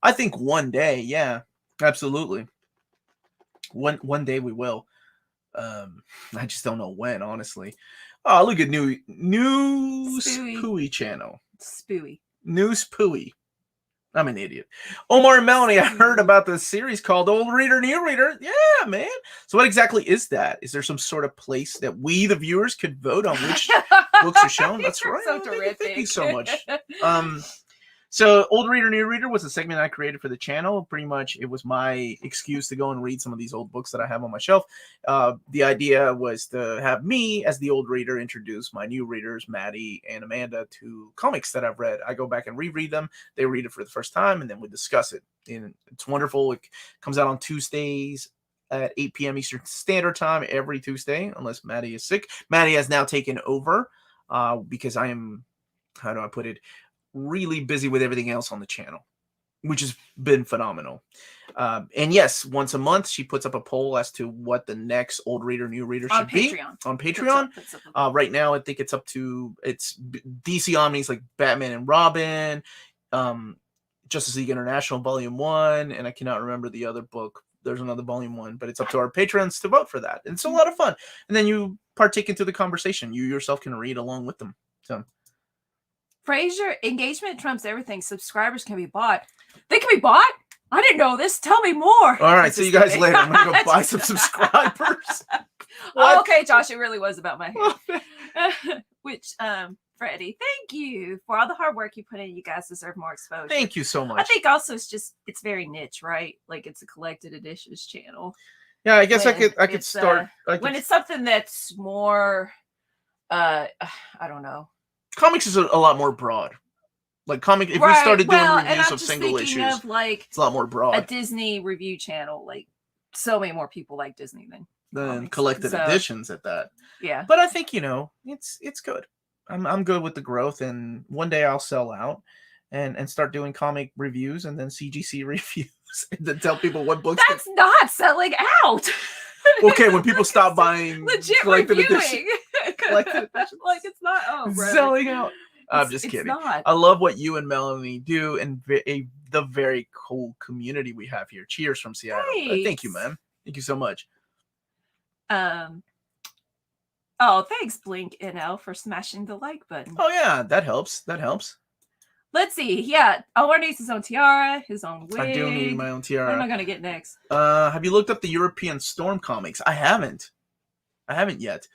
I think one day, yeah, absolutely. One day we will. I just don't know when, honestly. Oh, look at News Pooey channel. News Pooey. I'm an idiot. Omar and Melanie, I heard about the series called Old Reader, New Reader. Yeah, man. So what exactly is that? Is there some sort of place that we, the viewers, could vote on which books are shown? That's right. So terrific. Thank you so much. So Old Reader, New Reader was a segment I created for the channel. Pretty much it was my excuse to go and read some of these old books that I have on my shelf. The idea was to have me, as the old reader, introduce my new readers, Maddie and Amanda, to comics that I've read. I go back and reread them. They read it for the first time, and then we discuss it. And it's wonderful. It comes out on Tuesdays at 8 p.m. Eastern Standard Time every Tuesday, unless Maddie is sick. Maddie has now taken over because I am, how do I put it, really busy with everything else on the channel, which has been phenomenal. And yes, once a month she puts up a poll as to what the next Old Reader, New Reader should be on Patreon. Right now I think it's DC Omnis like Batman and Robin, Justice League International Volume 1, and I cannot remember the other book. There's another Volume 1, but it's up to our patrons to vote for that. And it's a lot of fun. And then you partake into the conversation. You yourself can read along with them. So Fraser, engagement trumps everything. Subscribers can be bought. They can be bought? I didn't know this. Tell me more. All right, see you guys later. I'm going to go buy some subscribers. Oh, okay, Josh, it really was about my hair. Which, Freddie, thank you for all the hard work you put in. You guys deserve more exposure. Thank you so much. I think also it's very niche, right? Like it's a collected editions channel. Yeah, I guess I could start. When it's something that's more, I don't know. Comics is a lot more broad. Like if we started doing reviews of single issues, of like it's a lot more broad. A Disney review channel, like so many more people like Disney than collected editions at that. Yeah, but I think it's good. I'm good with the growth, and one day I'll sell out and start doing comic reviews and then CGC reviews and then tell people what books. That's not selling out. Okay, when people stop buying legit collected reviewing. Collected like it's not selling out. I'm just kidding. Not. I love what you and Melanie do, and the very cool community we have here. Cheers from Seattle. Thank you, man. Thank you so much. Oh, thanks, Blink NL, for smashing the like button. Oh yeah, that helps. Let's see. Yeah, Omar needs his own tiara, his own wig. I do need my own tiara. What am I gonna get next? Have you looked up the European Storm comics? I haven't yet.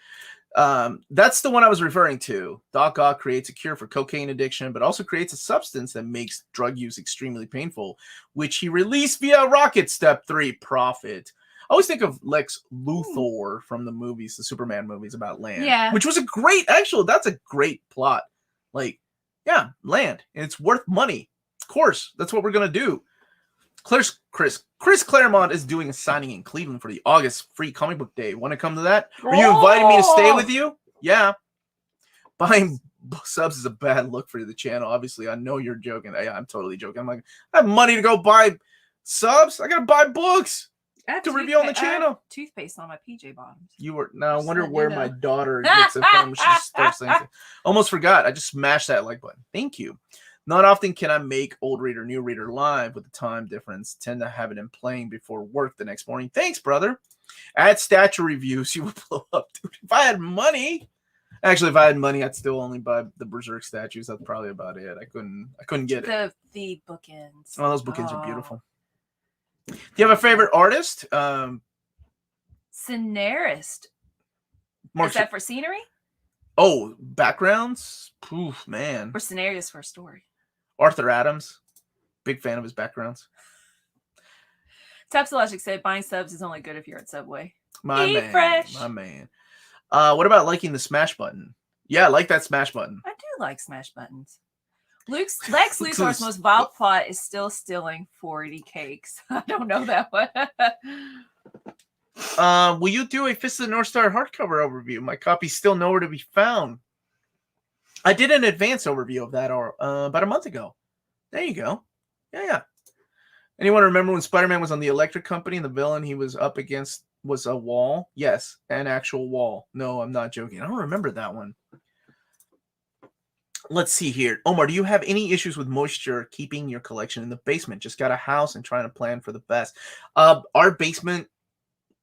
That's the one I was referring to. Doc Ock creates a cure for cocaine addiction, but also creates a substance that makes drug use extremely painful, which he released via Rocket. Step 3, profit. I always think of Lex Luthor from the movies, the Superman movies about land. Yeah. Which was that's a great plot. Like, yeah, land. And it's worth money. Of course, that's what we're going to do. Chris Claremont is doing a signing in Cleveland for the August Free Comic Book Day. Want to come to that? Are you inviting me to stay with you? Yeah. Buying subs is a bad look for the channel. Obviously, I know you're joking. Yeah, I'm totally joking. I'm like, I have money to go buy subs. I gotta buy books to review on the channel. Toothpaste on my PJ bottoms. You were now. I wonder where my daughter gets it from. She starts saying, almost forgot. I just smashed that like button. Thank you. Not often can I make old reader, new reader live with the time difference. Tend to have it in playing before work the next morning. Thanks, brother. Add statue reviews. You would blow up, dude. If I had money, actually, if I had money, I'd still only buy the Berserk statues. That's probably about it. I couldn't get it. The bookends. Oh, those bookends are beautiful. Do you have a favorite artist? Scenarist. Is that for scenery? Oh, backgrounds? Oof, man. Or scenarios for a story. Arthur Adams. Big fan of his backgrounds. Tapsologic said buying subs is only good if you're at Subway. My man. What about liking the smash button? Yeah, I like that smash button. I do like smash buttons. Lex Luthor's most vile plot is still stealing 40 cakes. I don't know that one. Will you do a Fist of the North Star hardcover overview? My copy's still nowhere to be found. I did an advanced overview of that about a month ago. There you go. Yeah. Anyone remember when Spider-Man was on the electric company and the villain he was up against was a wall? Yes, an actual wall. No, I'm not joking. I don't remember that one. Let's see here. Omar, do you have any issues with moisture keeping your collection in the basement? Just got a house and trying to plan for the best. Our basement,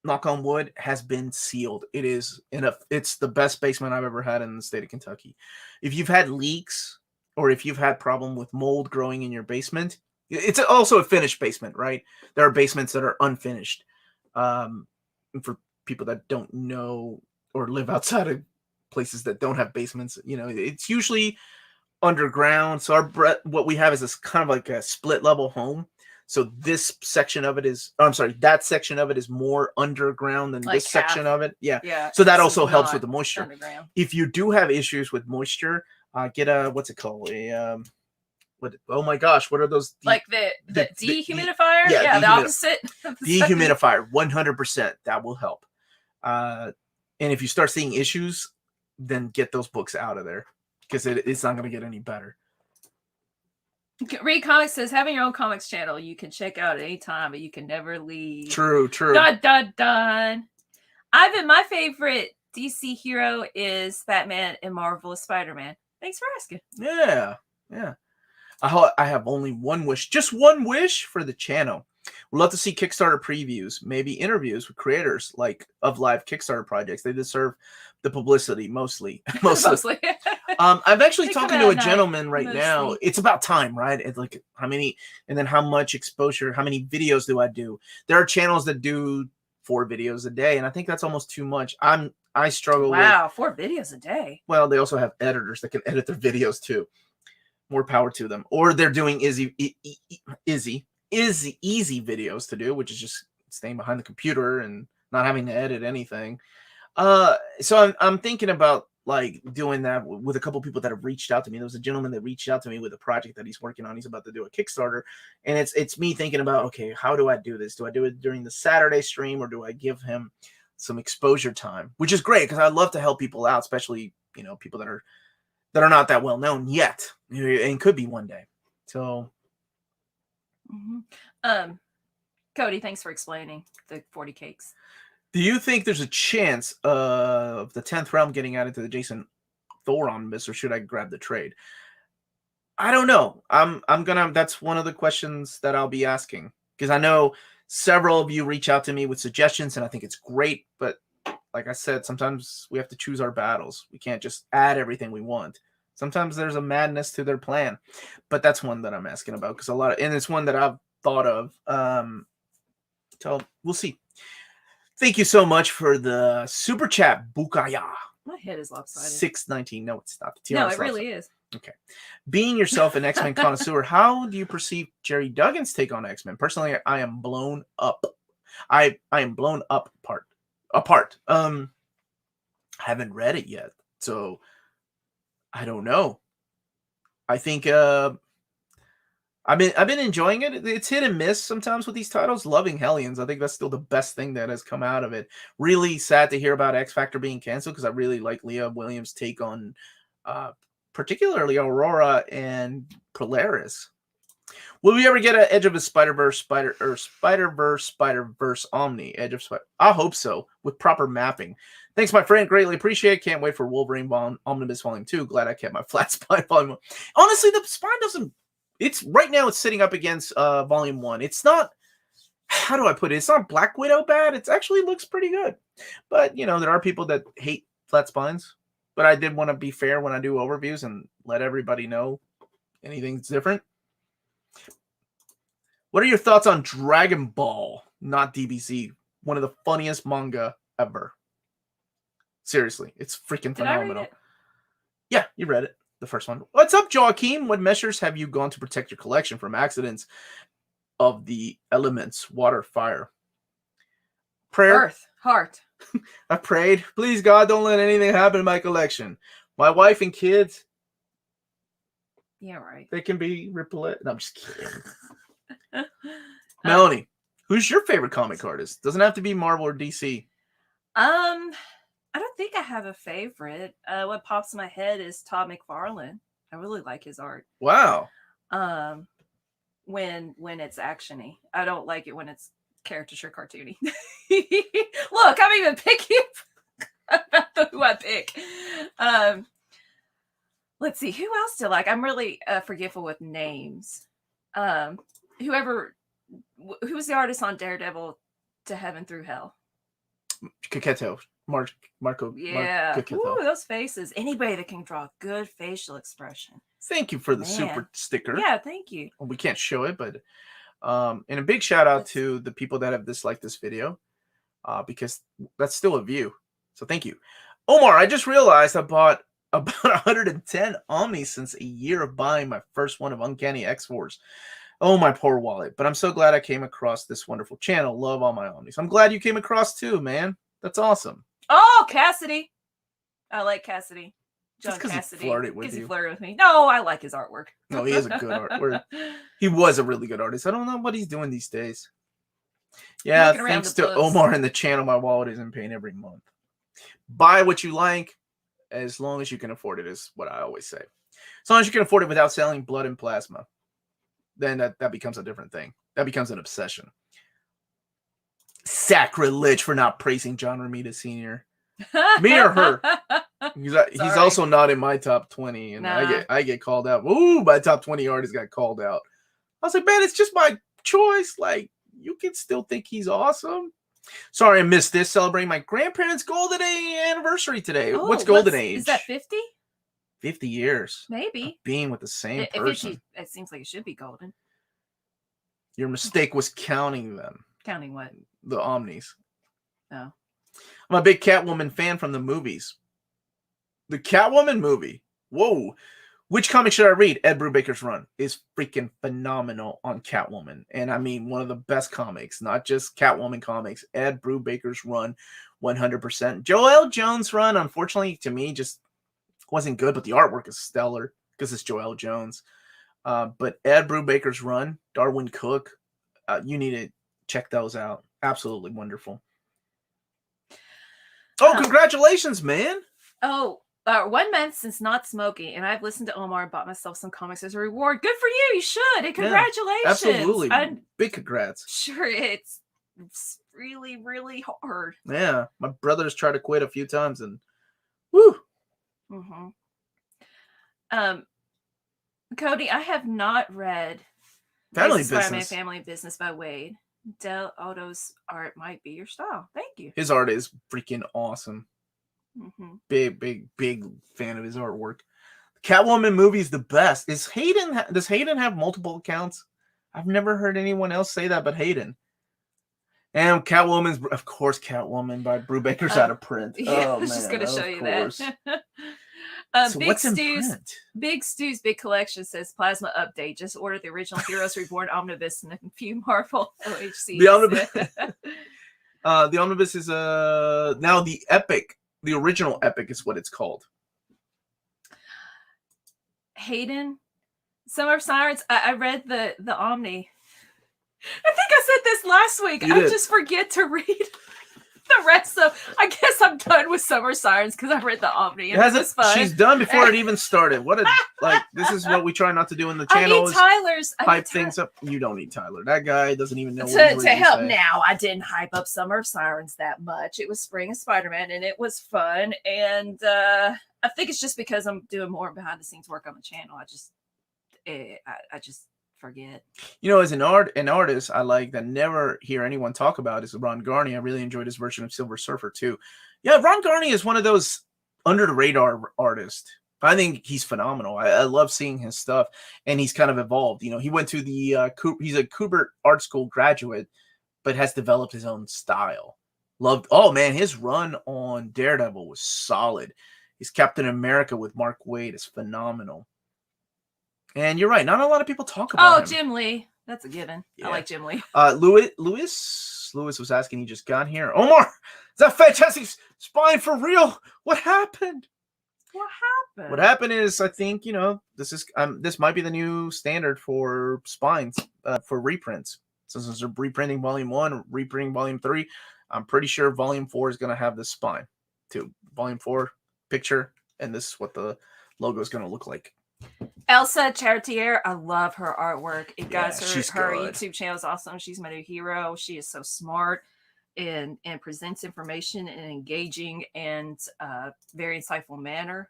knock on wood, has been sealed. It's the best basement I've ever had in the state of Kentucky. If you've had leaks or if you've had problem with mold growing in your basement, it's also a finished basement, right? There are basements that are unfinished. For people that don't know or live outside of places that don't have basements, it's usually underground. So what we have is this kind of like a split level home. So this section of it that section of it is more underground than like this section of it. Yeah. So that also helps with the moisture. If you do have issues with moisture, get a, what's it called? Oh my gosh, what are those? Like the dehumidifier? Yeah, the opposite. Dehumidifier, 100%. That will help. And if you start seeing issues, then get those books out of there because it's not going to get any better. Read Comics says, having your own comics channel you can check out at any time, but you can never leave. True. Dun. Ivan, my favorite DC hero is Batman and Marvelous Spider-Man. Thanks for asking. Yeah. I have only one wish, just one wish for the channel. We'd love to see Kickstarter previews, maybe interviews with creators of live Kickstarter projects. They deserve the publicity mostly. I'm actually talking to a gentleman right now. It's about time, right? It's like how many, and then how much exposure, how many videos do I do? There are channels that do 4 videos a day, and I think that's almost too much. I struggle with 4 videos a day. Well, they also have editors that can edit their videos too. More power to them. Or they're doing easy videos to do, which is just staying behind the computer and not having to edit anything. So I'm thinking about like doing that with a couple people that have reached out to me. There was a gentleman that reached out to me with a project that he's working on. He's about to do a Kickstarter, and it's me thinking about, okay, how do I do this? Do I do it during the Saturday stream, or do I give him some exposure time? Which is great because I love to help people out, especially people that are not that well known yet, and could be one day. So, Cody, thanks for explaining the 40 cakes. Do you think there's a chance of the 10th realm getting added to the Jason Thor Omnibus, or should I grab the trade? I don't know. That's one of the questions that I'll be asking, because I know several of you reach out to me with suggestions, and I think it's great. But like I said, sometimes we have to choose our battles. We can't just add everything we want. Sometimes there's a madness to their plan, but that's one that I'm asking about because and it's one that I've thought of. So we'll see. Thank you so much for the super chat, Bukaya. My head is lopsided. 619. No, it's not. No, it really is. Okay. Being yourself an X-Men connoisseur, how do you perceive Jerry Duggan's take on X-Men? Personally, I am blown up. I am blown up apart. I haven't read it yet, so I don't know. I think I've been enjoying it. It's hit and miss sometimes with these titles. Loving Hellions, I think that's still the best thing that has come out of it. Really sad to hear about X Factor being canceled because I really like Leah Williams' take on particularly Aurora and Polaris. Will we ever get an Edge of a Spider-Verse Omni? Edge of Spider. I hope so, with proper mapping. Thanks, my friend. Greatly appreciate it. Can't wait for Wolverine Omnibus Volume 2. Glad I kept my flat spine Volume 1. Honestly, the spine doesn't... It's right now it's sitting up against Volume 1. It's not... How do I put it? It's not Black Widow bad. It actually looks pretty good. But, you know, there are people that hate flat spines. But I did want to be fair when I do overviews and let everybody know anything's different. What are your thoughts on Dragon Ball, not DBZ? One of the funniest manga ever. Seriously, it's freaking phenomenal. Did I read it? Yeah, you read it. The first one. What's up, Joaquin? What measures have you gone to protect your collection from accidents of the elements, water, fire? Prayer. Earth, heart. I prayed. Please, God, don't let anything happen to my collection. My wife and kids. Yeah, right. They can be repellent. No, I'm just kidding. Melanie, who's your favorite comic artist? Doesn't have to be Marvel or DC. I don't think I have a favorite. What pops in my head is Todd McFarlane. I really like his art. Wow. When it's actiony. I don't like it when it's caricature cartoony. Look, I'm even picky about who I pick. Let's see, who else do I like? I'm really forgetful with names. Who was the artist on Daredevil to Heaven Through Hell? Coquetto. Marco. Yeah. Ooh, those faces. Anybody that can draw good facial expression. Thank you for the super sticker. Yeah, thank you. Well, we can't show it, but and a big shout out to the people that have disliked this video, because that's still a view. So thank you. Omar, I just realized I bought about 110 Omnis since a year of buying my first one of Uncanny X-Force. Oh, my poor wallet. But I'm so glad I came across this wonderful channel. Love all my Omnis. I'm glad you came across too, man. That's awesome. Oh, Cassidy. I like Cassidy. John Cassidy. He flirted with you. He flirted with me. No, I like his artwork. No, he is a good artwork. He was a really good artist. I don't know what he's doing these days. Yeah, thanks to Omar and the channel, my wallet isn't paying every month. Buy what you like as long as you can afford it is what I always say. As long as you can afford it without selling blood and plasma. Then that becomes a different thing. That becomes an obsession. Sacrilege for not praising John Romita Sr. Me or her? He's also not in my top 20, and I get called out. Ooh, my top 20 artists got called out. I was like, man, it's just my choice. Like, you can still think he's awesome. Sorry, I missed this. Celebrating my grandparents' golden age anniversary today. Oh, what's golden age? Is that 50? 50 years. Maybe. Being with the same person. It seems like it should be golden. Your mistake was counting them. Counting what? The Omnis. Oh. I'm a big Catwoman fan from the movies. The Catwoman movie. Whoa. Which comic should I read? Ed Brubaker's run is freaking phenomenal on Catwoman. And I mean, one of the best comics, not just Catwoman comics. Ed Brubaker's run, 100%. Joelle Jones' run, unfortunately, to me, just wasn't good, but the artwork is stellar because it's Joelle Jones. But Ed Brubaker's run, Darwin Cook, you need to check those out. Absolutely wonderful. Oh, congratulations, man. Oh, 1 month since not smoking, and I've listened to Omar and bought myself some comics as a reward. Good for you. You should. And congratulations. Yeah, absolutely. Big congrats. Sure, it's really, really hard. Yeah. My brother's tried to quit a few times, and woo. Mm-hmm. Cody, I have not read Spider-Man Family Business by Wade. Del Otto's art might be your style. Thank you. His art is freaking awesome. Mm-hmm. Big fan of his artwork. Catwoman movie is the best. Does Hayden have multiple accounts? I've never heard anyone else say that but Hayden. And Catwoman's, of course, Catwoman by Brubaker's out of print. Yeah, I was just going to show you that. So what's in print? Big Stu's Big Collection says Plasma Update. Just ordered the original Heroes Reborn Omnibus and a few Marvel OHCs. The Omnibus is now the Epic. The original Epic is what it's called. Hayden, Summer of Sirens. I read the Omni. I think I said this last week. I just forget to read the rest of, I guess I'm done with Summer Sirens because I read the Omni. And it was fun. She's done before it even started. What a this is what we try not to do in the channel. Hype things up. You don't need Tyler. That guy doesn't even know what to help. Now I didn't hype up Summer of Sirens that much. It was Spring of Spider-Man, and it was fun. And I think it's just because I'm doing more behind the scenes work on the channel. I just forget. You know, as an artist, I like that never hear anyone talk about is Ron Garney. I really enjoyed his version of Silver Surfer too. Yeah, Ron Garney is one of those under the radar artists. I think he's phenomenal. I love seeing his stuff, and he's kind of evolved. You know, he went to the he's a Kubert Art School graduate, but has developed his own style. Oh man, his run on Daredevil was solid. His Captain America with Mark Waid is phenomenal. And you're right. Not a lot of people talk about him. Jim Lee. That's a given. Yeah. I like Jim Lee. Lewis was asking, he just got here. Omar, is that Fantastic Spine for real? What happened? What happened is, I think, you know, this might be the new standard for spines, for reprints. Since they're reprinting Volume 1, reprinting Volume 3, I'm pretty sure Volume 4 is going to have this spine too. Volume 4 picture, and this is what the logo is going to look like. Elsa Chartier, I love her artwork. Her YouTube channel is awesome. She's my new hero. She is so smart and presents information in an engaging and very insightful manner.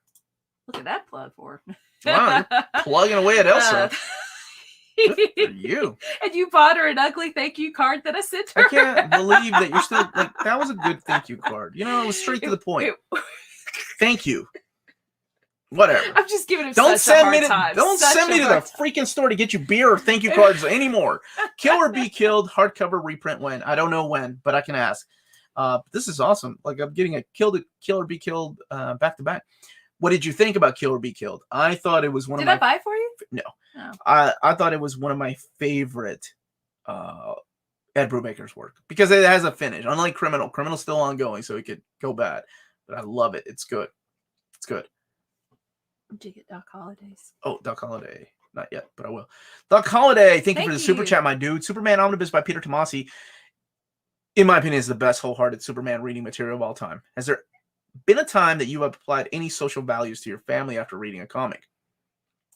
Look at that plug for her. Wow, you're plugging away at Elsa. Good for you. And you bought her an ugly thank you card that I sent her. I can't believe that you're still like, that was a good thank you card. You know, it was straight to the point. Thank you. Whatever. I'm just giving him Don't send me to the freaking store to get you beer or thank you cards anymore. Kill or Be Killed hardcover reprint when? I don't know when, but I can ask. This is awesome. Like, I'm getting a Kill or Be Killed back to back. What did you think about Kill or Be Killed? I thought it was one of my... Did I buy it for you? No. Oh. I thought it was one of my favorite Ed Brubaker's work because it has a finish. Unlike Criminal. Criminal's still ongoing, so it could go bad. But I love it. It's good. It's good. Dig it, Doc Holidays. Oh, Doc Holiday. Not yet, but I will. Doc Holiday, thank you for the super chat, my dude. Superman Omnibus by Peter Tomasi, in my opinion, is the best wholehearted Superman reading material of all time. Has there been a time that you have applied any social values to your family after reading a comic?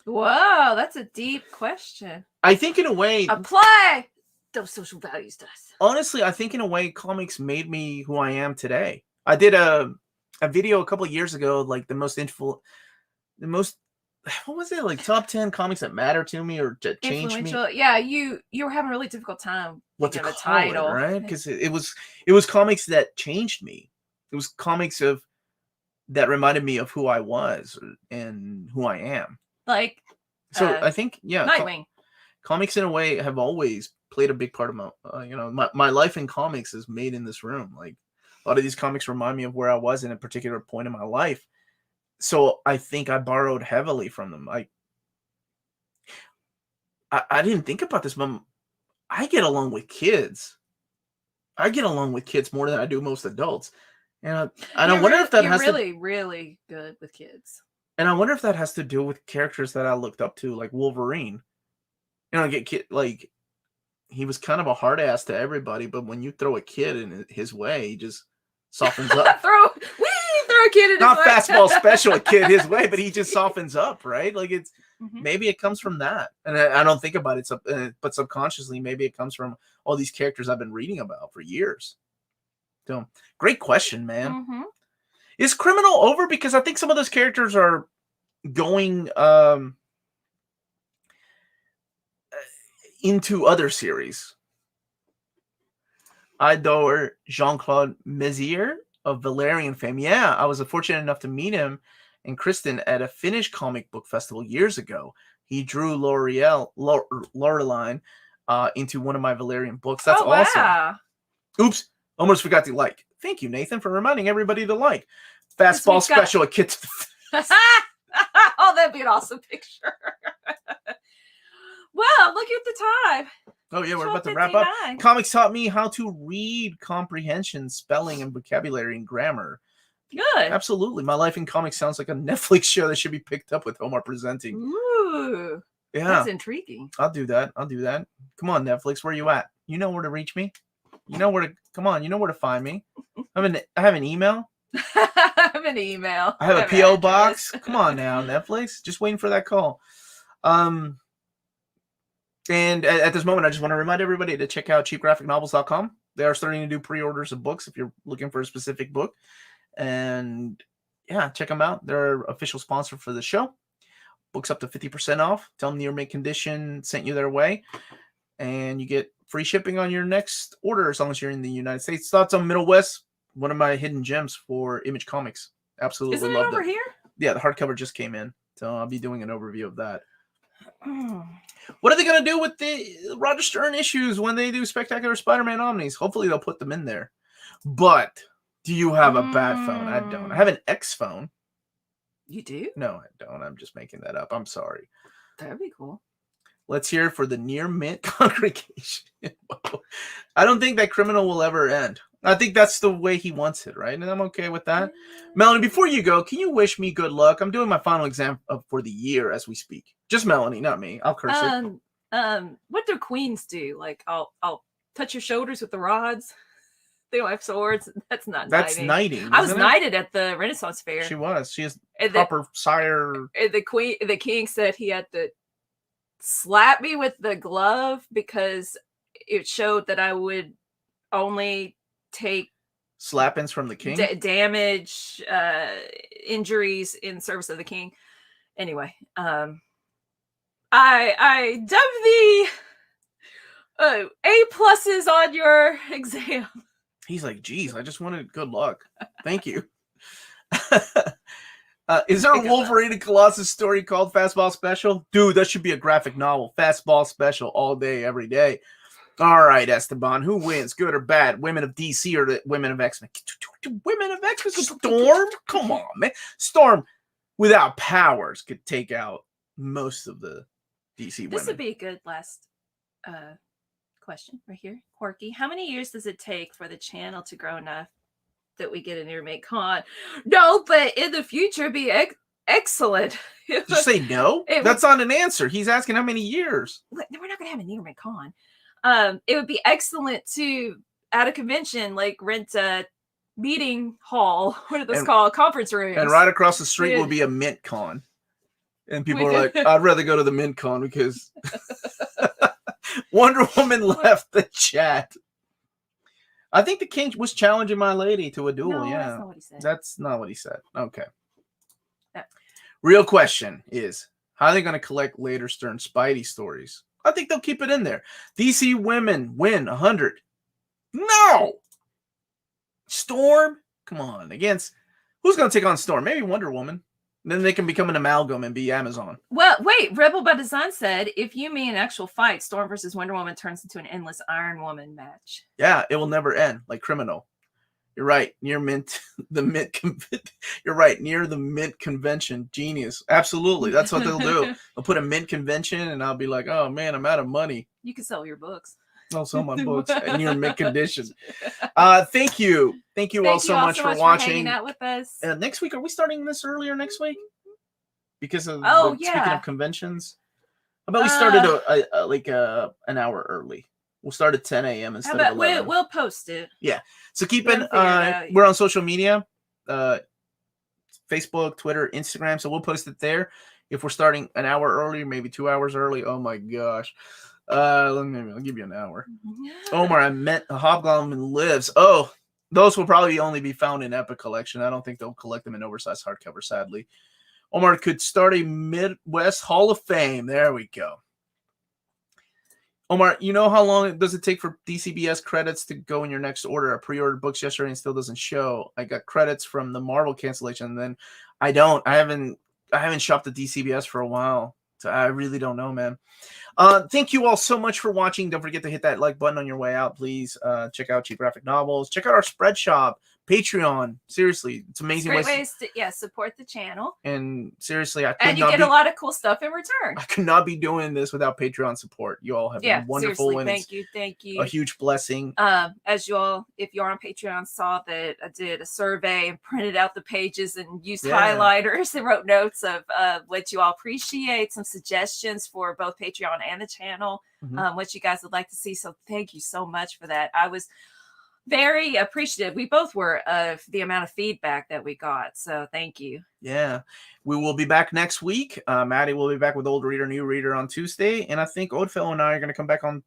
Whoa, that's a deep question. I think in a way... Apply those social values to us. Honestly, I think in a way comics made me who I am today. I did a video a couple of years ago, like what was it, like top 10 comics that matter to me or to change me? Yeah, you were having a really difficult time with the title, right? Because it was comics that changed me. It was comics that reminded me of who I was and who I am. Like, so I think, yeah, Nightwing. Comics in a way have always played a big part of my life in comics is made in this room. Like, a lot of these comics remind me of where I was in a particular point in my life. So I think I borrowed heavily from them. I didn't think about this, but I get along with kids. I get along with kids more than I do most adults. And I wonder if that has really good with kids. And I wonder if that has to do with characters that I looked up to, like Wolverine. You know, he was kind of a hard ass to everybody, but when you throw a kid in his way, he just softens up. throw a kid in not his way. fastball special a kid his way, but he just softens up, right? Like maybe it comes from that, and I don't think about it, but subconsciously maybe it comes from all these characters I've been reading about for years. So great question, man. Is Criminal over? Because I think some of those characters are going into other series. I adore Jean-Claude Mézières of Valerian fame. Yeah, I was fortunate enough to meet him and Kristen at a Finnish comic book festival years ago. He drew Laureline into one of my Valerian books. That's awesome. Wow. Oops, almost forgot to like. Thank you, Nathan, for reminding everybody to like. Fastball special at Kids. Oh, that'd be an awesome picture. Well, look at the time. Oh, yeah, we're about to wrap up. Comics taught me how to read comprehension, spelling, and vocabulary and grammar. Good. Absolutely. My life in comics sounds like a Netflix show that should be picked up with Omar presenting. Ooh. Yeah. That's intriguing. I'll do that. Come on, Netflix. Where you at? You know where to reach me. You know where to find me. I have an email. I have an email. I have a P.O. box. Come on now, Netflix. Just waiting for that call. And at this moment, I just want to remind everybody to check out cheapgraphicnovels.com. They are starting to do pre-orders of books if you're looking for a specific book. And yeah, check them out. They're official sponsor for the show. Books up to 50% off. Tell them your mint condition sent you their way. And you get free shipping on your next order as long as you're in the United States. Thoughts on Middle West? One of my hidden gems for Image Comics. Absolutely loved it. Isn't it over here? Yeah, the hardcover just came in. So I'll be doing an overview of that. What are they going to do with the Roger Stern issues when they do Spectacular Spider-Man Omnis? Hopefully they'll put them in there. But do you have a bad phone? I don't. I have an X phone. You do? No, I don't. I'm just making that up. I'm sorry. That'd be cool. Let's hear it for the near mint congregation. I don't think that criminal will ever end. I think that's the way he wants it, right? And I'm okay with that. Melanie, before you go, can you wish me good luck? I'm doing my final exam for the year as we speak. Just Melanie, not me. I'll curse it. What do queens do? Like, I'll touch your shoulders with the rods. They don't have swords. That's not That's knighting. Knighting. I was knighted at the Renaissance Fair. She was. She is proper sire. The king said he had to slap me with the glove because it showed that I would only take slappings from the king, damage, injuries in service of the king. Anyway, I dubbed the A+ on your exam. He's like, geez, I just wanted good luck. Thank you. Is there a Wolverine and Colossus story called Fastball Special? Dude, that should be a graphic novel. Fastball Special all day, every day. All right, Esteban, who wins, good or bad? Women of DC or the women of X-Men? Women of X-Men? Storm? Come on, man. Storm, without powers, could take out most of the DC women. This would be a good last question right here. Quirky, how many years does it take for the channel to grow enough that we get an Intermate Con? No, but in the future, it'd be excellent. Just say no? That's not an answer. He's asking how many years. We're not going to have an Intermate Con. It would be excellent to, at a convention, like rent a meeting hall. What are those called? Conference rooms. And right across the street will be a Mint Con. And people are like, I'd rather go to the Mint Con because Wonder Woman left the chat. I think the king was challenging my lady to a duel. No, yeah, that's not what he said. That's not what he said. Okay. Real question is, how are they going to collect later Stern Spidey stories? I think they'll keep it in there. DC women win 100. No! Storm? Come on. Against who's going to take on Storm? Maybe Wonder Woman. Then they can become an amalgam and be Amazon. Well, wait. Rebel by Design said, if you mean an actual fight, Storm versus Wonder Woman turns into an endless Iron Woman match. Yeah, it will never end. Like Criminal. You're right. Near Mint, You're right. Near the Mint convention. Genius. Absolutely. That's what they'll do. They'll put a Mint convention and I'll be like, oh man, I'm out of money. You can sell your books. I'll sell my books and you're in mint condition. Thank you. Thank you all so much for watching. Hanging out with us. Next week, are we starting this earlier next week? Because of speaking of conventions. How about we started an hour early? We'll start at 10 a.m. instead of 11. We'll post it. Yeah. So keep in. We're on social media, Facebook, Twitter, Instagram. So we'll post it there. If we're starting an hour early, maybe 2 hours early. Oh my gosh. Maybe I'll give you an hour. Omar, I met a Hobgoblin Lives. Oh, those will probably only be found in Epic Collection. I don't think they'll collect them in oversized hardcover, sadly. Omar could start a Midwest Hall of Fame. There we go. Omar, you know how long does it take for DCBS credits to go in your next order? I pre-ordered books yesterday and still doesn't show. I got credits from the Marvel cancellation, and then I haven't shopped at DCBS for a while. So I really don't know, man. Thank you all so much for watching. Don't forget to hit that like button on your way out, please. Check out Cheap Graphic Novels. Check out our spread shop, Patreon. Seriously, it's amazing. Great ways to support the channel. And seriously, you get a lot of cool stuff in return. I could not be doing this without Patreon support. You all have been wonderful. And thank you. A huge blessing. As you all, if you're on Patreon, saw that I did a survey and printed out the pages and used highlighters and wrote notes of what you all appreciate, some suggestions for both Patreon and the channel, what you guys would like to see. So thank you so much for that. very appreciative. We both were of the amount of feedback that we got. So thank you. Yeah. We will be back next week. Maddie will be back with Old Reader, New Reader on Tuesday. And I think Oldfellow and I are going to come back on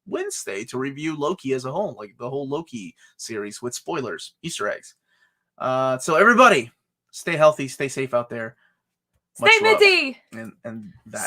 Wednesday to review Loki as a whole, like the whole Loki series with spoilers, Easter eggs. So everybody, stay healthy, stay safe out there. Stay minty. And that.